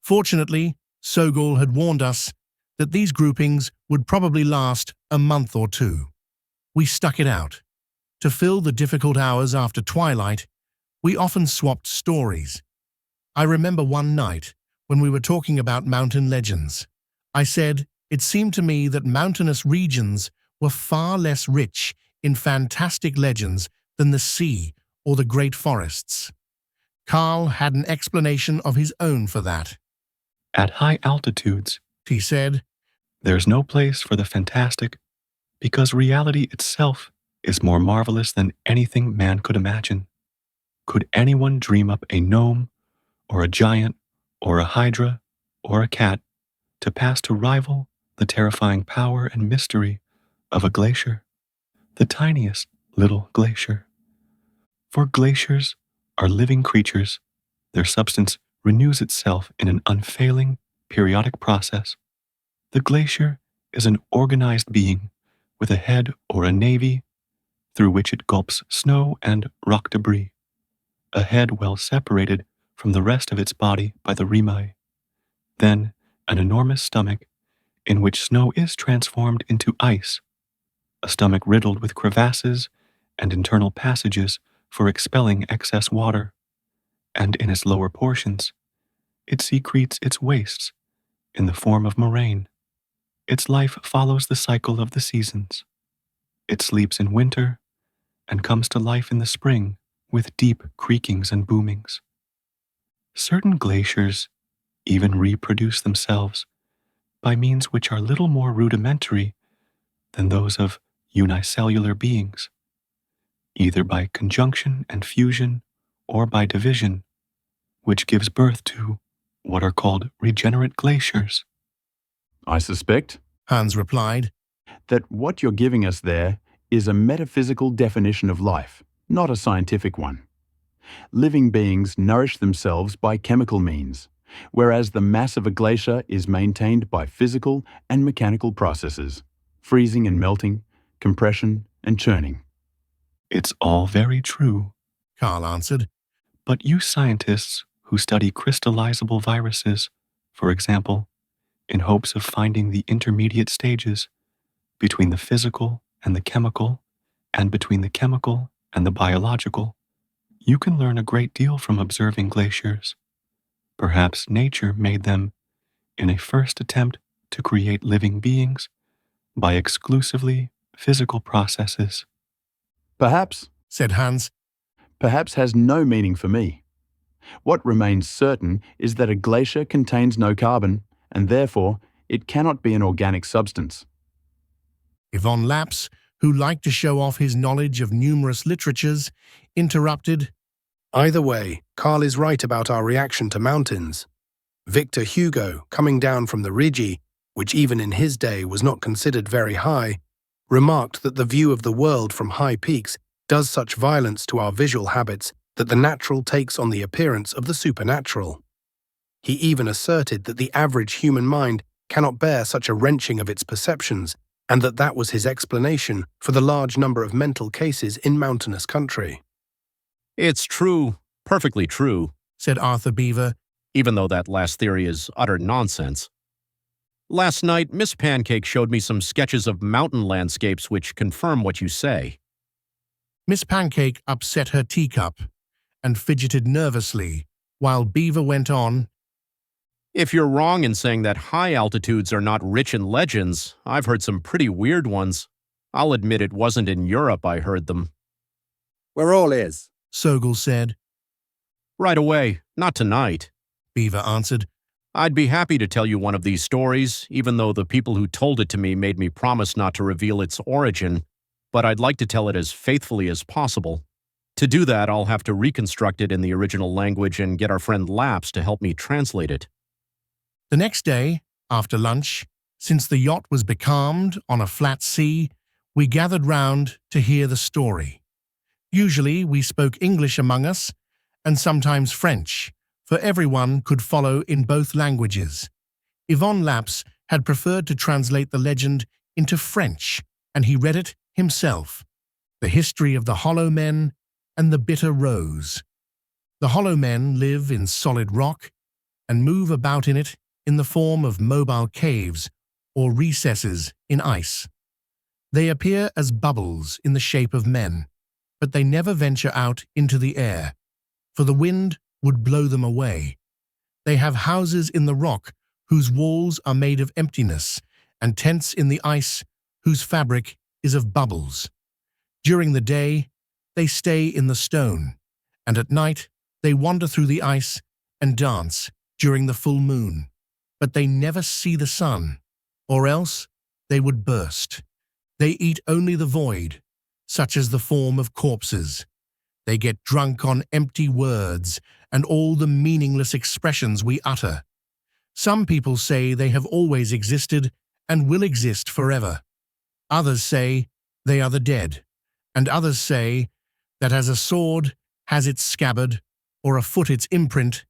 Fortunately, Sogol had warned us that these groupings would probably last a month or two. We stuck it out. To fill the difficult hours after twilight, we often swapped stories. I remember one night when we were talking about mountain legends. I said it seemed to me that mountainous regions were far less rich in fantastic legends than the sea or the great forests. Carl had an explanation of his own for that. At high altitudes, He said, there's no place for the fantastic because reality itself is more marvelous than anything man could imagine. Could anyone dream up a gnome or a giant or a hydra or a cat to pass to rival the terrifying power and mystery of a glacier, the tiniest little glacier? For glaciers are living creatures. Their substance renews itself in an unfailing, periodic process. The glacier is an organized being with a head or a navy through which it gulps snow and rock debris, a head well separated from the rest of its body by the remi, then an enormous stomach in which snow is transformed into ice, a stomach riddled with crevasses and internal passages for expelling excess water, and in its lower portions, it secretes its wastes in the form of moraine. Its life follows the cycle of the seasons. It sleeps in winter and comes to life in the spring with deep creakings and boomings. Certain glaciers even reproduce themselves by means which are little more rudimentary than those of unicellular beings, either by conjunction and fusion or by division, which gives birth to what are called regenerate glaciers. I suspect Hans replied, that what you're giving us there is a metaphysical definition of life, not a scientific one. Living beings nourish themselves by chemical means, whereas the mass of a glacier is maintained by physical and mechanical processes, freezing and melting, compression and churning. It's all very true, Carl answered. but you scientists who study crystallizable viruses, for example, in hopes of finding the intermediate stages between the physical and the chemical, and between the chemical and the biological, you can learn a great deal from observing glaciers. Perhaps nature made them in a first attempt to create living beings by exclusively physical processes. Perhaps, Said Hans. perhaps has no meaning for me. What remains certain is that a glacier contains no carbon, and therefore it cannot be an organic substance. Yvonne Laps, who liked to show off his knowledge of numerous literatures, interrupted. Either way, Carl is right about our reaction to mountains. Victor Hugo, coming down from the Rigi, which even in his day was not considered very high, remarked that the view of the world from high peaks does such violence to our visual habits that the natural takes on the appearance of the supernatural. He even asserted that the average human mind cannot bear such a wrenching of its perceptions, and that was his explanation for the large number of mental cases in mountainous country. It's true, perfectly true, Said Arthur Beaver. even though that last theory is utter nonsense. Last night, Miss Pancake showed me some sketches of mountain landscapes which confirm what you say. Miss Pancake upset her teacup, and fidgeted nervously, while Beaver went on, If you're wrong in saying that high altitudes are not rich in legends, I've heard some pretty weird ones. I'll admit it wasn't in Europe I heard them. We're all ears. Sogol said. Right away, not tonight. Beaver answered. I'd be happy to tell you one of these stories, even though the people who told it to me made me promise not to reveal its origin, but I'd like to tell it as faithfully as possible. To do that, I'll have to reconstruct it in the original language and get our friend Laps to help me translate it. The next day, after lunch, since the yacht was becalmed on a flat sea, we gathered round to hear the story. Usually we spoke English among us, and sometimes French, for everyone could follow in both languages. Yvonne Laps had preferred to translate the legend into French, and he read it himself. The history of the Hollow Men and the Bitter Rose. The Hollow Men live in solid rock and move about in it in the form of mobile caves or recesses in ice. They appear as bubbles in the shape of men, but they never venture out into the air, for the wind would blow them away. They have houses in the rock whose walls are made of emptiness, and tents in the ice whose fabric is of bubbles. During the day, they stay in the stone, and at night they wander through the ice and dance during the full moon. But they never see the sun, or else they would burst. They eat only the void, such as the form of corpses. They get drunk on empty words and all the meaningless expressions we utter. Some people say they have always existed and will exist forever. Others say they are the dead, and others say that as a sword has its scabbard, or a foot its imprint,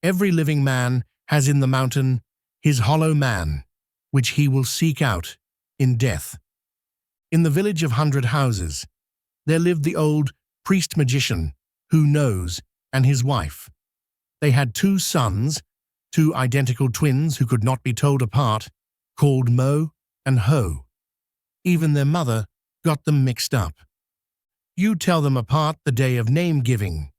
every living man has in the mountain his hollow man, which he will seek out in death. In the village of 100 Houses, there lived the old priest-magician, Who Knows, and his wife. They had 2 sons, 2 identical twins who could not be told apart, called Mo and Ho. Even their mother got them mixed up. You tell them apart the day of name-giving.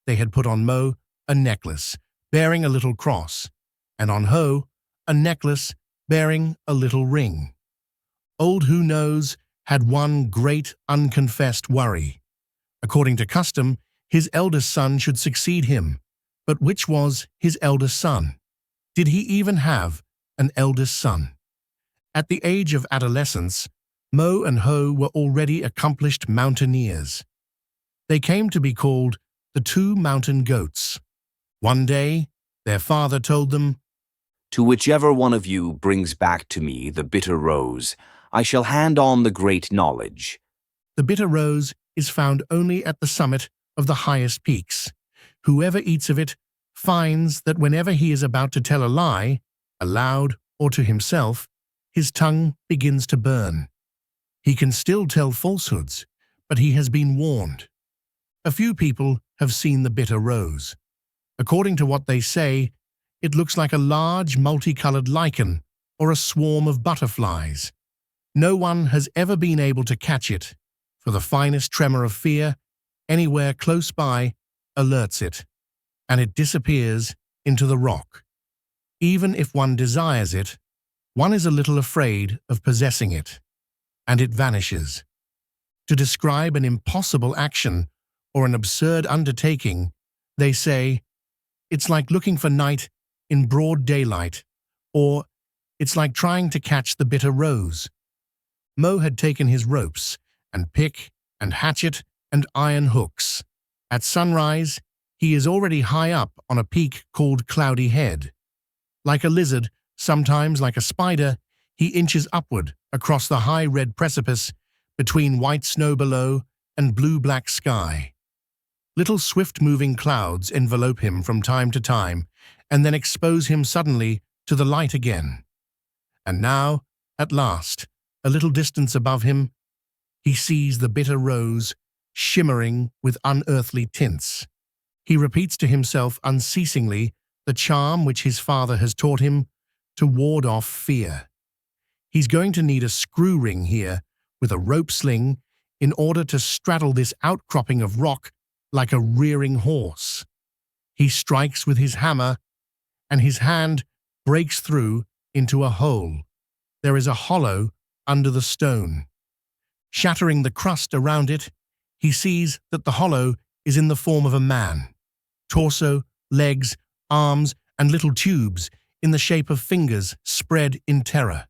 They had put on Mo a necklace bearing a little cross, and on Ho a necklace bearing a little ring. Old Who Knows had one great unconfessed worry. According to custom, his eldest son should succeed him. But which was his eldest son? Did he even have an eldest son? At the age of adolescence, Mo and Ho were already accomplished mountaineers. They came to be called the 2 mountain goats. One day, their father told them, To whichever one of you brings back to me the bitter rose, I shall hand on the great knowledge. The bitter rose is found only at the summit of the highest peaks. Whoever eats of it finds that whenever he is about to tell a lie, aloud or to himself, his tongue begins to burn. He can still tell falsehoods, but he has been warned. A few people have seen the bitter rose. According to what they say, it looks like a large multicolored lichen or a swarm of butterflies. No one has ever been able to catch it, for the finest tremor of fear anywhere close by alerts it, and it disappears into the rock. Even if one desires it, one is a little afraid of possessing it, and it vanishes. To describe an impossible action or an absurd undertaking, they say, it's like looking for night in broad daylight, or it's like trying to catch the bitter rose. Mo had taken his ropes and pick and hatchet and iron hooks. At sunrise, he is already high up on a peak called Cloudy Head. Like a lizard, sometimes like a spider, he inches upward across the high red precipice between white snow below and blue-black sky. Little swift-moving clouds envelope him from time to time and then expose him suddenly to the light again. And now, at last, a little distance above him, he sees the bitter rose shimmering with unearthly tints. He repeats to himself unceasingly the charm which his father has taught him to ward off fear. He's going to need a screw ring here with a rope sling in order to straddle this outcropping of rock like a rearing horse. He strikes with his hammer, and his hand breaks through into a hole. There is a hollow under the stone. Shattering the crust around it, he sees that the hollow is in the form of a man. Torso, legs, arms, and little tubes in the shape of fingers spread in terror.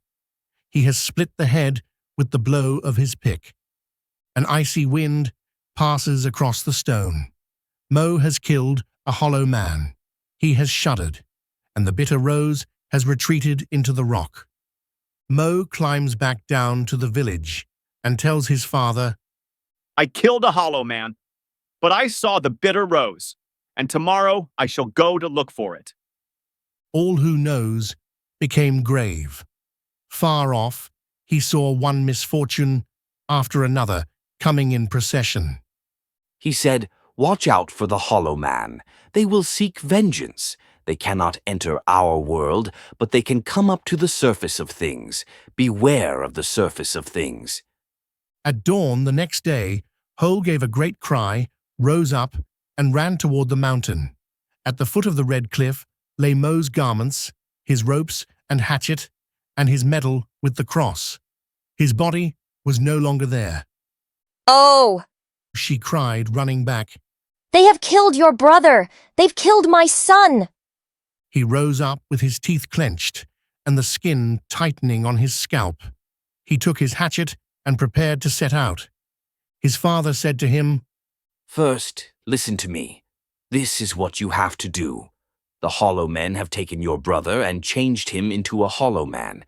He has split the head with the blow of his pick. An icy wind passes across the stone. Mo has killed a hollow man. He has shuddered, and the bitter rose has retreated into the rock. Mo climbs back down to the village and tells his father, I killed a hollow man, but I saw the bitter rose, and tomorrow I shall go to look for it. All who knows became grave. Far off, he saw one misfortune after another coming in procession. He said, Watch out for the hollow man. They will seek vengeance. They cannot enter our world, but they can come up to the surface of things. Beware of the surface of things. At dawn the next day, Ho gave a great cry, rose up, and ran toward the mountain. At the foot of the red cliff lay Mo's garments, his ropes and hatchet, and his medal with the cross. His body was no longer there. Oh! She cried, running back. They have killed your brother! They've killed my son! He rose up with his teeth clenched and the skin tightening on his scalp. He took his hatchet and prepared to set out. His father said to him, First, listen to me. This is what you have to do. The hollow men have taken your brother and changed him into a hollow man.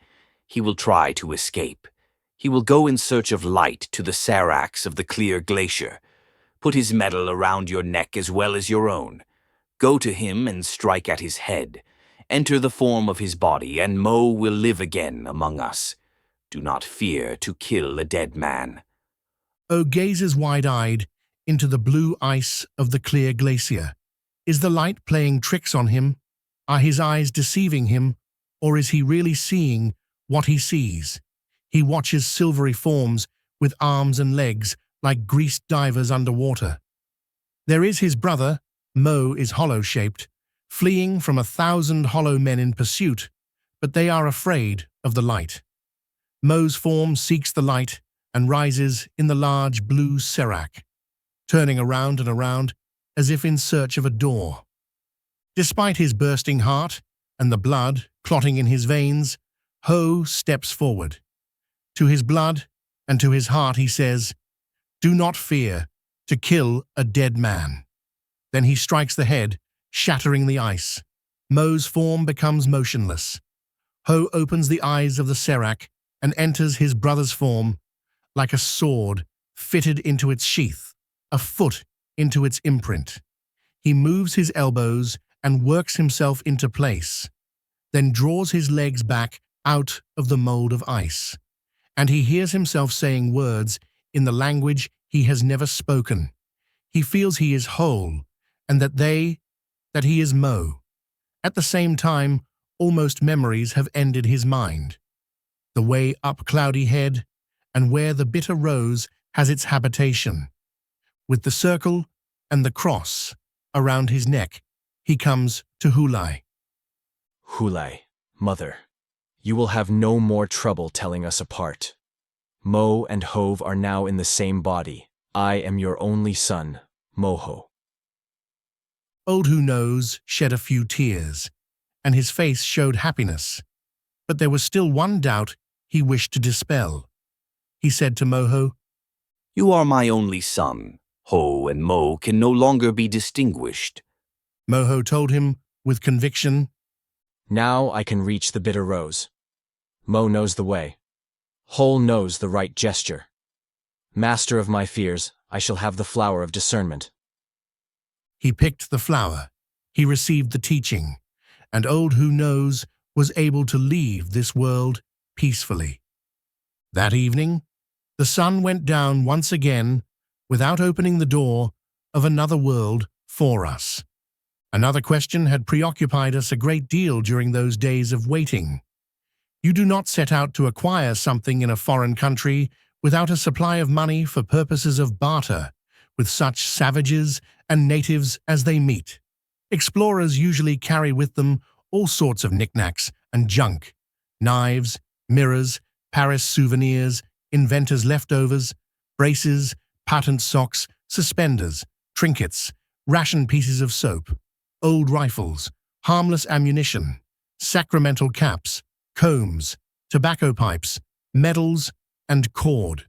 He will try to escape. He will go in search of light to the seracs of the clear glacier. Put his medal around your neck as well as your own. Go to him and strike at his head. Enter the form of his body, and Mo will live again among us. Do not fear to kill a dead man. O gazes wide-eyed into the blue ice of the clear glacier. Is the light playing tricks on him? Are his eyes deceiving him? Or is he really seeing what he sees? He watches silvery forms with arms and legs like greased divers underwater. There is his brother, Mo is hollow-shaped, fleeing from 1,000 hollow men in pursuit, but they are afraid of the light. Mo's form seeks the light and rises in the large blue serac, turning around and around as if in search of a door. Despite his bursting heart and the blood clotting in his veins, Ho steps forward. To his blood and to his heart he says, Do not fear to kill a dead man. Then he strikes the head, shattering the ice. Mo's form becomes motionless. Ho opens the eyes of the serac and enters his brother's form like a sword fitted into its sheath, a foot into its imprint. He moves his elbows and works himself into place, then draws his legs back out of the mold of ice, and he hears himself saying words in the language he has never spoken. He feels he is whole, and that he is Mo. At the same time, almost memories have ended his mind. The way up Cloudy Head, and where the bitter rose has its habitation. With the circle and the cross around his neck, he comes to Hulai. Hulai, mother, you will have no more trouble telling us apart. Mo and Hove are now in the same body. I am your only son, Moho. Old Who Knows shed a few tears, and his face showed happiness. But there was still one doubt he wished to dispel. He said to Moho, You are my only son. Ho and Mo can no longer be distinguished. Moho told him with conviction, Now I can reach the bitter rose. Mo knows the way. Hole knows the right gesture. Master of my fears, I shall have the flower of discernment. He picked the flower. He received the teaching, and Old Who Knows was able to leave this world peacefully. That evening, the sun went down once again without opening the door of another world for us. Another question had preoccupied us a great deal during those days of waiting. You do not set out to acquire something in a foreign country without a supply of money for purposes of barter, with such savages and natives as they meet. Explorers usually carry with them all sorts of knickknacks and junk: knives, mirrors, Paris souvenirs, inventors' leftovers, braces, patent socks, suspenders, trinkets, ration pieces of soap, old rifles, harmless ammunition, sacramental caps, combs, tobacco pipes, medals, and cord,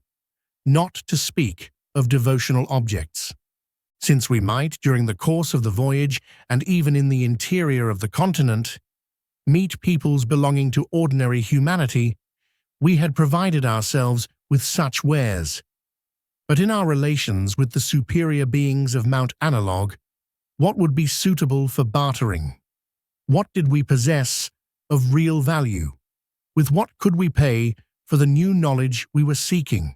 not to speak of devotional objects. Since we might, during the course of the voyage and even in the interior of the continent, meet peoples belonging to ordinary humanity, we had provided ourselves with such wares. But in our relations with the superior beings of Mount Analogue, what would be suitable for bartering? What did we possess of real value? With what could we pay for the new knowledge we were seeking?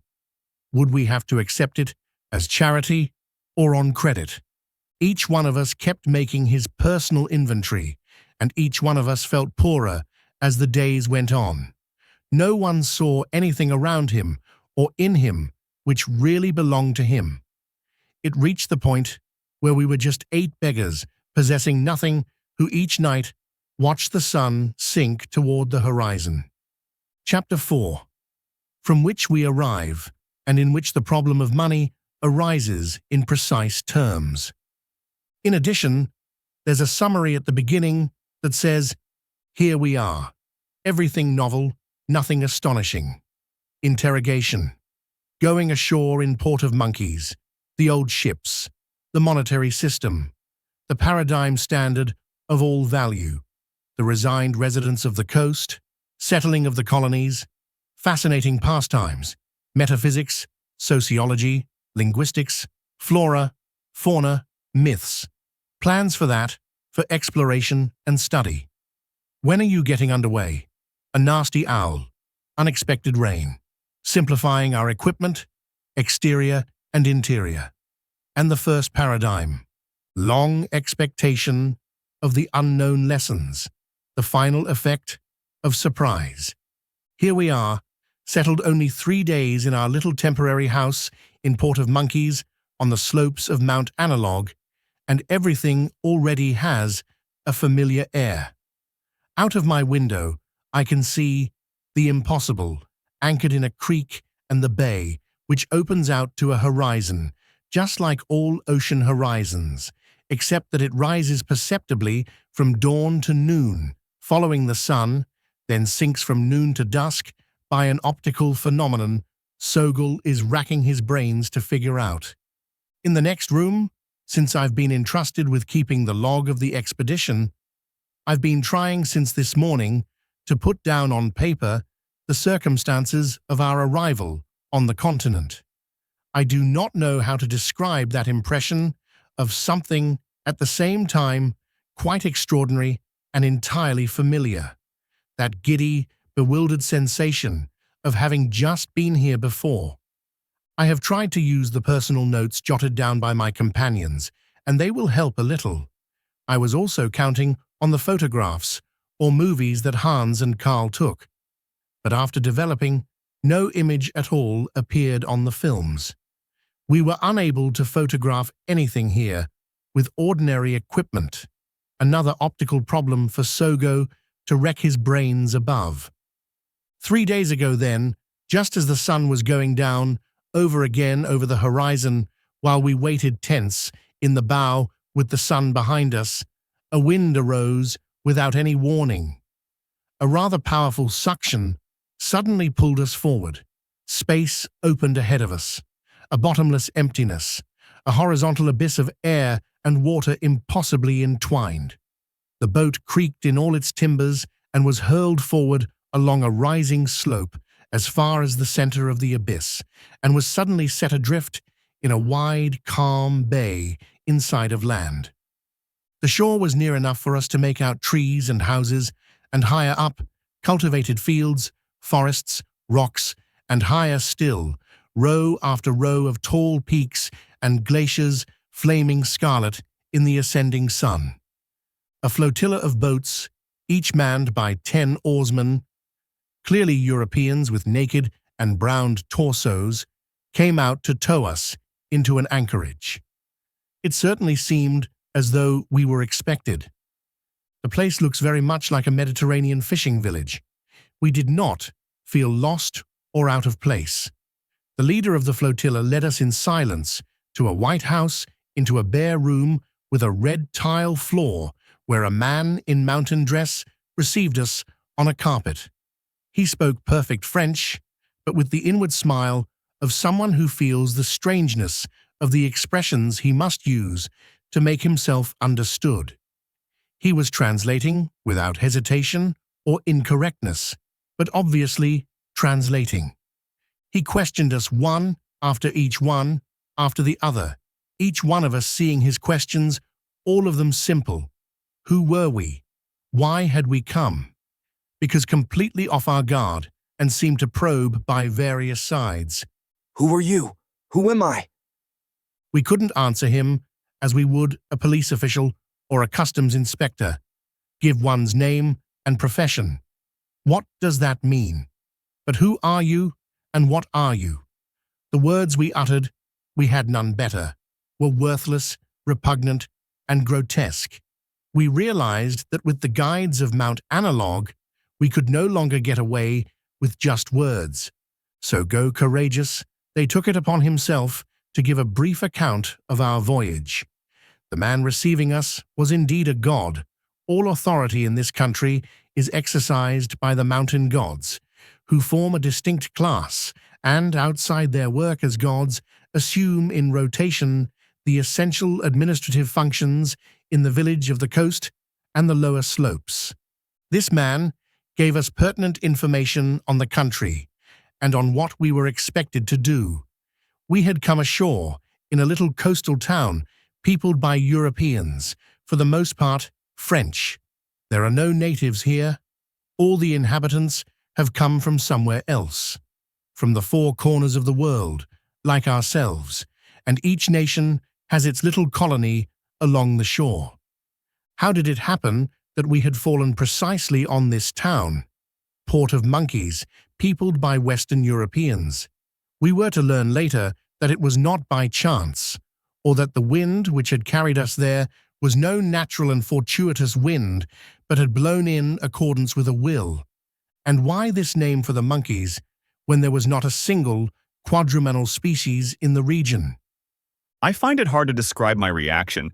Would we have to accept it as charity or on credit? Each one of us kept making his personal inventory, and each one of us felt poorer as the days went on. No one saw anything around him or in him which really belonged to him. It reached the point where we were just 8 beggars possessing nothing, who each night watched the sun sink toward the horizon. Chapter 4. From which we arrive, and in which the problem of money arises in precise terms. In addition, there's a summary at the beginning that says, "Here we are. Everything novel, nothing astonishing." Interrogation. Going ashore in Port of Monkeys, the old ships, the monetary system, the paradigm standard of all value, the resigned residents of the coast, settling of the colonies, fascinating pastimes, metaphysics, sociology, linguistics, flora, fauna, myths, plans for that, for exploration and study. When are you getting underway? A nasty owl, unexpected rain, simplifying our equipment, exterior and interior. And the first paradigm, long expectation of the unknown lessons, the final effect of surprise. Here we are, settled only 3 days in our little temporary house in Port of Monkeys on the slopes of Mount Analogue, and everything already has a familiar air. Out of my window, I can see the impossible, anchored in a creek and the bay, which opens out to a horizon, just like all ocean horizons, except that it rises perceptibly from dawn to noon, following the sun, then sinks from noon to dusk by an optical phenomenon Sogol is racking his brains to figure out. In the next room, since I've been entrusted with keeping the log of the expedition, I've been trying since this morning to put down on paper the circumstances of our arrival on the continent. I do not know how to describe that impression of something at the same time quite extraordinary and entirely familiar. That giddy, bewildered sensation of having just been here before. I have tried to use the personal notes jotted down by my companions, and they will help a little. I was also counting on the photographs or movies that Hans and Carl took. But after developing, no image at all appeared on the films. We were unable to photograph anything here with ordinary equipment, another optical problem for Sogo to wreck his brains above. 3 days ago then, just as the sun was going down, over again over the horizon, while we waited tense in the bow with the sun behind us, a wind arose without any warning. A rather powerful suction suddenly pulled us forward. Space opened ahead of us, a bottomless emptiness, a horizontal abyss of air and water impossibly entwined. The boat creaked in all its timbers and was hurled forward along a rising slope as far as the center of the abyss, and was suddenly set adrift in a wide, calm bay inside of land. The shore was near enough for us to make out trees and houses, and higher up, cultivated fields, forests, rocks, and higher still, row after row of tall peaks and glaciers flaming scarlet in the ascending sun. A flotilla of boats, each manned by 10 oarsmen, clearly Europeans with naked and browned torsos, came out to tow us into an anchorage. It certainly seemed as though we were expected. The place looks very much like a Mediterranean fishing village. We did not feel lost or out of place. The leader of the flotilla led us in silence to a white house, into a bare room with a red tile floor where a man in mountain dress received us on a carpet. He spoke perfect French, but with the inward smile of someone who feels the strangeness of the expressions he must use to make himself understood. He was translating without hesitation or incorrectness, but obviously translating. He questioned us one after the other, each one of us seeing his questions, all of them simple. Who were we? Why had we come? Because completely off our guard and seemed to probe by various sides. Who are you? Who am I? We couldn't answer him as we would a police official or a customs inspector. Give one's name and profession. What does that mean? But who are you and what are you? The words we uttered, we had none better, were worthless, repugnant, and grotesque. We realized that with the guides of Mount Analogue, we could no longer get away with just words. So go courageous, they took it upon himself to give a brief account of our voyage. The man receiving us was indeed a god. All authority in this country is exercised by the mountain gods, who form a distinct class and, outside their work as gods, assume in rotation the essential administrative functions in the village of the coast and the lower slopes. This man gave us pertinent information on the country and on what we were expected to do. We had come ashore in a little coastal town peopled by Europeans, for the most part French. There are no natives here. All the inhabitants have come from somewhere else, from the four corners of the world, like ourselves, and each nation has its little colony along the shore. How did it happen that we had fallen precisely on this town, Port of Monkeys, peopled by Western Europeans? We were to learn later that it was not by chance, or that the wind which had carried us there was no natural and fortuitous wind, but had blown in accordance with a will. And why this name for the monkeys, when there was not a single quadrumenal species in the region? I find it hard to describe my reaction,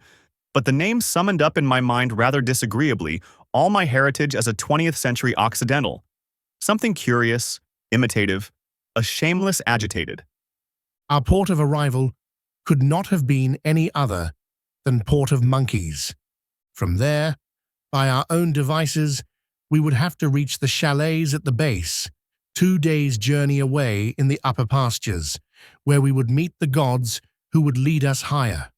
but the name summoned up in my mind rather disagreeably all my heritage as a 20th century Occidental. Something curious, imitative, a shameless agitated. Our port of arrival could not have been any other than Port of Monkeys. From there, by our own devices, we would have to reach the chalets at the base, 2 days' journey away in the upper pastures, where we would meet the gods who would lead us higher.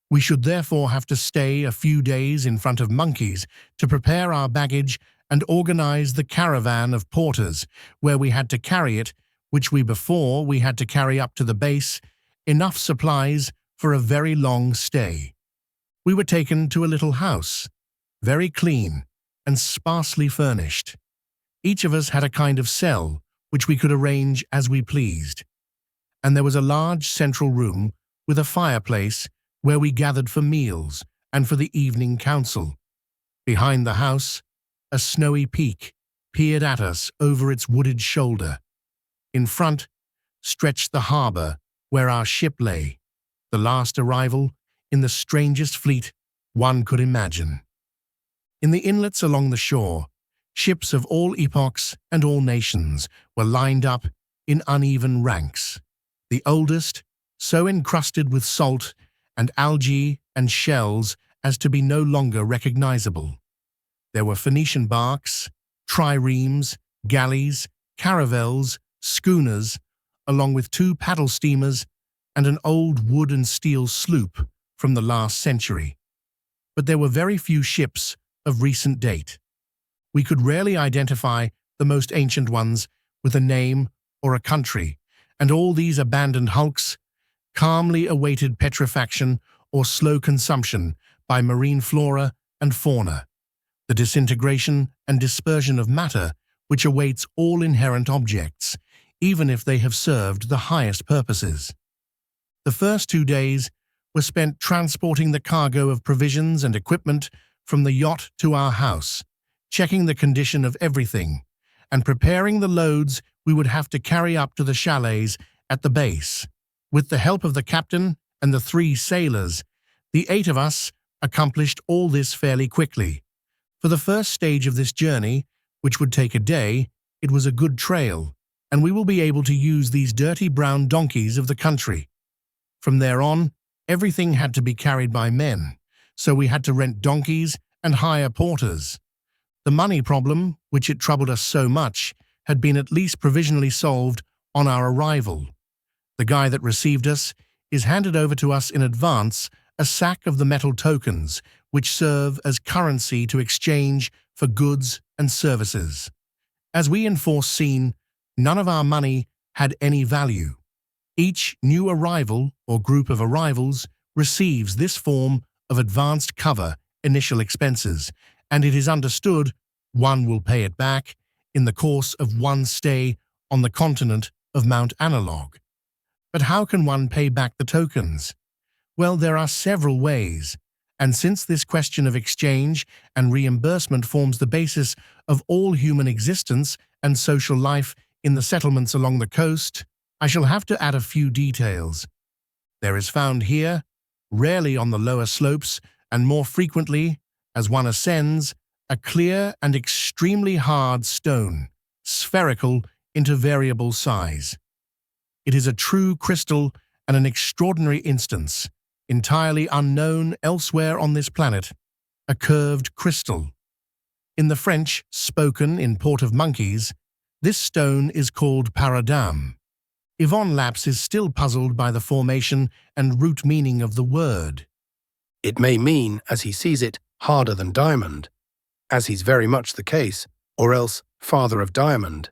We should therefore have to stay a few days in front of Monkeys to prepare our baggage and organize the caravan of porters, where we had to carry it, which we had to carry up to the base, enough supplies for a very long stay. We were taken to a little house, very clean and sparsely furnished. Each of us had a kind of cell, which we could arrange as we pleased. And there was a large central room with a fireplace where we gathered for meals and for the evening council. Behind the house, a snowy peak peered at us over its wooded shoulder. In front stretched the harbour where our ship lay, the last arrival in the strangest fleet one could imagine. In the inlets along the shore, ships of all epochs and all nations were lined up in uneven ranks. The oldest, so encrusted with salt and algae and shells as to be no longer recognizable. There were Phoenician barks, triremes, galleys, caravels, schooners, along with 2 paddle steamers and an old wood and steel sloop from the last century. But there were very few ships of recent date. We could rarely identify the most ancient ones with a name or a country, and all these abandoned hulks calmly awaited petrifaction or slow consumption by marine flora and fauna, the disintegration and dispersion of matter which awaits all inherent objects, even if they have served the highest purposes. The first 2 days were spent transporting the cargo of provisions and equipment from the yacht to our house, checking the condition of everything, and preparing the loads we would have to carry up to the chalets at the base. With the help of the captain and the 3 sailors, the 8 of us accomplished all this fairly quickly. For the first stage of this journey, which would take a day, it was a good trail, and we will be able to use these dirty brown donkeys of the country. From there on, everything had to be carried by men, so we had to rent donkeys and hire porters. The money problem, which it troubled us so much, had been at least provisionally solved on our arrival. The guy that received us is handed over to us in advance a sack of the metal tokens, which serve as currency to exchange for goods and services. As we enforce scene, none of our money had any value. Each new arrival or group of arrivals receives this form of advanced cover initial expenses, and it is understood one will pay it back in the course of one stay on the continent of Mount Analogue. But how can one pay back the tokens? Well, there are several ways, and since this question of exchange and reimbursement forms the basis of all human existence and social life in the settlements along the coast, I shall have to add a few details. There is found here, rarely on the lower slopes and more frequently, as one ascends, a clear and extremely hard stone, spherical into variable size. It is a true crystal and an extraordinary instance, entirely unknown elsewhere on this planet, a curved crystal. In the French spoken in Port of Monkeys, this stone is called para-dam. Yvonne Laps is still puzzled by the formation and root meaning of the word. It may mean, as he sees it, harder than diamond, as he's very much the case, or else father of diamond.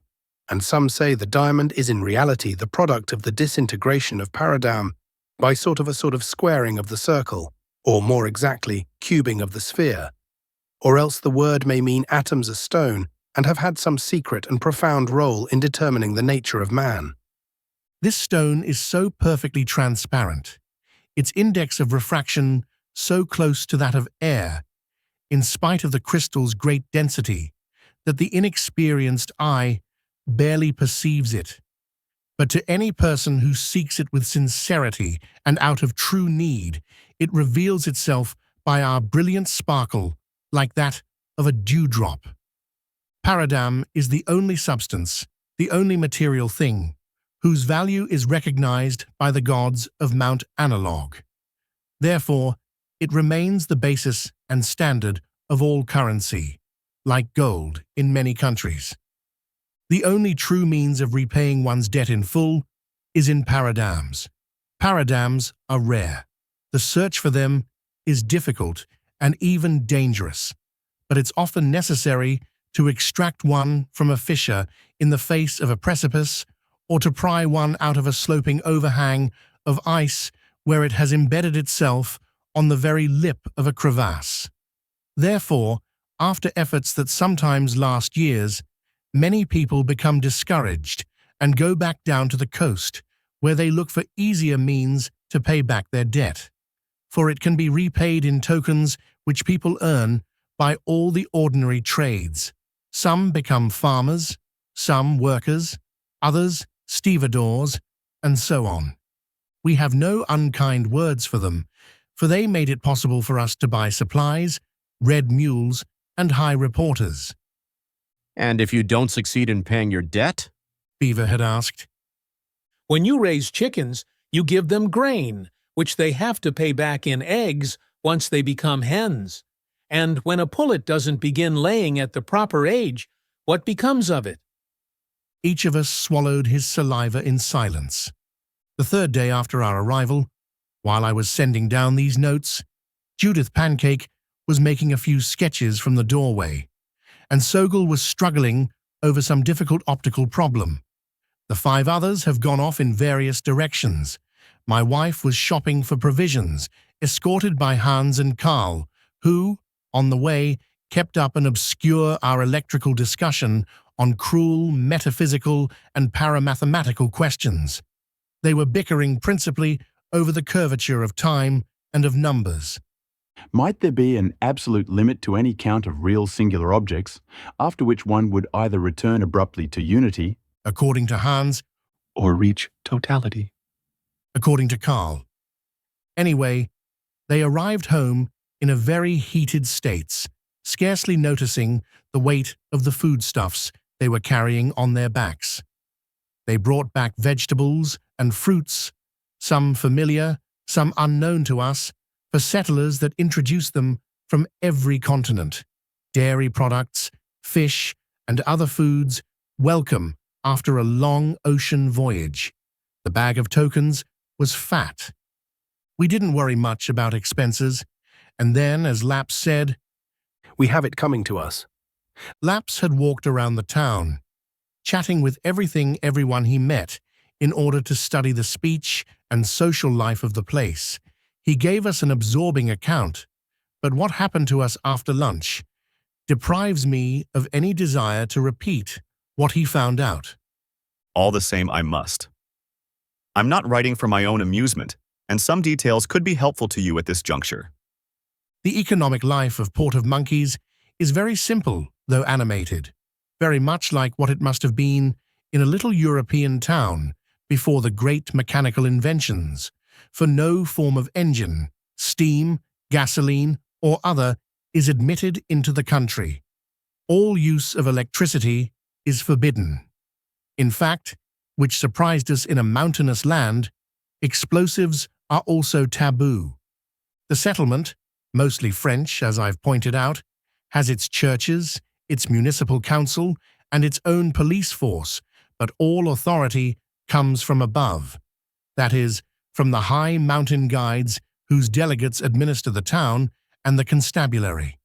And some say the diamond is in reality the product of the disintegration of para-dam by a sort of squaring of the circle, or more exactly, cubing of the sphere. Or else the word may mean atoms of stone and have had some secret and profound role in determining the nature of man. This stone is so perfectly transparent, its index of refraction so close to that of air, in spite of the crystal's great density, that the inexperienced eye barely perceives it. But to any person who seeks it with sincerity and out of true need, it reveals itself by our brilliant sparkle like that of a dewdrop. Para-dam is the only substance, the only material thing, whose value is recognized by the gods of Mount Analogue. Therefore, it remains the basis and standard of all currency, like gold in many countries. The only true means of repaying one's debt in full is in para-dams. Para-dams are rare. The search for them is difficult and even dangerous, but it's often necessary to extract one from a fissure in the face of a precipice or to pry one out of a sloping overhang of ice where it has embedded itself on the very lip of a crevasse. Therefore, after efforts that sometimes last years, many people become discouraged and go back down to the coast, where they look for easier means to pay back their debt. For it can be repaid in tokens which people earn by all the ordinary trades. Some become farmers, some workers, others stevedores, and so on. We have no unkind words for them, for they made it possible for us to buy supplies, red mules, and hire reporters. And if you don't succeed in paying your debt? Beaver had asked. When you raise chickens, you give them grain, which they have to pay back in eggs once they become hens. And when a pullet doesn't begin laying at the proper age, what becomes of it? Each of us swallowed his saliva in silence. The third day after our arrival, while I was sending down these notes, Judith Pancake was making a few sketches from the doorway, and Sogel was struggling over some difficult optical problem. The 5 others have gone off in various directions. My wife was shopping for provisions, escorted by Hans and Karl, who, on the way, kept up and obscure our electrical discussion on cruel, metaphysical, and paramathematical questions. They were bickering principally over the curvature of time and of numbers. Might there be an absolute limit to any count of real singular objects, after which one would either return abruptly to unity, according to Hans, or reach totality, according to Carl? Anyway, they arrived home in a very heated states, scarcely noticing the weight of the foodstuffs they were carrying on their backs. They brought back vegetables and fruits, some familiar, some unknown to us, for settlers that introduced them from every continent. Dairy products, fish, and other foods welcome after a long ocean voyage. The bag of tokens was fat. We didn't worry much about expenses, and then, as Laps said, "We have it coming to us." Laps had walked around the town, chatting with everyone he met in order to study the speech and social life of the place. He gave us an absorbing account, but what happened to us after lunch deprives me of any desire to repeat what he found out. All the same, I must. I'm not writing for my own amusement, and some details could be helpful to you at this juncture. The economic life of Port of Monkeys is very simple, though animated, very much like what it must have been in a little European town before the great mechanical inventions, for no form of engine, steam, gasoline, or other is admitted into the country. All use of electricity is forbidden. In fact, which surprised us in a mountainous land, explosives are also taboo. The settlement, mostly French, as I've pointed out, has its churches, its municipal council, and its own police force, but all authority comes from above. That is, from the high mountain guides whose delegates administer the town and the constabulary.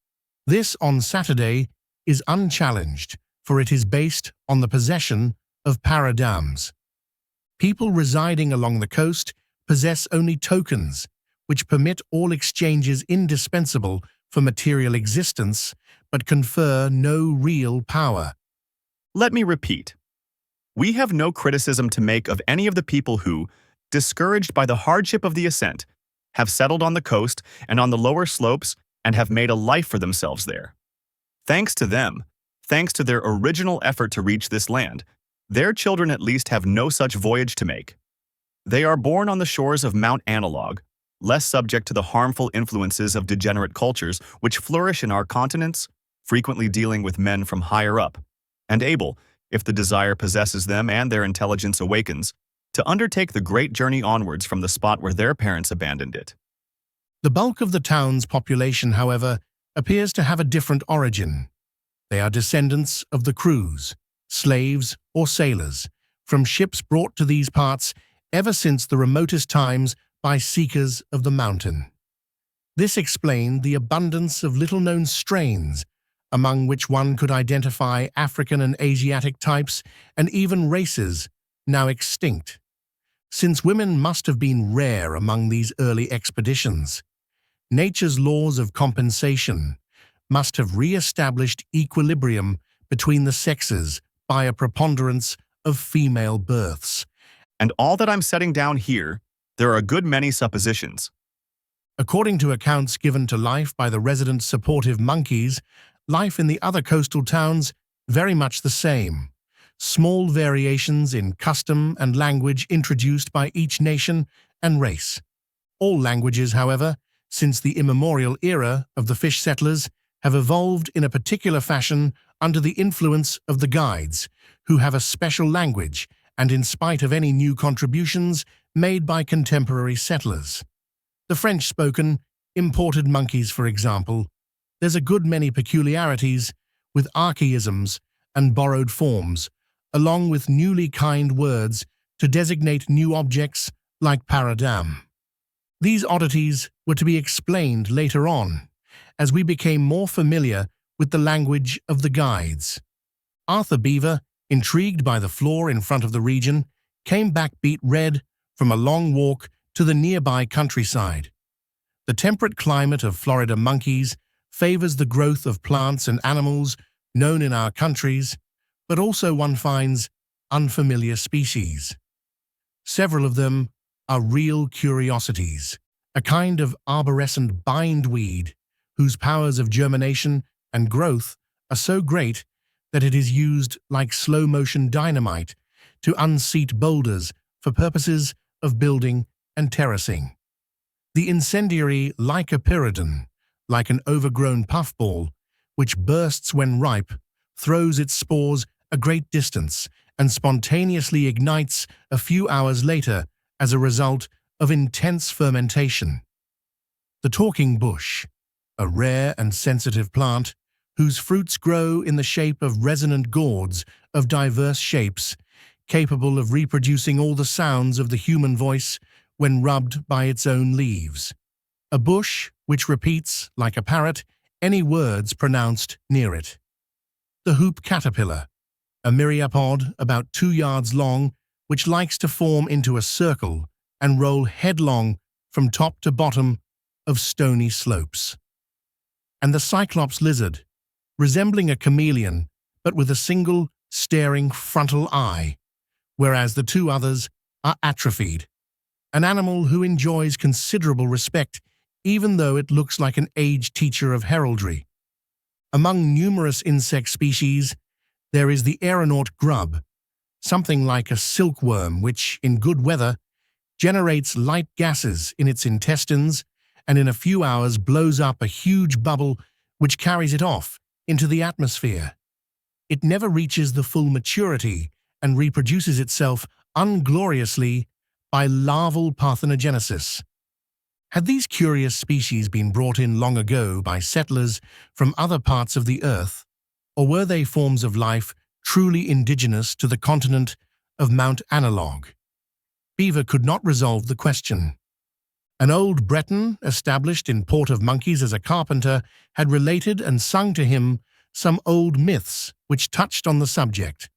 This, on Saturday, is unchallenged, for it is based on the possession of paradams. People residing along the coast possess only tokens, which permit all exchanges indispensable for material existence, but confer no real power. Let me repeat. We have no criticism to make of any of the people who, discouraged by the hardship of the ascent, have settled on the coast and on the lower slopes and have made a life for themselves there. Thanks to them, thanks to their original effort to reach this land, their children at least have no such voyage to make. They are born on the shores of Mount Analogue, less subject to the harmful influences of degenerate cultures which flourish in our continents, frequently dealing with men from higher up, and able, if the desire possesses them and their intelligence awakens, to undertake the great journey onwards from the spot where their parents abandoned it. The bulk of the town's population, however, appears to have a different origin. They are descendants of the crews, slaves or sailors, from ships brought to these parts ever since the remotest times by seekers of the mountain. This explained the abundance of little-known strains, among which one could identify African and Asiatic types and even races now extinct. Since women must have been rare among these early expeditions, nature's laws of compensation must have re-established equilibrium between the sexes by a preponderance of female births. And all that I'm setting down here, there are a good many suppositions. According to accounts given to life by the resident supportive monkeys, life in the other coastal towns very much the same. Small variations in custom and language introduced by each nation and race. All languages, however, since the immemorial era of the fish settlers, have evolved in a particular fashion under the influence of the guides, who have a special language and in spite of any new contributions made by contemporary settlers. The French-spoken, imported monkeys, for example, there's a good many peculiarities with archaisms and borrowed forms, along with newly kind words to designate new objects like paradam. These oddities were to be explained later on, as we became more familiar with the language of the guides. Arthur Beaver, intrigued by the flora in front of the region, came back beet red from a long walk to the nearby countryside. The temperate climate of Florida monkeys favors the growth of plants and animals known in our countries, but also one finds unfamiliar species. Several of them are real curiosities, a kind of arborescent bindweed whose powers of germination and growth are so great that it is used like slow-motion dynamite to unseat boulders for purposes of building and terracing. The incendiary lycopyridon, like an overgrown puffball, which bursts when ripe, throws its spores a great distance and spontaneously ignites a few hours later as a result of intense fermentation. The talking bush, a rare and sensitive plant whose fruits grow in the shape of resonant gourds of diverse shapes, capable of reproducing all the sounds of the human voice when rubbed by its own leaves. A bush which repeats, like a parrot, any words pronounced near it. The hoop caterpillar, a myriapod about 2 yards long, which likes to form into a circle and roll headlong from top to bottom of stony slopes. And the cyclops lizard, resembling a chameleon, but with a single staring frontal eye, whereas the two others are atrophied, an animal who enjoys considerable respect even though it looks like an aged teacher of heraldry. Among numerous insect species, there is the aeronaut grub, something like a silkworm which, in good weather, generates light gases in its intestines and in a few hours blows up a huge bubble which carries it off into the atmosphere. It never reaches the full maturity and reproduces itself ungloriously by larval parthenogenesis. Had these curious species been brought in long ago by settlers from other parts of the earth, or were they forms of life truly indigenous to the continent of Mount Analogue? Beaver could not resolve the question. An old Breton, established in Port of Monkeys as a carpenter, had related and sung to him some old myths which touched on the subject.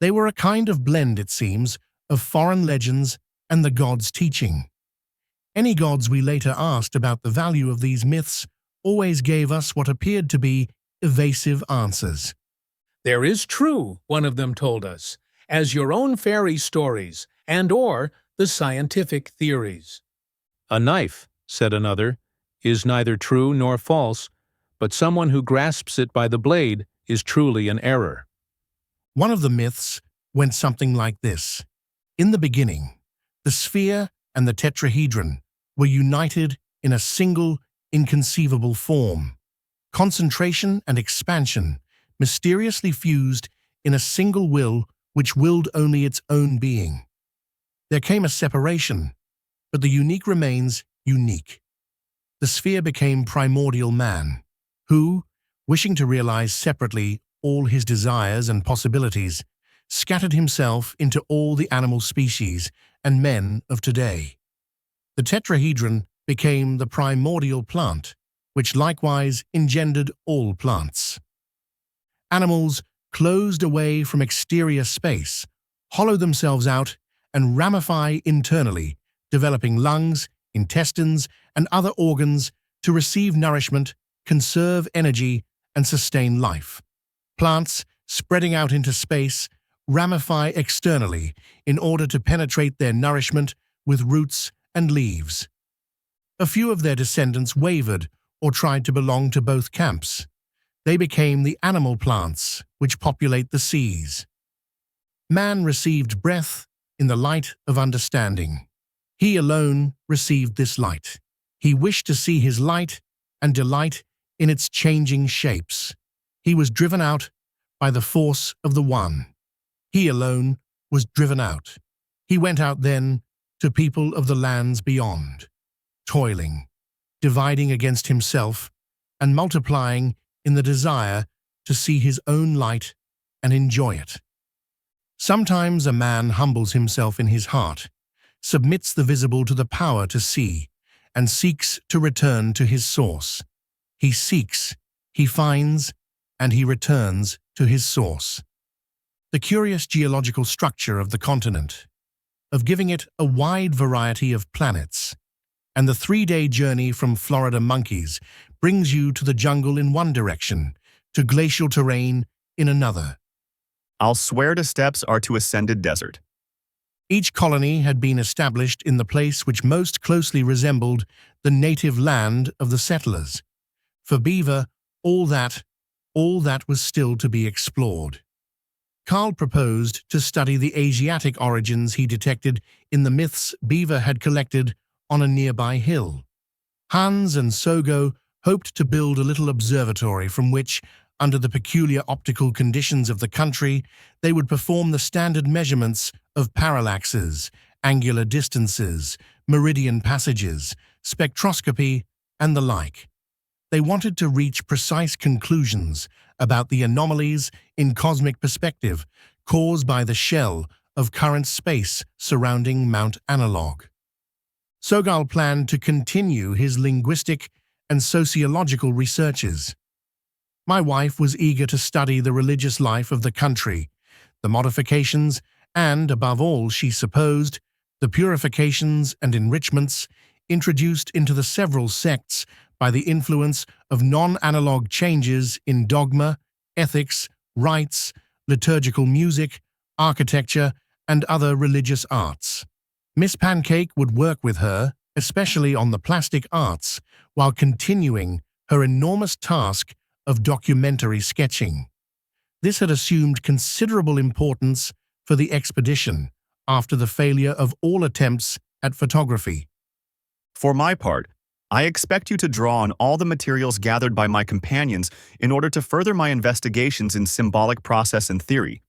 They were a kind of blend, it seems, of foreign legends and the gods' teaching. Any gods we later asked about the value of these myths always gave us what appeared to be evasive answers. There is true, one of them told us, as your own fairy stories and/or the scientific theories. A knife, said another, is neither true nor false, but someone who grasps it by the blade is truly an error. One of the myths went something like this. In the beginning, the sphere and the tetrahedron were united in a single, inconceivable form. Concentration and expansion mysteriously fused in a single will which willed only its own being. There came a separation, but the unique remains unique. The sphere became primordial man, who, wishing to realize separately all his desires and possibilities, scattered himself into all the animal species and men of today. The tetrahedron became the primordial plant, which likewise engendered all plants. Animals, closed away from exterior space, hollow themselves out and ramify internally, developing lungs, intestines, and other organs to receive nourishment, conserve energy, and sustain life. Plants, spreading out into space, ramify externally in order to penetrate their nourishment with roots and leaves. A few of their descendants wavered or tried to belong to both camps. They became the animal plants which populate the seas. Man received breath in the light of understanding. He alone received this light. He wished to see his light and delight in its changing shapes. He was driven out by the force of the One. He alone was driven out. He went out then to people of the lands beyond, toiling, dividing against himself, and multiplying in the desire to see his own light and enjoy it. Sometimes a man humbles himself in his heart, submits the visible to the power to see, and seeks to return to his source. He seeks, he finds, and he returns to his source. The curious geological structure of the continent, of giving it a wide variety of planets, and the 3-day journey from Florida Monkeys brings you to the jungle in one direction, to glacial terrain in another. I'll swear to steppes are to ascended desert. Each colony had been established in the place which most closely resembled the native land of the settlers. For Beaver, all that was still to be explored. Carl proposed to study the Asiatic origins he detected in the myths Beaver had collected on a nearby hill. Hans and Sogo hoped to build a little observatory from which, under the peculiar optical conditions of the country, they would perform the standard measurements of parallaxes, angular distances, meridian passages, spectroscopy, and the like. They wanted to reach precise conclusions about the anomalies in cosmic perspective caused by the shell of current space surrounding Mount Analogue. Sogal planned to continue his linguistic and sociological researches. My wife was eager to study the religious life of the country, the modifications, and, above all, she supposed, the purifications and enrichments introduced into the several sects by the influence of non-analog changes in dogma, ethics, rites, liturgical music, architecture, and other religious arts. Miss Pancake would work with her, especially on the plastic arts, while continuing her enormous task of documentary sketching. This had assumed considerable importance for the expedition after the failure of all attempts at photography. For my part, I expect you to draw on all the materials gathered by my companions in order to further my investigations in symbolic process and theory,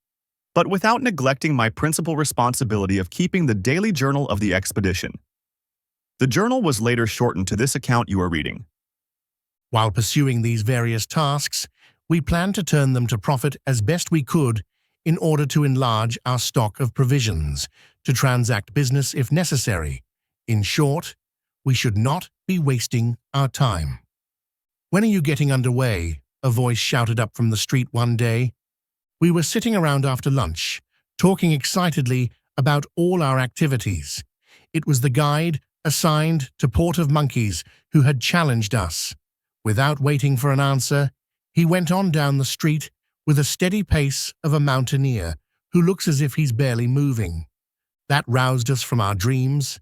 but without neglecting my principal responsibility of keeping the daily journal of the expedition. The journal was later shortened to this account you are reading. While pursuing these various tasks, we planned to turn them to profit as best we could in order to enlarge our stock of provisions, to transact business if necessary. In short, we should not be wasting our time. "When are you getting underway?" a voice shouted up from the street one day. We were sitting around after lunch, talking excitedly about all our activities. It was the guide assigned to Port of Monkeys who had challenged us. Without waiting for an answer, he went on down the street with a steady pace of a mountaineer who looks as if he's barely moving. That roused us from our dreams.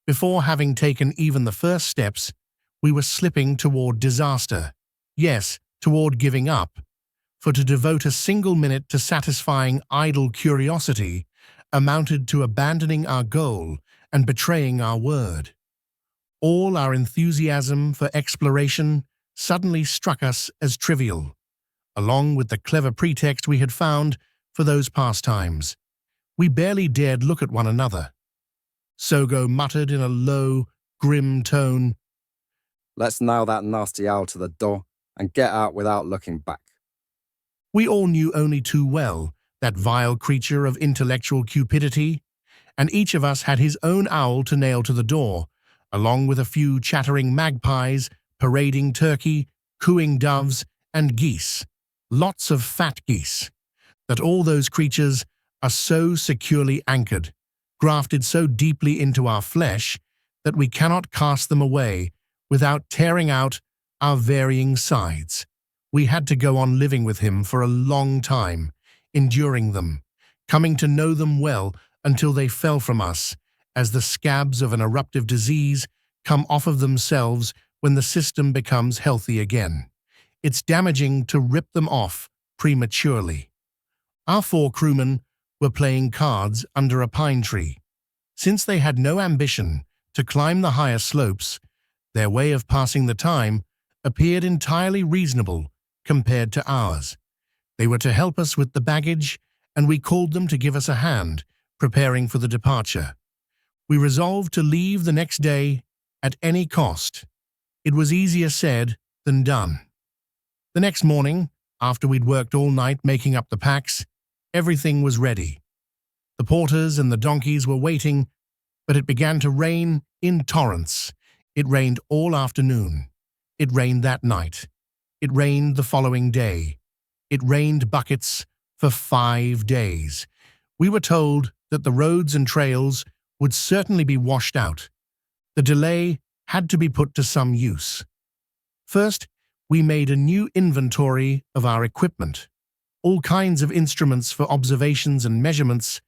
Before having taken even the first steps, we were slipping toward disaster. Yes, toward giving up. For to devote a single minute to satisfying idle curiosity amounted to abandoning our goal and betraying our word. All our enthusiasm for exploration suddenly struck us as trivial, along with the clever pretext we had found for those pastimes. We barely dared look at one another. Sogo muttered in a low, grim tone, "Let's nail that nasty owl to the door and get out without looking back." We all knew only too well that vile creature of intellectual cupidity, and each of us had his own owl to nail to the door, along with a few chattering magpies, parading turkey, cooing doves, and geese, lots of fat geese, that all those creatures are so securely anchored, grafted so deeply into our flesh, that we cannot cast them away without tearing out our varying sides. We had to go on living with him for a long time, enduring them, coming to know them well until they fell from us, as the scabs of an eruptive disease come off of themselves when the system becomes healthy again. It's damaging to rip them off prematurely. Our 4 crewmen were playing cards under a pine tree. Since they had no ambition to climb the higher slopes, their way of passing the time appeared entirely reasonable compared to ours. They were to help us with the baggage, and we called them to give us a hand, preparing for the departure. We resolved to leave the next day at any cost. It was easier said than done. The next morning, after we'd worked all night making up the packs, everything was ready. The porters and the donkeys were waiting, but it began to rain in torrents. It rained all afternoon. It rained that night. It rained the following day. It rained buckets for 5 days. We were told that the roads and trails would certainly be washed out. The delay had to be put to some use. First, we made a new inventory of our equipment. All kinds of instruments for observations and measurements,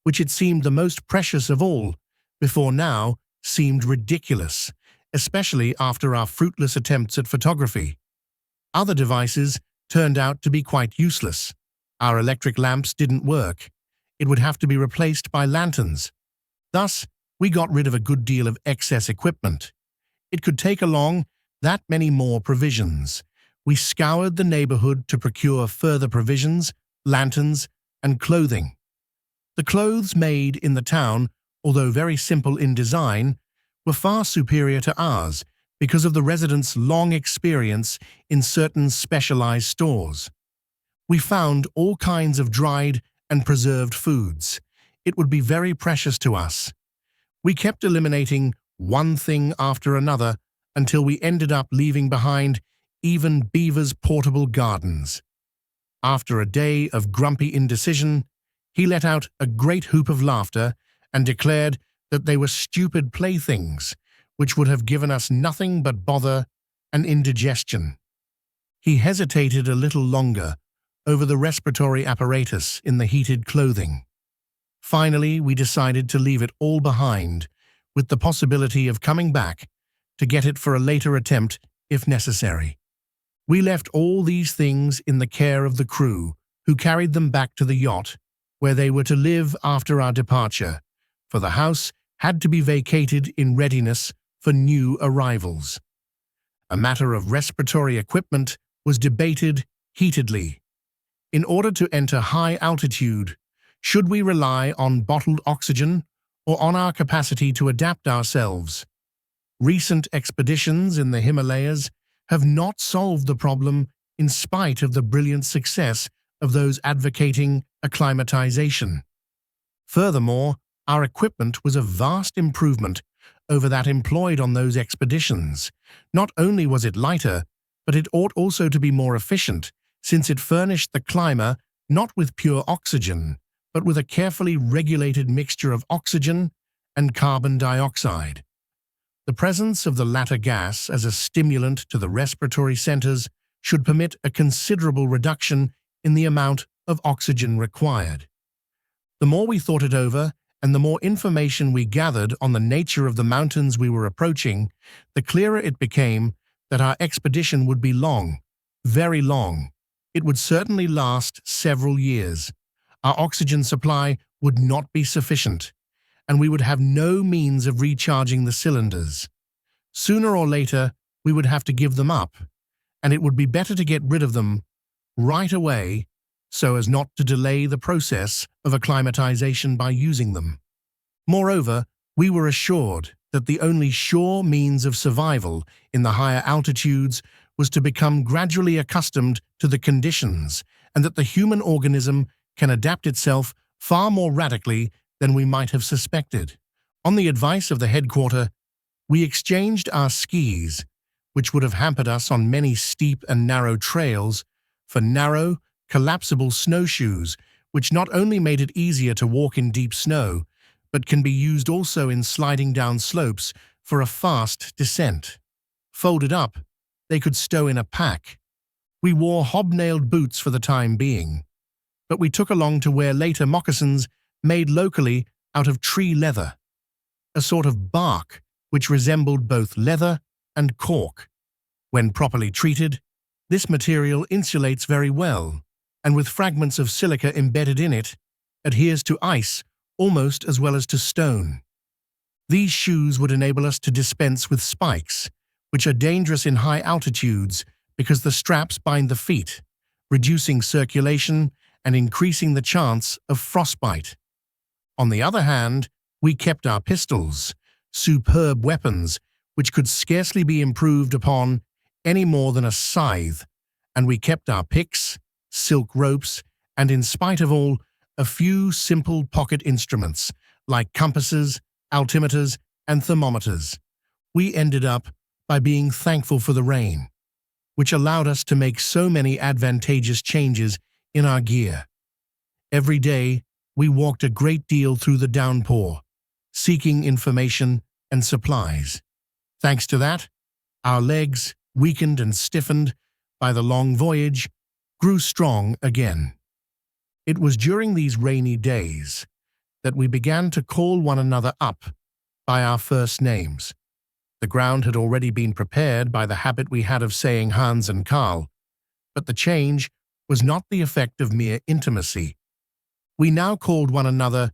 which it seemed the most precious of all, before now seemed ridiculous, especially after our fruitless attempts at photography. Other devices turned out to be quite useless. Our electric lamps didn't work. It would have to be replaced by lanterns. Thus, we got rid of a good deal of excess equipment. It could take along that many more provisions. We scoured the neighborhood to procure further provisions, lanterns, and clothing. The clothes made in the town, although very simple in design, were far superior to ours because of the residents' long experience in certain specialized stores. We found all kinds of dried and preserved foods. It would be very precious to us. We kept eliminating one thing after another until we ended up leaving behind even Beaver's portable gardens. After a day of grumpy indecision, he let out a great whoop of laughter and declared that they were stupid playthings, which would have given us nothing but bother and indigestion. He hesitated a little longer over the respiratory apparatus in the heated clothing. Finally, we decided to leave it all behind, with the possibility of coming back to get it for a later attempt if necessary. We left all these things in the care of the crew, who carried them back to the yacht, where they were to live after our departure, for the house had to be vacated in readiness for new arrivals. A matter of respiratory equipment was debated heatedly. In order to enter high altitude, should we rely on bottled oxygen or on our capacity to adapt ourselves? Recent expeditions in the Himalayas have not solved the problem in spite of the brilliant success of those advocating acclimatization. Furthermore, our equipment was a vast improvement over that employed on those expeditions. Not only was it lighter, but it ought also to be more efficient, since it furnished the climber not with pure oxygen, but with a carefully regulated mixture of oxygen and carbon dioxide. The presence of the latter gas as a stimulant to the respiratory centers should permit a considerable reduction in the amount of oxygen required. The more we thought it over, and the more information we gathered on the nature of the mountains we were approaching, the clearer it became that our expedition would be long, very long. It would certainly last several years. Our oxygen supply would not be sufficient, and we would have no means of recharging the cylinders. Sooner or later, we would have to give them up, and it would be better to get rid of them right away so as not to delay the process of acclimatization by using them. Moreover, we were assured that the only sure means of survival in the higher altitudes was to become gradually accustomed to the conditions, and that the human organism can adapt itself far more radically than we might have suspected. On the advice of the headquarter, we exchanged our skis, which would have hampered us on many steep and narrow trails, for narrow, collapsible snowshoes, which not only made it easier to walk in deep snow, but can be used also in sliding down slopes for a fast descent. Folded up, they could stow in a pack. We wore hobnailed boots for the time being, but we took along to wear later moccasins made locally out of tree leather, a sort of bark which resembled both leather and cork. When properly treated, this material insulates very well, and with fragments of silica embedded in it, adheres to ice almost as well as to stone. These shoes would enable us to dispense with spikes, which are dangerous in high altitudes because the straps bind the feet, reducing circulation and increasing the chance of frostbite. On the other hand, we kept our pistols, superb weapons which could scarcely be improved upon any more than a scythe, and we kept our picks, silk ropes, and in spite of all, a few simple pocket instruments like compasses, altimeters, and thermometers. We ended up by being thankful for the rain, which allowed us to make so many advantageous changes in our gear. Every day, we walked a great deal through the downpour, seeking information and supplies. Thanks to that, our legs, weakened and stiffened by the long voyage, grew strong again. It was during these rainy days that we began to call one another up by our first names. The ground had already been prepared by the habit we had of saying Hans and Karl, but the change was not the effect of mere intimacy. We now called one another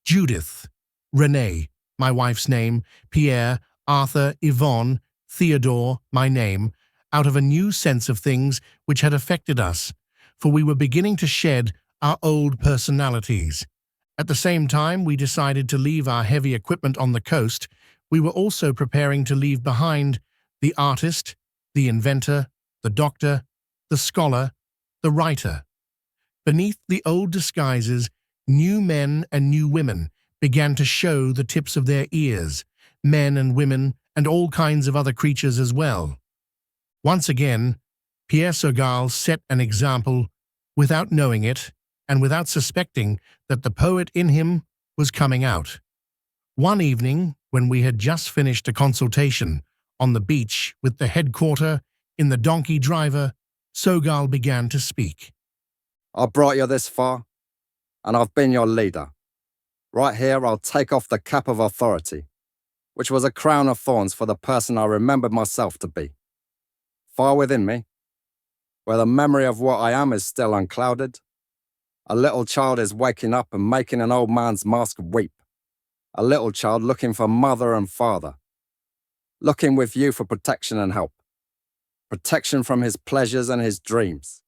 Judith, René, my wife's name, Pierre, Arthur, Yvonne, Theodore, my name, out of a new sense of things which had affected us, for we were beginning to shed our old personalities. At the same time we decided to leave our heavy equipment on the coast, we were also preparing to leave behind the artist, the inventor, the doctor, the scholar, the writer. Beneath the old disguises, new men and new women began to show the tips of their ears, men and women and all kinds of other creatures as well. Once again, Pierre Chagall set an example without knowing it and without suspecting that the poet in him was coming out. One evening, when we had just finished a consultation on the beach with the headquarter in the donkey driver, Chagall began to speak. I brought you this far, and I've been your leader. Right here, I'll take off the cap of authority, which was a crown of thorns for the person I remembered myself to be. Far within me, where the memory of what I am is still unclouded, a little child is waking up and making an old man's mask weep. A little child looking for mother and father, looking with you for protection and help. Protection from his pleasures and his dreams,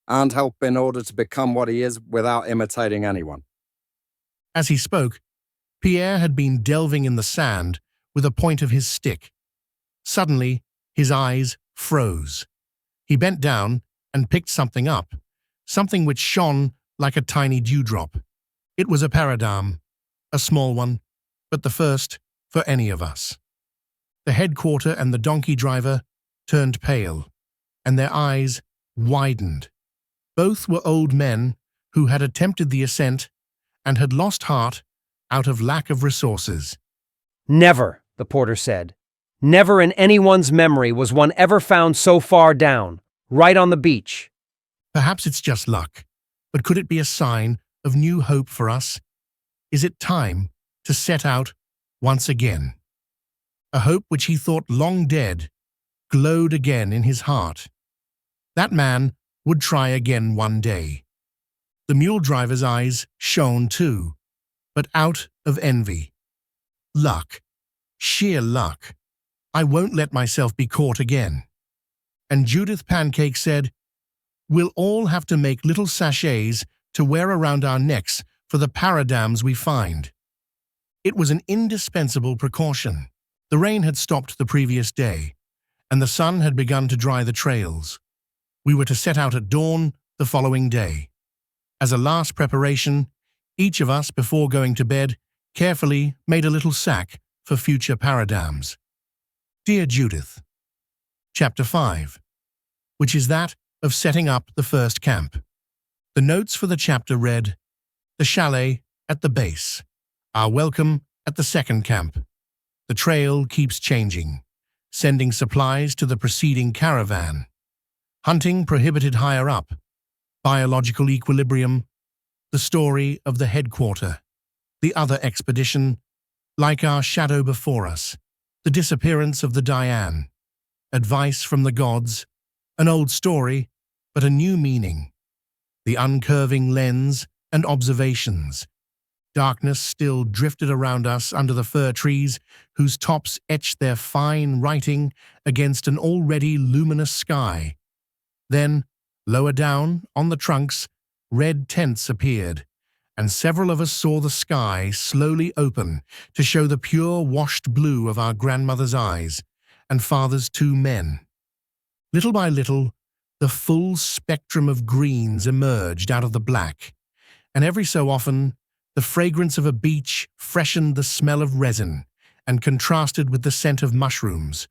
and help in order to become what he is without imitating anyone. As he spoke, Pierre had been delving in the sand with a point of his stick. Suddenly, his eyes froze. He bent down and picked something up, something which shone like a tiny dewdrop. It was a paradam, a small one, but the first for any of us. The headquarter and the donkey driver turned pale, and their eyes widened. Both were old men who had attempted the ascent and had lost heart out of lack of resources. Never, the porter said. Never in anyone's memory was one ever found so far down, right on the beach. Perhaps it's just luck, but could it be a sign of new hope for us? Is it time to set out once again? A hope which he thought long dead glowed again in his heart. That man would try again one day. The mule driver's eyes shone too, but out of envy. Luck, sheer luck. I won't let myself be caught again. And Judith Pancake said, we'll all have to make little sachets to wear around our necks for the paradams we find. It was an indispensable precaution. The rain had stopped the previous day, and the sun had begun to dry the trails. We were to set out at dawn the following day. As a last preparation, each of us, before going to bed, carefully made a little sack for future paradams. Dear Judith, Chapter 5, which is that of setting up the first camp. The notes for the chapter read, the chalet at the base, our welcome at the second camp. The trail keeps changing, sending supplies to the preceding caravan. Hunting prohibited higher up, biological equilibrium, the story of the headquarter, the other expedition, like our shadow before us, the disappearance of the Diane, advice from the gods, an old story, but a new meaning, the uncurving lens and observations. Darkness still drifted around us under the fir trees, whose tops etched their fine writing against an already luminous sky. Then, lower down, on the trunks, red tents appeared, and several of us saw the sky slowly open to show the pure washed blue of our grandmother's eyes and father's two men. Little by little, the full spectrum of greens emerged out of the black, and every so often, the fragrance of a beach freshened the smell of resin and contrasted with the scent of mushrooms,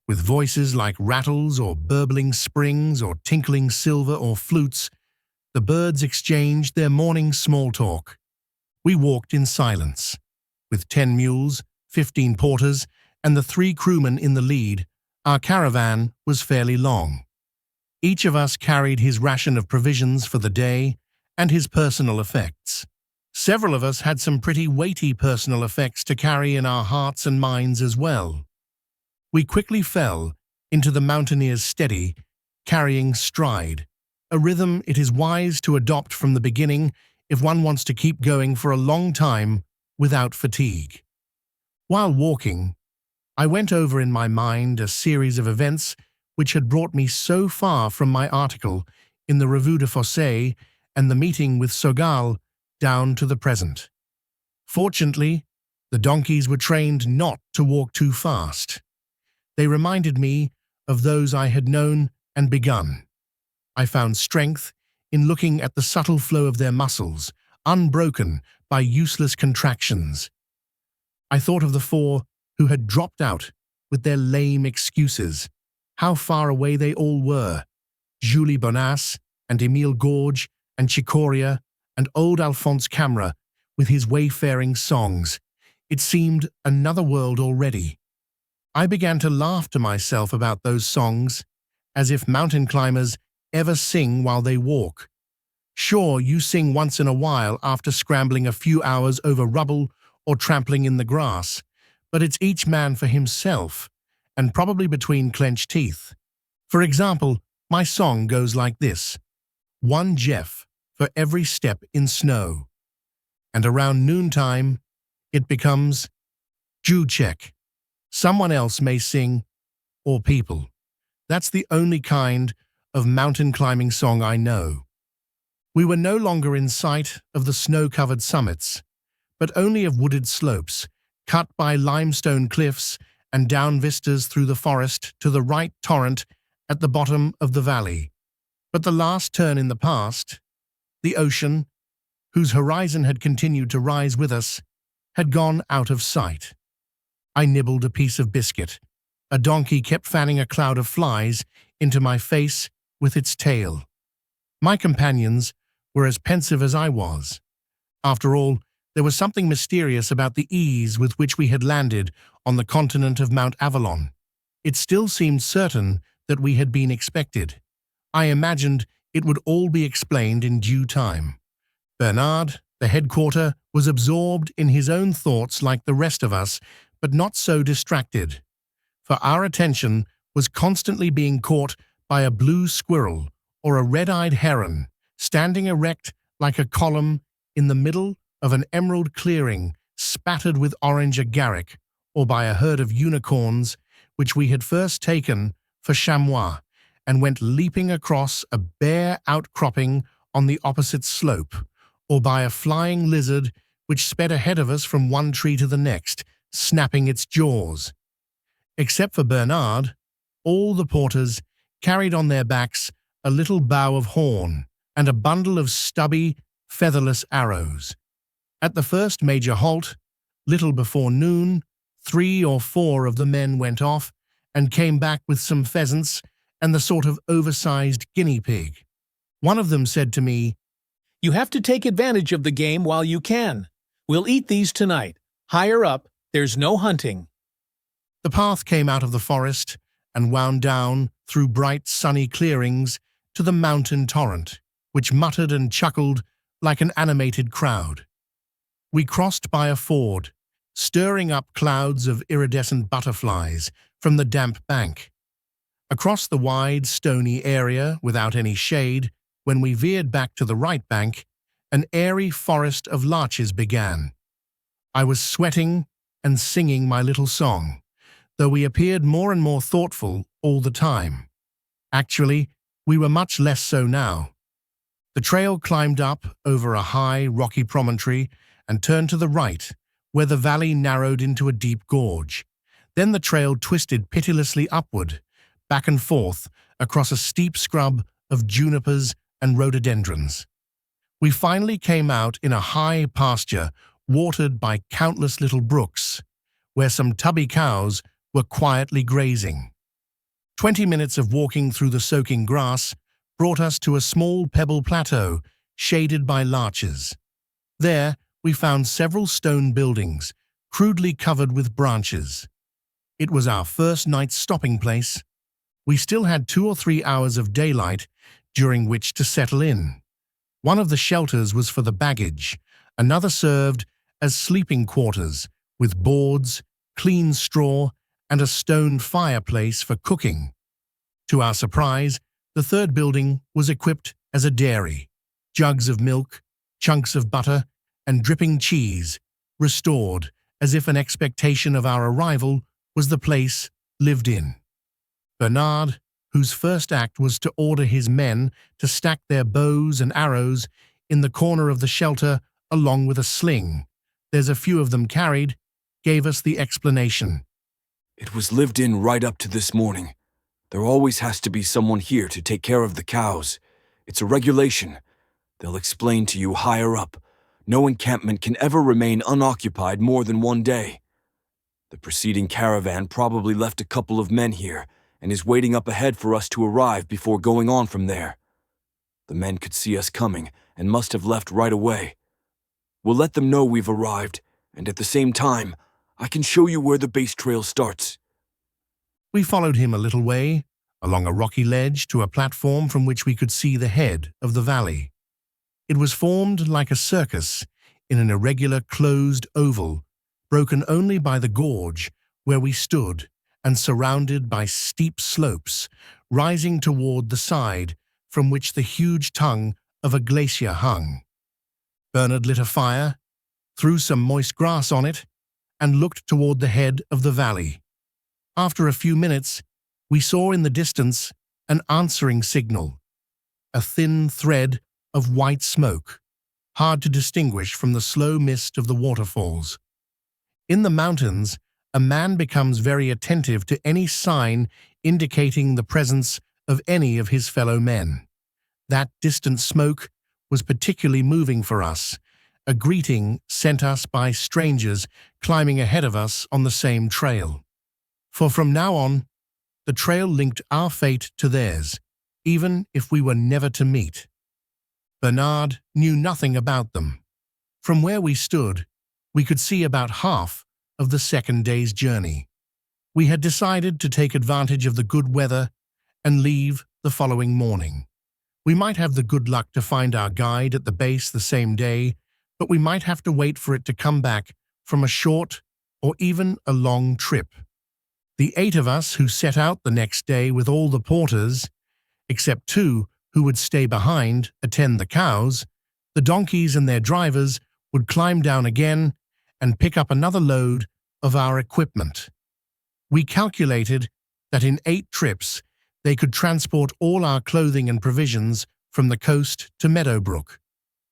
with voices like rattles or burbling springs or tinkling silver or flutes. The birds exchanged their morning small talk. We walked in silence. With 10 mules, 15 porters, and the 3 crewmen in the lead, our caravan was fairly long. Each of us carried his ration of provisions for the day and his personal effects. Several of us had some pretty weighty personal effects to carry in our hearts and minds as well. We quickly fell into the mountaineer's steady, carrying stride, a rhythm it is wise to adopt from the beginning if one wants to keep going for a long time without fatigue. While walking, I went over in my mind a series of events which had brought me so far from my article in the Revue de Fossé and the meeting with Sogal down to the present. Fortunately, the donkeys were trained not to walk too fast. They reminded me of those I had known and begun. I found strength in looking at the subtle flow of their muscles, unbroken by useless contractions. I thought of the four who had dropped out with their lame excuses, how far away they all were. Julie Bonas and Émile Gorge and Chicoria and old Alphonse Camera with his wayfaring songs. It seemed another world already. I began to laugh to myself about those songs, as if mountain climbers ever sing while they walk. Sure, you sing once in a while after scrambling a few hours over rubble or trampling in the grass, but it's each man for himself, and probably between clenched teeth. For example, my song goes like this: one Jeff for every step in snow. And around noontime, it becomes Jew-check. Someone else may sing, or people. That's the only kind of mountain climbing song I know. We were no longer in sight of the snow-covered summits, but only of wooded slopes, cut by limestone cliffs and down vistas through the forest to the right torrent at the bottom of the valley. But the last turn in the past, the ocean, whose horizon had continued to rise with us, had gone out of sight. I nibbled a piece of biscuit. A donkey kept fanning a cloud of flies into my face with its tail. My companions were as pensive as I was. After all, there was something mysterious about the ease with which we had landed on the continent of Mount Avalon. It still seemed certain that we had been expected. I imagined it would all be explained in due time. Bernard, the headquarter, was absorbed in his own thoughts like the rest of us, but not so distracted. For our attention was constantly being caught by a blue squirrel or a red-eyed heron, standing erect like a column in the middle of an emerald clearing spattered with orange agaric, or by a herd of unicorns which we had first taken for chamois and went leaping across a bare outcropping on the opposite slope, or by a flying lizard which sped ahead of us from one tree to the next, snapping its jaws. Except for Bernard, all the porters carried on their backs a little bow of horn and a bundle of stubby, featherless arrows. At the first major halt, little before noon, 3 or 4 of the men went off and came back with some pheasants and the sort of oversized guinea pig. One of them said to me, "You have to take advantage of the game while you can. We'll eat these tonight. Higher up, there's no hunting." The path came out of the forest and wound down through bright, sunny clearings to the mountain torrent, which muttered and chuckled like an animated crowd. We crossed by a ford, stirring up clouds of iridescent butterflies from the damp bank. Across the wide, stony area, without any shade, when we veered back to the right bank, an airy forest of larches began. I was sweating and singing my little song, though we appeared more and more thoughtful all the time. Actually, we were much less so now. The trail climbed up over a high, rocky promontory and turned to the right, where the valley narrowed into a deep gorge. Then the trail twisted pitilessly upward, back and forth, across a steep scrub of junipers and rhododendrons. We finally came out in a high pasture watered by countless little brooks, where some tubby cows were quietly grazing. 20 minutes of walking through the soaking grass brought us to a small pebble plateau shaded by larches. There, we found several stone buildings, crudely covered with branches. It was our first night's stopping place. We still had 2 or 3 hours of daylight during which to settle in. One of the shelters was for the baggage, Another served as sleeping quarters with boards, clean straw, and a stone fireplace for cooking. To our surprise, the third building was equipped as a dairy. Jugs of milk, chunks of butter, and dripping cheese, restored as if an expectation of our arrival was the place lived in. Bernard, whose first act was to order his men to stack their bows and arrows in the corner of the shelter along with a sling, there's a few of them carried, gave us the explanation. It was lived in right up to this morning. There always has to be someone here to take care of the cows. It's a regulation. They'll explain to you higher up. No encampment can ever remain unoccupied more than one day. The preceding caravan probably left a couple of men here and is waiting up ahead for us to arrive before going on from there. The men could see us coming and must have left right away. We'll let them know we've arrived, and at the same time, I can show you where the base trail starts. We followed him a little way, along a rocky ledge to a platform from which we could see the head of the valley. It was formed like a circus in an irregular closed oval, broken only by the gorge where we stood and surrounded by steep slopes rising toward the side from which the huge tongue of a glacier hung. Bernard lit a fire, threw some moist grass on it, and looked toward the head of the valley. After a few minutes, we saw in the distance an answering signal, a thin thread of white smoke, hard to distinguish from the slow mist of the waterfalls. In the mountains, a man becomes very attentive to any sign indicating the presence of any of his fellow men. That distant smoke was particularly moving for us, a greeting sent us by strangers climbing ahead of us on the same trail. For from now on, the trail linked our fate to theirs, even if we were never to meet. Bernard knew nothing about them. From where we stood, we could see about half of the second day's journey. We had decided to take advantage of the good weather and leave the following morning. We might have the good luck to find our guide at the base the same day, but we might have to wait for it to come back from a short or even a long trip. The 8 of us who set out the next day with all the porters, except 2 who would stay behind, attend the cows, the donkeys and their drivers would climb down again and pick up another load of our equipment. We calculated that in 8 trips, they could transport all our clothing and provisions from the coast to Meadowbrook,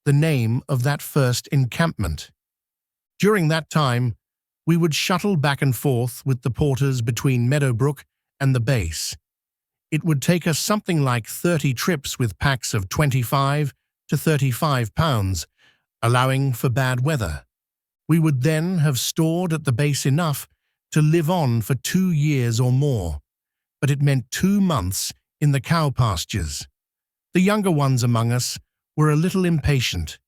the name of that first encampment. During that time, we would shuttle back and forth with the porters between Meadowbrook and the base. It would take us something like 30 trips with packs of 25 to 35 pounds, allowing for bad weather. We would then have stored at the base enough to live on for 2 years or more, but it meant 2 months in the cow pastures. The younger ones among us were a little impatient.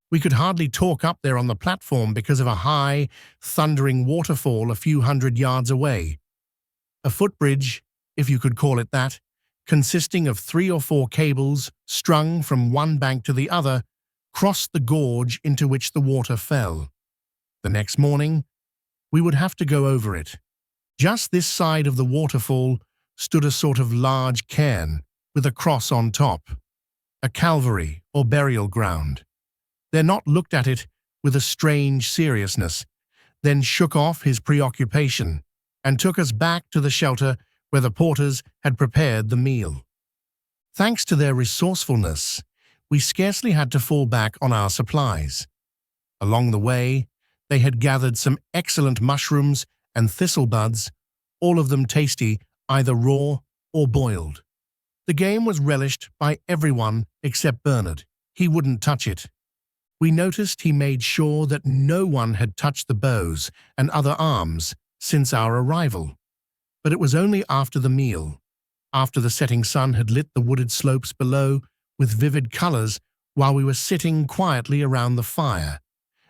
We could hardly talk up there on the platform because of a high, thundering waterfall a few hundred yards away. A footbridge, if you could call it that, consisting of 3 or 4 cables strung from one bank to the other, crossed the gorge into which the water fell. The next morning, we would have to go over it. Just this side of the waterfall stood a sort of large cairn with a cross on top, a calvary or burial ground. Bernard looked at it with a strange seriousness, then shook off his preoccupation and took us back to the shelter where the porters had prepared the meal. Thanks to their resourcefulness, we scarcely had to fall back on our supplies. Along the way, they had gathered some excellent mushrooms and thistle buds, all of them tasty, either raw or boiled. The game was relished by everyone except Bernard. He wouldn't touch it. We noticed he made sure that no one had touched the bows and other arms since our arrival. But it was only after the meal, after the setting sun had lit the wooded slopes below with vivid colors while we were sitting quietly around the fire,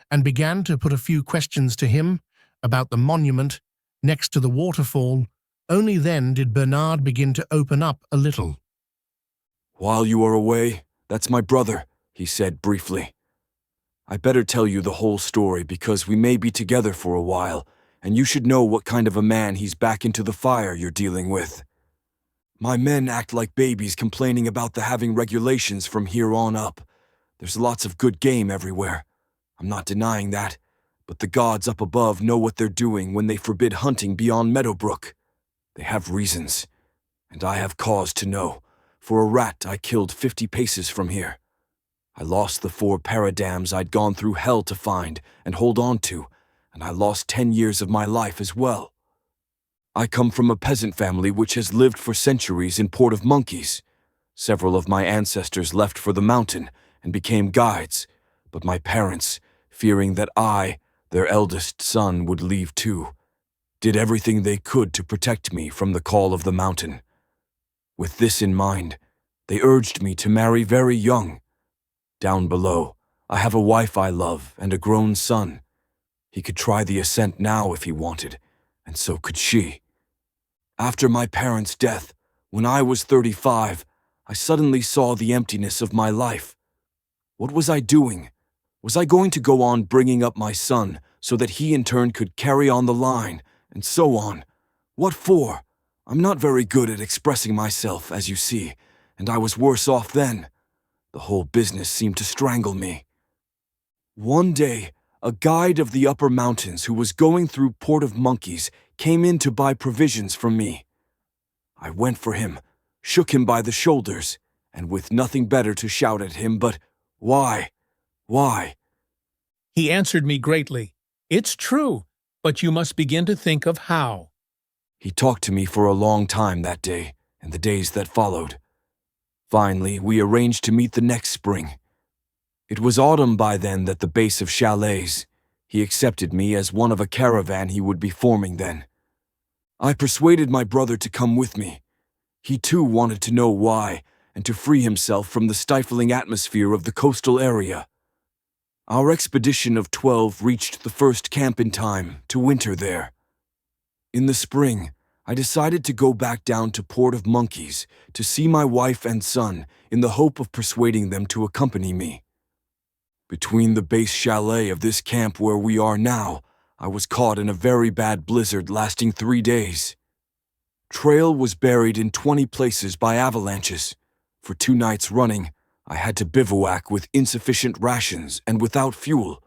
and began to put a few questions to him about the monument next to the waterfall, only then did Bernard begin to open up a little. "While you are away, that's my brother," he said briefly. I better tell you the whole story because we may be together for a while, and you should know what kind of a man he's back into the fire you're dealing with. My men act like babies complaining about the having regulations from here on up. There's lots of good game everywhere. I'm not denying that, but the gods up above know what they're doing when they forbid hunting beyond Meadowbrook. They have reasons, and I have cause to know. For a rat I killed 50 paces from here. I lost the 4 paradams I'd gone through hell to find and hold on to, and I lost 10 years of my life as well. I come from a peasant family which has lived for centuries in Port of Monkeys. Several of my ancestors left for the mountain and became guides, but my parents, fearing that I, their eldest son, would leave too, did everything they could to protect me from the call of the mountain. With this in mind, they urged me to marry very young. Down below, I have a wife I love and a grown son. He could try the ascent now if he wanted, and so could she. After my parents' death, when I was 35, I suddenly saw the emptiness of my life. What was I doing? Was I going to go on bringing up my son so that he in turn could carry on the line, and so on? What for? I'm not very good at expressing myself, as you see, and I was worse off then. The whole business seemed to strangle me. One day, a guide of the upper mountains who was going through Port of Monkeys came in to buy provisions from me. I went for him, shook him by the shoulders, and with nothing better to shout at him but, "Why? Why?" He answered me greatly, "It's true, but you must begin to think of how." He talked to me for a long time that day and the days that followed. Finally, we arranged to meet the next spring. It was autumn by then at the base of chalets. He accepted me as one of a caravan he would be forming then. I persuaded my brother to come with me. He too wanted to know why and to free himself from the stifling atmosphere of the coastal area. Our expedition of 12 reached the first camp in time to winter there. In the spring, I decided to go back down to Port of Monkeys to see my wife and son in the hope of persuading them to accompany me. Between the base chalet of this camp where we are now, I was caught in a very bad blizzard lasting 3 days. Trail was buried in 20 places by avalanches. For 2 nights running, I had to bivouac with insufficient rations and without fuel.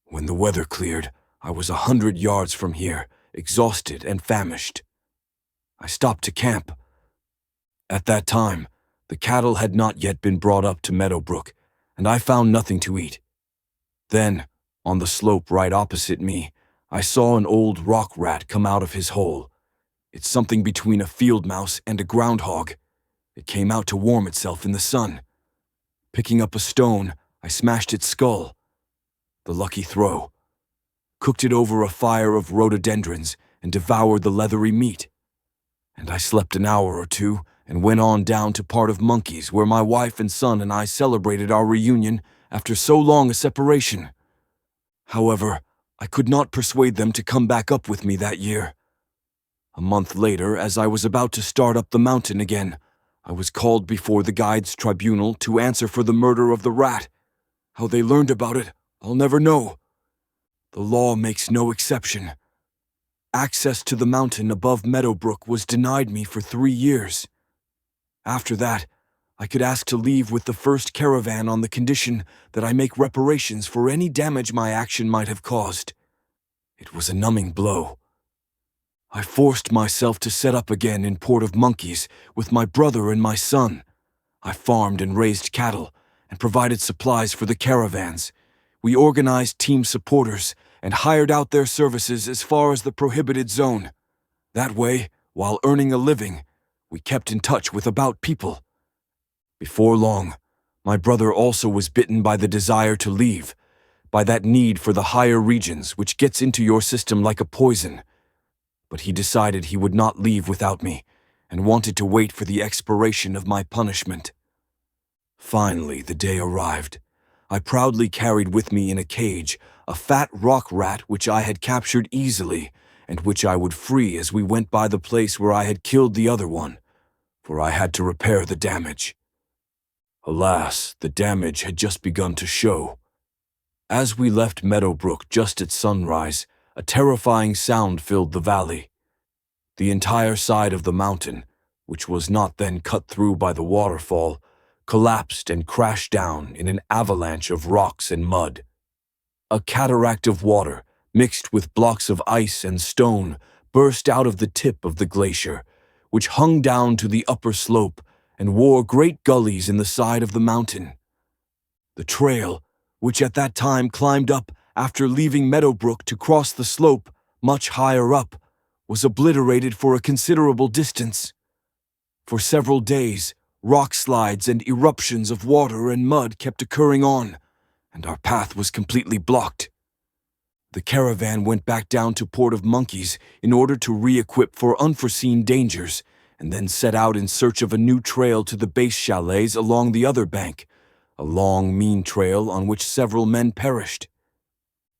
When the weather cleared, I was 100 yards from here, exhausted and famished. I stopped to camp. At that time, the cattle had not yet been brought up to Meadowbrook, and I found nothing to eat. Then, on the slope right opposite me, I saw an old rock rat come out of his hole. It's something between a field mouse and a groundhog. It came out to warm itself in the sun. Picking up a stone, I smashed its skull. The lucky throw. Cooked it over a fire of rhododendrons and devoured the leathery meat. And I slept an hour or 2 and went on down to Port of Monkeys where my wife and son and I celebrated our reunion after so long a separation. However, I could not persuade them to come back up with me that year. A month later, as I was about to start up the mountain again, I was called before the guides' tribunal to answer for the murder of the rat. How they learned about it, I'll never know. The law makes no exception. Access to the mountain above Meadowbrook was denied me for 3 years. After that, I could ask to leave with the first caravan on the condition that I make reparations for any damage my action might have caused. It was a numbing blow. I forced myself to set up again in Port of Monkeys with my brother and my son. I farmed and raised cattle and provided supplies for the caravans. We organized team supporters and hired out their services as far as the prohibited zone. That way, while earning a living, we kept in touch with about people. Before long, my brother also was bitten by the desire to leave, by that need for the higher regions which gets into your system like a poison. But he decided he would not leave without me and wanted to wait for the expiration of my punishment. Finally, the day arrived. I proudly carried with me in a cage a fat rock rat which I had captured easily and which I would free as we went by the place where I had killed the other one, for I had to repair the damage. Alas, the damage had just begun to show. As we left Meadowbrook just at sunrise, a terrifying sound filled the valley. The entire side of the mountain, which was not then cut through by the waterfall, collapsed and crashed down in an avalanche of rocks and mud. A cataract of water, mixed with blocks of ice and stone, burst out of the tip of the glacier, which hung down to the upper slope and wore great gullies in the side of the mountain. The trail, which at that time climbed up after leaving Meadowbrook to cross the slope much higher up, was obliterated for a considerable distance. For several days, rock slides and eruptions of water and mud kept occurring on, and our path was completely blocked. The caravan went back down to Port of Monkeys in order to re-equip for unforeseen dangers, and then set out in search of a new trail to the base chalets along the other bank, a long, mean trail on which several men perished.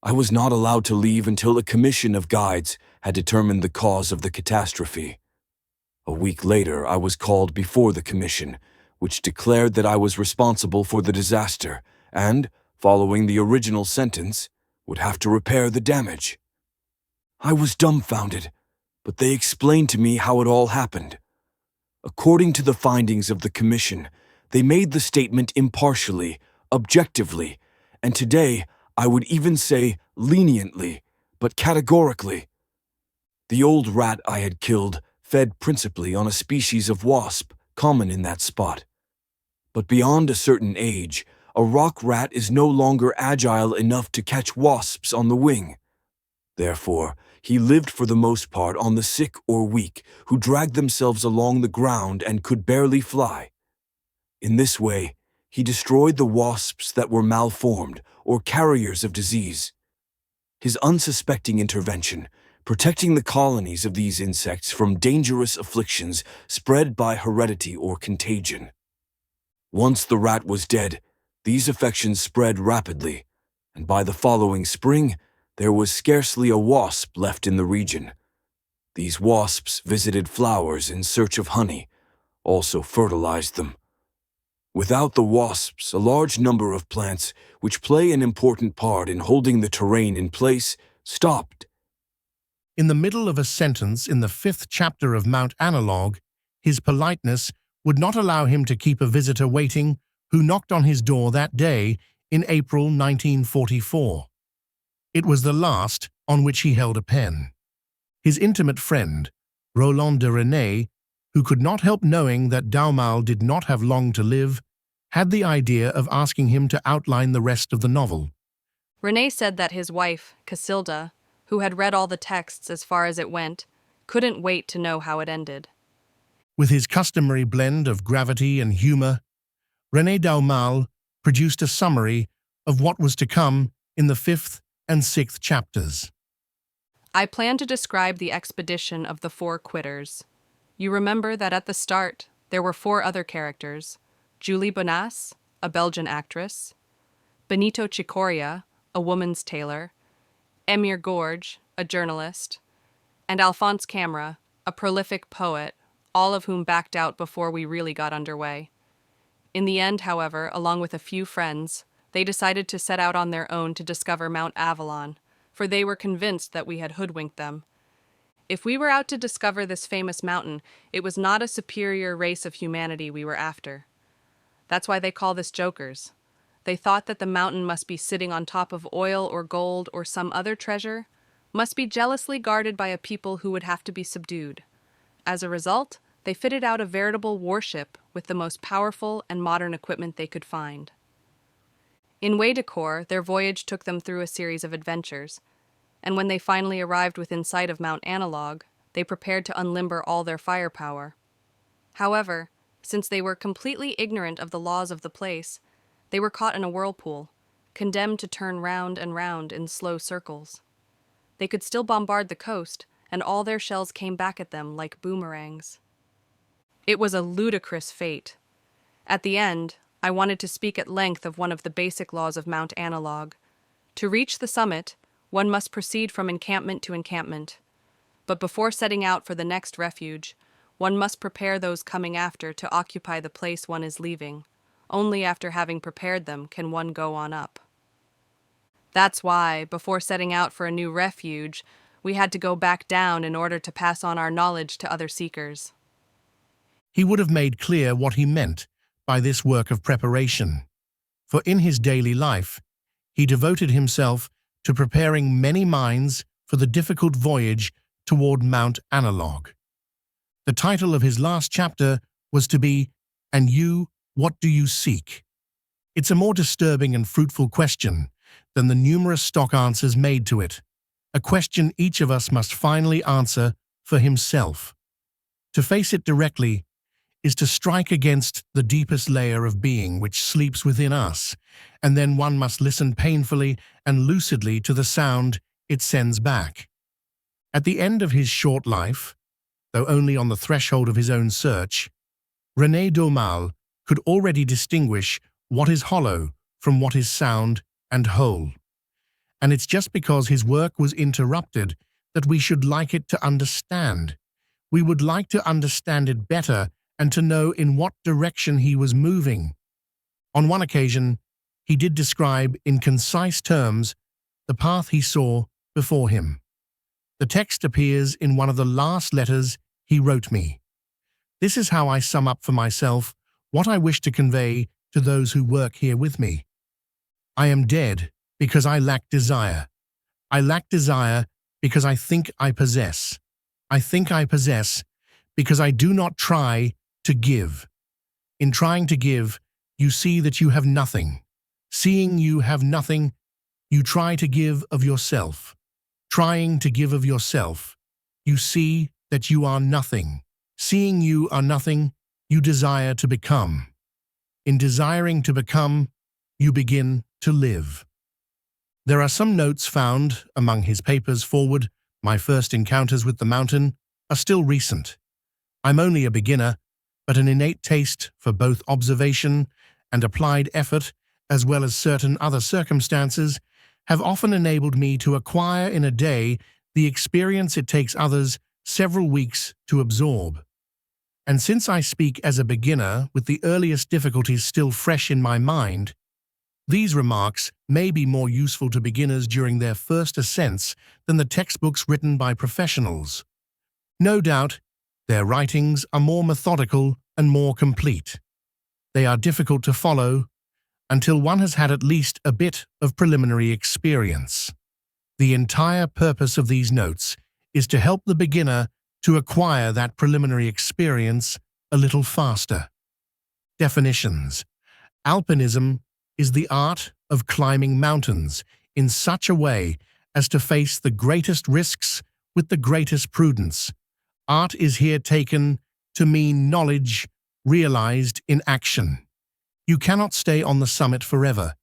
I was not allowed to leave until a commission of guides had determined the cause of the catastrophe. A week later, I was called before the commission, which declared that I was responsible for the disaster and, following the original sentence, would have to repair the damage. I was dumbfounded, but they explained to me how it all happened. According to the findings of the commission, they made the statement impartially, objectively, and today I would even say leniently, but categorically. The old rat I had killed fed principally on a species of wasp common in that spot. But beyond a certain age, a rock rat is no longer agile enough to catch wasps on the wing. Therefore, he lived for the most part on the sick or weak, who dragged themselves along the ground and could barely fly. In this way, he destroyed the wasps that were malformed or carriers of disease. His unsuspecting intervention, protecting the colonies of these insects from dangerous afflictions spread by heredity or contagion. Once the rat was dead, these affections spread rapidly, and by the following spring, there was scarcely a wasp left in the region. These wasps visited flowers in search of honey, also fertilized them. Without the wasps, a large number of plants, which play an important part in holding the terrain in place, stopped. In the middle of a sentence in the 5th chapter of Mount Analogue, his politeness would not allow him to keep a visitor waiting who knocked on his door that day in April 1944. It was the last on which he held a pen. His intimate friend, Roland de Rene, who could not help knowing that Daumal did not have long to live, had the idea of asking him to outline the rest of the novel. Rene said that his wife, Casilda, who had read all the texts as far as it went, couldn't wait to know how it ended. With his customary blend of gravity and humor, René Daumal produced a summary of what was to come in the 5th and 6th chapters. I plan to describe the expedition of the 4 quitters. You remember that at the start, there were 4 other characters: Julie Bonas, a Belgian actress; Benito Chicoria, a woman's tailor; Emir Gorge, a journalist; and Alphonse Camera, a prolific poet, all of whom backed out before we really got underway. In the end, however, along with a few friends, they decided to set out on their own to discover Mount Avalon, for they were convinced that we had hoodwinked them. If we were out to discover this famous mountain, it was not a superior race of humanity we were after. That's why they call this jokers. They thought that the mountain must be sitting on top of oil or gold or some other treasure, must be jealously guarded by a people who would have to be subdued. As a result, they fitted out a veritable warship with the most powerful and modern equipment they could find. In Waidecore, their voyage took them through a series of adventures, and when they finally arrived within sight of Mount Analogue, they prepared to unlimber all their firepower. However, since they were completely ignorant of the laws of the place, they were caught in a whirlpool, condemned to turn round and round in slow circles. They could still bombard the coast, and all their shells came back at them like boomerangs. It was a ludicrous fate. At the end, I wanted to speak at length of one of the basic laws of Mount Analogue. To reach the summit, one must proceed from encampment to encampment. But before setting out for the next refuge, one must prepare those coming after to occupy the place one is leaving. Only after having prepared them can one go on up. That's why, before setting out for a new refuge, we had to go back down in order to pass on our knowledge to other seekers. He would have made clear what he meant by this work of preparation, for in his daily life, he devoted himself to preparing many minds for the difficult voyage toward Mount Analogue. The title of his last chapter was to be, "And you, what do you seek?" It's a more disturbing and fruitful question than the numerous stock answers made to it, a question each of us must finally answer for himself. To face it directly is to strike against the deepest layer of being which sleeps within us, and then one must listen painfully and lucidly to the sound it sends back. At the end of his short life, though only on the threshold of his own search, René Daumal could already distinguish what is hollow from what is sound and whole. And it's just because his work was interrupted that we should like it to understand. We would like to understand it better and to know in what direction he was moving. On one occasion, he did describe in concise terms the path he saw before him. The text appears in one of the last letters he wrote me. This is how I sum up for myself what I wish to convey to those who work here with me. I am dead because I lack desire. I lack desire because I think I possess. I think I possess because I do not try to give. In trying to give, you see that you have nothing. Seeing you have nothing, you try to give of yourself. Trying to give of yourself, you see that you are nothing. Seeing you are nothing, you desire to become. In desiring to become, you begin to live. There are some notes found among his papers forward. My first encounters with the mountain are still recent. I'm only a beginner, but an innate taste for both observation and applied effort, as well as certain other circumstances, have often enabled me to acquire in a day the experience it takes others several weeks to absorb. And since I speak as a beginner with the earliest difficulties still fresh in my mind, these remarks may be more useful to beginners during their first ascents than the textbooks written by professionals. No doubt, their writings are more methodical and more complete. They are difficult to follow until one has had at least a bit of preliminary experience. The entire purpose of these notes is to help the beginner to acquire that preliminary experience a little faster. Definitions. Alpinism is the art of climbing mountains in such a way as to face the greatest risks with the greatest prudence. Art is here taken to mean knowledge realized in action. You cannot stay on the summit forever.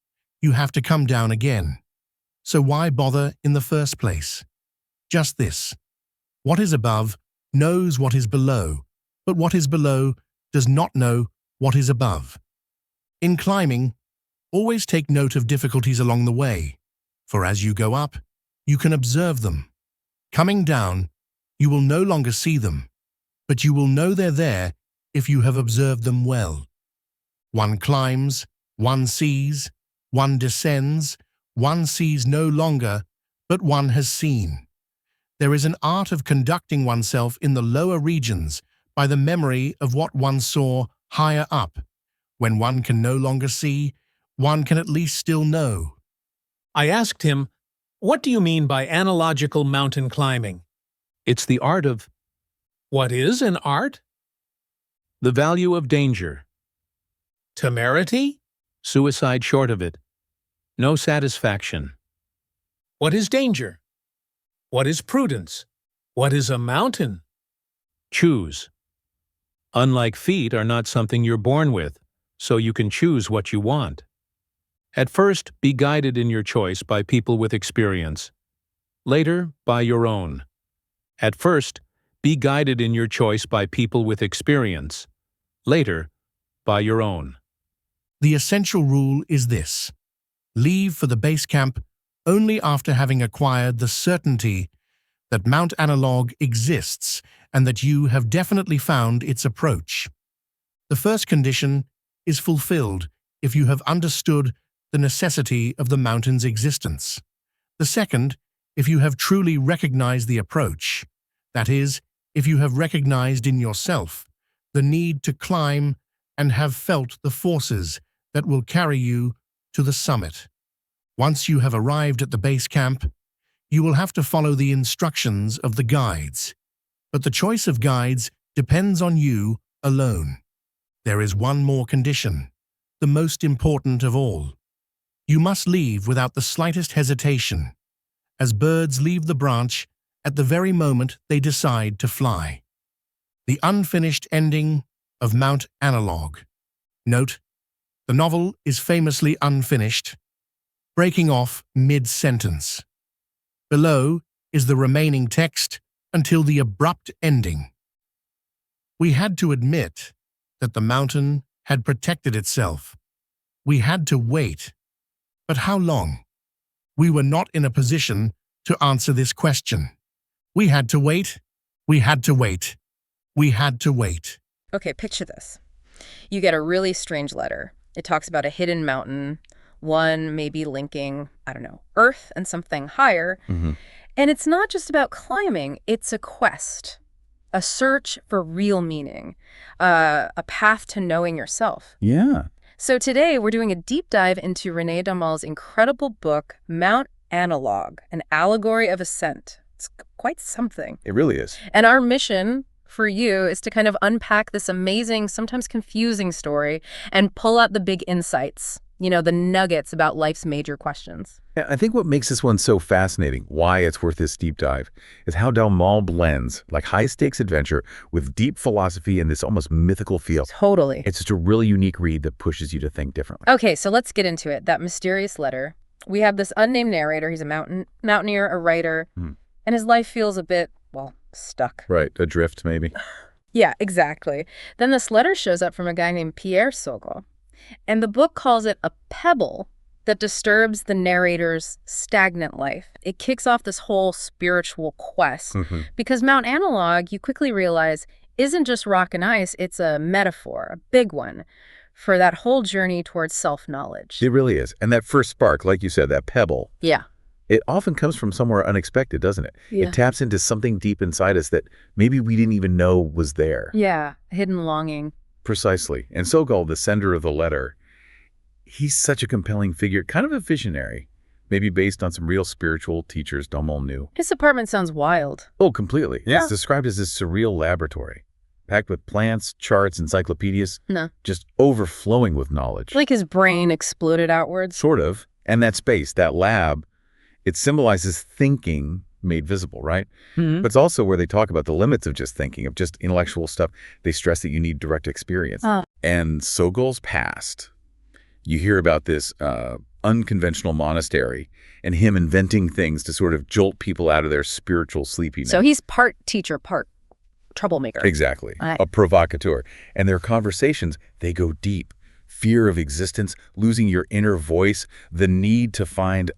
You have to come down again. So why bother in the first place? Just this. What is above knows what is below, but what is below does not know what is above. In climbing, always take note of difficulties along the way, for as you go up, you can observe them. Coming down, you will no longer see them, but you will know they're there if you have observed them well. One climbs, one sees, one descends, one sees no longer, but one has seen. There is an art of conducting oneself in the lower regions by the memory of what one saw higher up. When one can no longer see, one can at least still know. I asked him, "What do you mean by analogical mountain climbing?" It's the art of What is an art? the value of danger, Temerity? suicide short of it, no satisfaction. What is danger? What is prudence? What is a mountain? Choose. Unlike feet are not something you're born with, so you can choose what you want. At first, be guided in your choice by people with experience. Later, by your own. At first, be guided in your choice by people with experience. Later, by your own. The essential rule is this. Leave for the base camp only after having acquired the certainty that Mount Analogue exists and that you have definitely found its approach. The first condition is fulfilled if you have understood the necessity of the mountain's existence. The second, if you have truly recognized the approach, that is, if you have recognized in yourself the need to climb and have felt the forces that will carry you to the summit. Once you have arrived at the base camp, you will have to follow the instructions of the guides. But the choice of guides depends on you alone. There is one more condition, the most important of all. You must leave without the slightest hesitation, as birds leave the branch at the very moment they decide to fly. The unfinished ending of Mount Analogue. Note, the novel is famously unfinished, breaking off mid-sentence. Below is the remaining text until the abrupt ending. We had to admit that the mountain had protected itself. We had to wait. But how long? We were not in a position to answer this question. We had to wait. We had to wait. We had to wait. Okay, picture this. You get a really strange letter. It talks about a hidden mountain, one maybe linking, I don't know, Earth and something higher. Mm-hmm. And it's not just about climbing, it's a quest, a search for real meaning, a path to knowing yourself. Yeah. So today we're doing a deep dive into René Daumal's incredible book, Mount Analogue, an allegory of ascent. It's quite something. It really is. And our mission for you is to kind of unpack this amazing, sometimes confusing story and pull out the big insights, the nuggets about life's major questions. Yeah, I think what makes this one so fascinating, why it's worth this deep dive, is how Daumal blends like high-stakes adventure with deep philosophy and this almost mythical feel. Totally. It's just a really unique read that pushes you to think differently. Okay, so let's get into it. That mysterious letter. We have this unnamed narrator. He's a mountaineer, a writer, and his life feels a bit, stuck. Right, adrift maybe. Yeah, exactly. Then this letter shows up from a guy named Pierre Sogol, and the book calls it a pebble that disturbs the narrator's stagnant life. It kicks off this whole spiritual quest, because Mount Analogue, you quickly realize, isn't just rock and ice, it's a metaphor, a big one, for that whole journey towards self-knowledge. It really is. And that first spark, like you said, that pebble, Yeah. it often comes from somewhere unexpected, doesn't it? Yeah. It taps into something deep inside us that maybe we didn't even know was there. Yeah, hidden longing. Precisely. And Sogol, the sender of the letter, he's such a compelling figure, kind of a visionary, maybe based on some real spiritual teachers Daumal knew. His apartment sounds wild. Oh, completely. Yeah. It's described as this surreal laboratory, packed with plants, charts, encyclopedias, just overflowing with knowledge. Like his brain exploded outwards. Sort of. And that space, that lab, it symbolizes thinking made visible, right? But it's also where they talk about the limits of just thinking, of just intellectual stuff. They stress that you need direct experience. And Sogol's past, you hear about this unconventional monastery and him inventing things to sort of jolt people out of their spiritual sleepiness. So he's part teacher, part troublemaker. Exactly. A provocateur. And their conversations, they go deep. Fear of existence, losing your inner voice, the need to find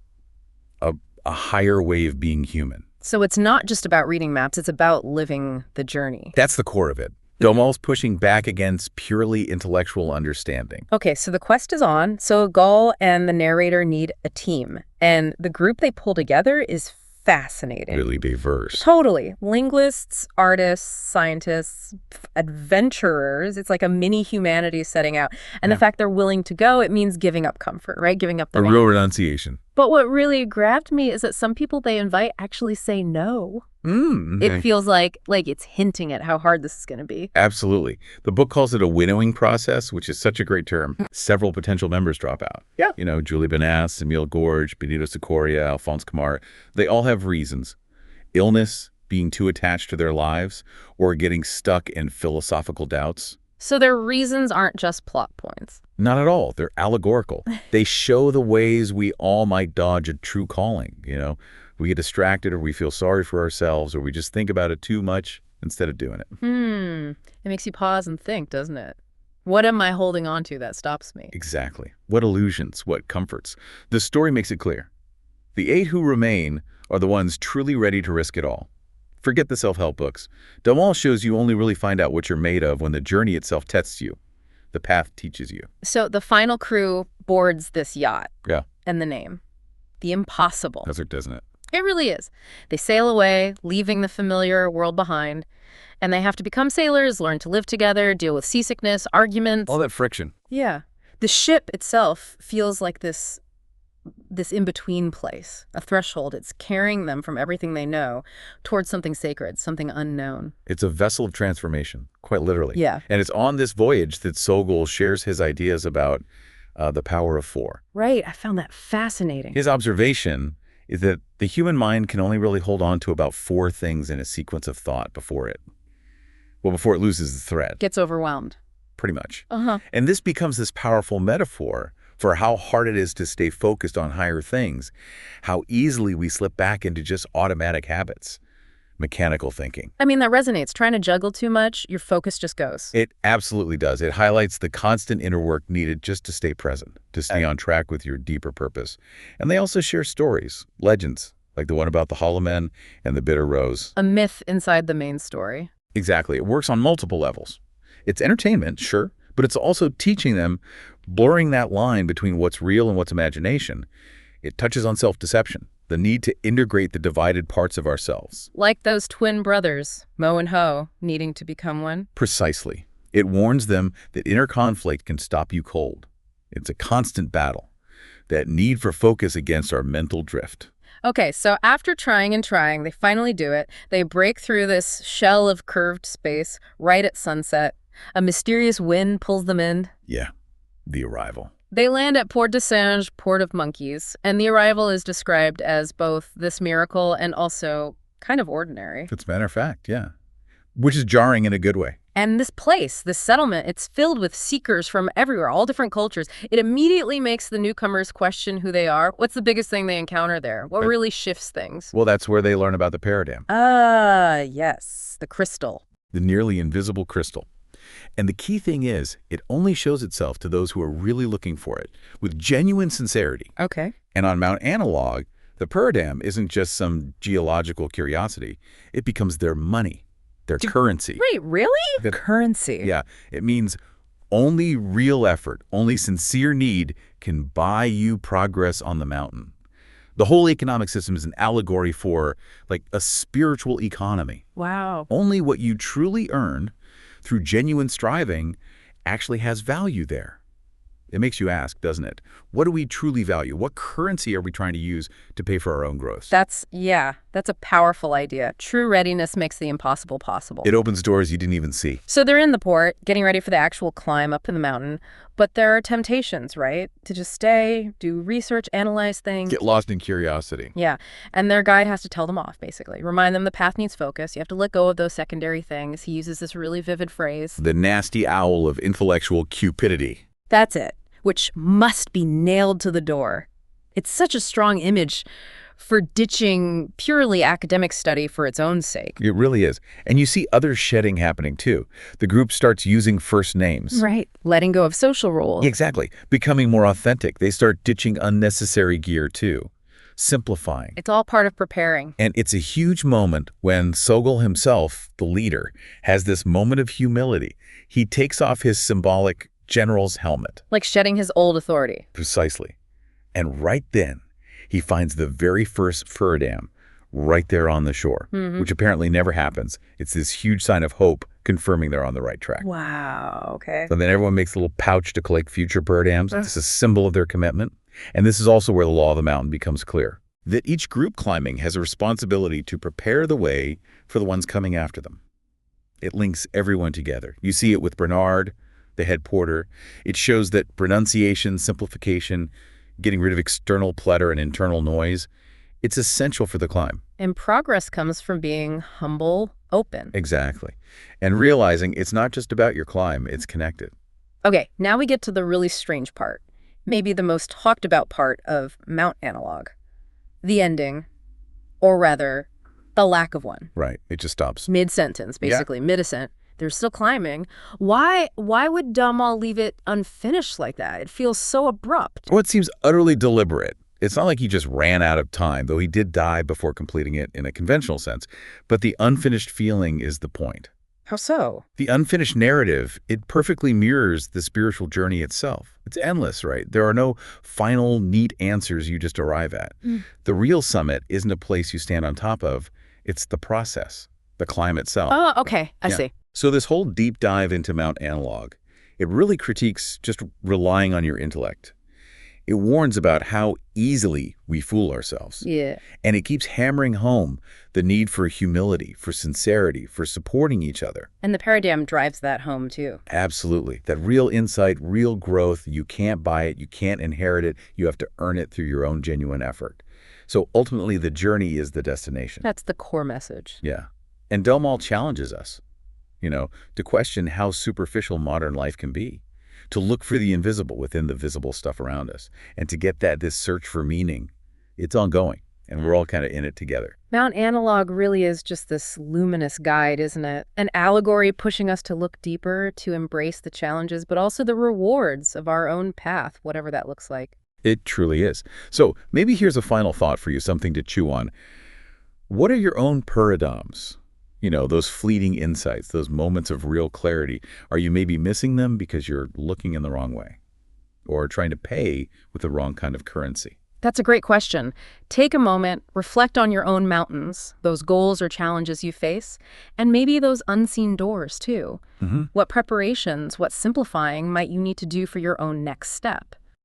a higher way of being human. So it's not just about reading maps, it's about living the journey. That's the core of it. Daumal's pushing back against purely intellectual understanding. Okay, so the quest is on. So Gall and the narrator need a team. And the group they pull together is fascinating. Really diverse. Totally. Linguists, artists, scientists, adventurers. It's like a mini humanity setting out. And the fact they're willing to go, it means giving up comfort, right? Giving up the A real renunciation. But what really grabbed me is that some people they invite actually say no. Okay. It feels like it's hinting at how hard this is going to be. Absolutely. The book calls it a winnowing process, which is such a great term. Several potential members drop out. Yeah. Julie Benass, Emile Gorge, Benito Secoria, Alphonse Camar. They all have reasons. Illness, being too attached to their lives, or getting stuck in philosophical doubts. So their reasons aren't just plot points. Not at all. They're allegorical. They show the ways we all might dodge a true calling, We get distracted, or we feel sorry for ourselves, or we just think about it too much instead of doing it. It makes you pause and think, doesn't it? What am I holding on to that stops me? Exactly. What illusions, what comforts. The story makes it clear. The 8 who remain are the ones truly ready to risk it all. Forget the self-help books. Daumal shows you only really find out what you're made of when the journey itself tests you. the path teaches you. So the final crew boards this yacht. Yeah. And the name. The Impossible. That's it, isn't it? It really is. They sail away, leaving the familiar world behind, and they have to become sailors, learn to live together, deal with seasickness, arguments. All that friction. Yeah. The ship itself feels like this in-between place, a threshold. It's carrying them from everything they know towards something sacred, something unknown. It's a vessel of transformation, quite literally. Yeah. And it's on this voyage that Sogol shares his ideas about the power of four. Right. I found that fascinating. His observation is that the human mind can only really hold on to about four things in a sequence of thought before it loses the thread. Gets overwhelmed. Pretty much. Uh-huh. And this becomes this powerful metaphor for how hard it is to stay focused on higher things, how easily we slip back into just automatic habits, mechanical thinking. I mean, that resonates. Trying to juggle too much, your focus just goes. It absolutely does. It highlights the constant inner work needed just to stay present, to stay on track with your deeper purpose. And they also share stories, legends, like the one about the Hollow Men and the Bitter Rose. A myth inside the main story. Exactly. It works on multiple levels. It's entertainment, sure, but it's also teaching them, blurring that line between what's real and what's imagination. It touches on self-deception, the need to integrate the divided parts of ourselves. Like those twin brothers, Mo and Ho, needing to become one. Precisely. It warns them that inner conflict can stop you cold. It's a constant battle, that need for focus against our mental drift. Okay, so after trying and trying, they finally do it. They break through this shell of curved space right at sunset. A mysterious wind pulls them in. Yeah, the arrival. They land at Port de Singe, Port of Monkeys, and the arrival is described as both this miracle and also kind of ordinary. It's a matter of fact, yeah. Which is jarring in a good way. And this place, this settlement, it's filled with seekers from everywhere, all different cultures. It immediately makes the newcomers question who they are. What's the biggest thing they encounter there? What really shifts things? Well, that's where they learn about the paradigm. Yes, the crystal. The nearly invisible crystal. And the key thing is, it only shows itself to those who are really looking for it, with genuine sincerity. Okay. And on Mount Analogue, the paradigm isn't just some geological curiosity. It becomes their money, their currency. Wait, really? Currency. Yeah, it means only real effort, only sincere need can buy you progress on the mountain. The whole economic system is an allegory for, like, a spiritual economy. Wow. Only what you truly earn through genuine striving actually has value there. It makes you ask, doesn't it? What do we truly value? What currency are we trying to use to pay for our own growth? That's a powerful idea. True readiness makes the impossible possible. It opens doors you didn't even see. So they're in the port, getting ready for the actual climb up in the mountain, but there are temptations, right? To just stay, do research, analyze things. Get lost in curiosity. Yeah, and their guide has to tell them off, basically. Remind them the path needs focus. You have to let go of those secondary things. He uses this really vivid phrase. The nasty owl of intellectual cupidity. That's it. Which must be nailed to the door. It's such a strong image for ditching purely academic study for its own sake. It really is. And you see other shedding happening too. The group starts using first names. Right. Letting go of social roles. Exactly. Becoming more authentic. They start ditching unnecessary gear too. Simplifying. It's all part of preparing. And it's a huge moment when Sogol himself, the leader, has this moment of humility. He takes off his symbolic general's helmet. Like shedding his old authority. Precisely. And right then, he finds the very first fur dam right there on the shore, which apparently never happens. It's this huge sign of hope, confirming they're on the right track. Wow, okay. So then everyone makes a little pouch to collect future fur dams. It's a symbol of their commitment. And this is also where the law of the mountain becomes clear. That each group climbing has a responsibility to prepare the way for the ones coming after them. It links everyone together. You see it with Bernard, the head porter. It shows that pronunciation, simplification, getting rid of external clutter and internal noise, it's essential for the climb. And progress comes from being humble, open. Exactly. And realizing it's not just about your climb, it's connected. Okay, now we get to the really strange part. Maybe the most talked about part of Mount Analogue. The ending, or rather, the lack of one. Right. It just stops. Mid-sentence, basically, mid-ascent. They're still climbing. Why would Daumal leave it unfinished like that? It feels so abrupt. Well, it seems utterly deliberate. It's not like he just ran out of time, though he did die before completing it in a conventional sense. But the unfinished feeling is the point. How so? The unfinished narrative, it perfectly mirrors the spiritual journey itself. It's endless, right? There are no final, neat answers you just arrive at. The real summit isn't a place you stand on top of. It's the process, the climb itself. Oh, okay. I see. So this whole deep dive into Mount Analogue, it really critiques just relying on your intellect. It warns about how easily we fool ourselves. Yeah. And it keeps hammering home the need for humility, for sincerity, for supporting each other. And the paradigm drives that home, too. Absolutely. That real insight, real growth, you can't buy it, you can't inherit it, you have to earn it through your own genuine effort. So ultimately, the journey is the destination. That's the core message. Yeah. And Daumal challenges us, to question how superficial modern life can be, to look for the invisible within the visible stuff around us, and to get this search for meaning. It's ongoing, and we're all kind of in it together. Mount Analogue really is just this luminous guide, isn't it? An allegory pushing us to look deeper, to embrace the challenges, but also the rewards of our own path, whatever that looks like. It truly is. So maybe here's a final thought for you, something to chew on. What are your own paradigms? Those fleeting insights, those moments of real clarity. Are you maybe missing them because you're looking in the wrong way or trying to pay with the wrong kind of currency? That's a great question. Take a moment, reflect on your own mountains, those goals or challenges you face, and maybe those unseen doors, too. What preparations, what simplifying might you need to do for your own next step?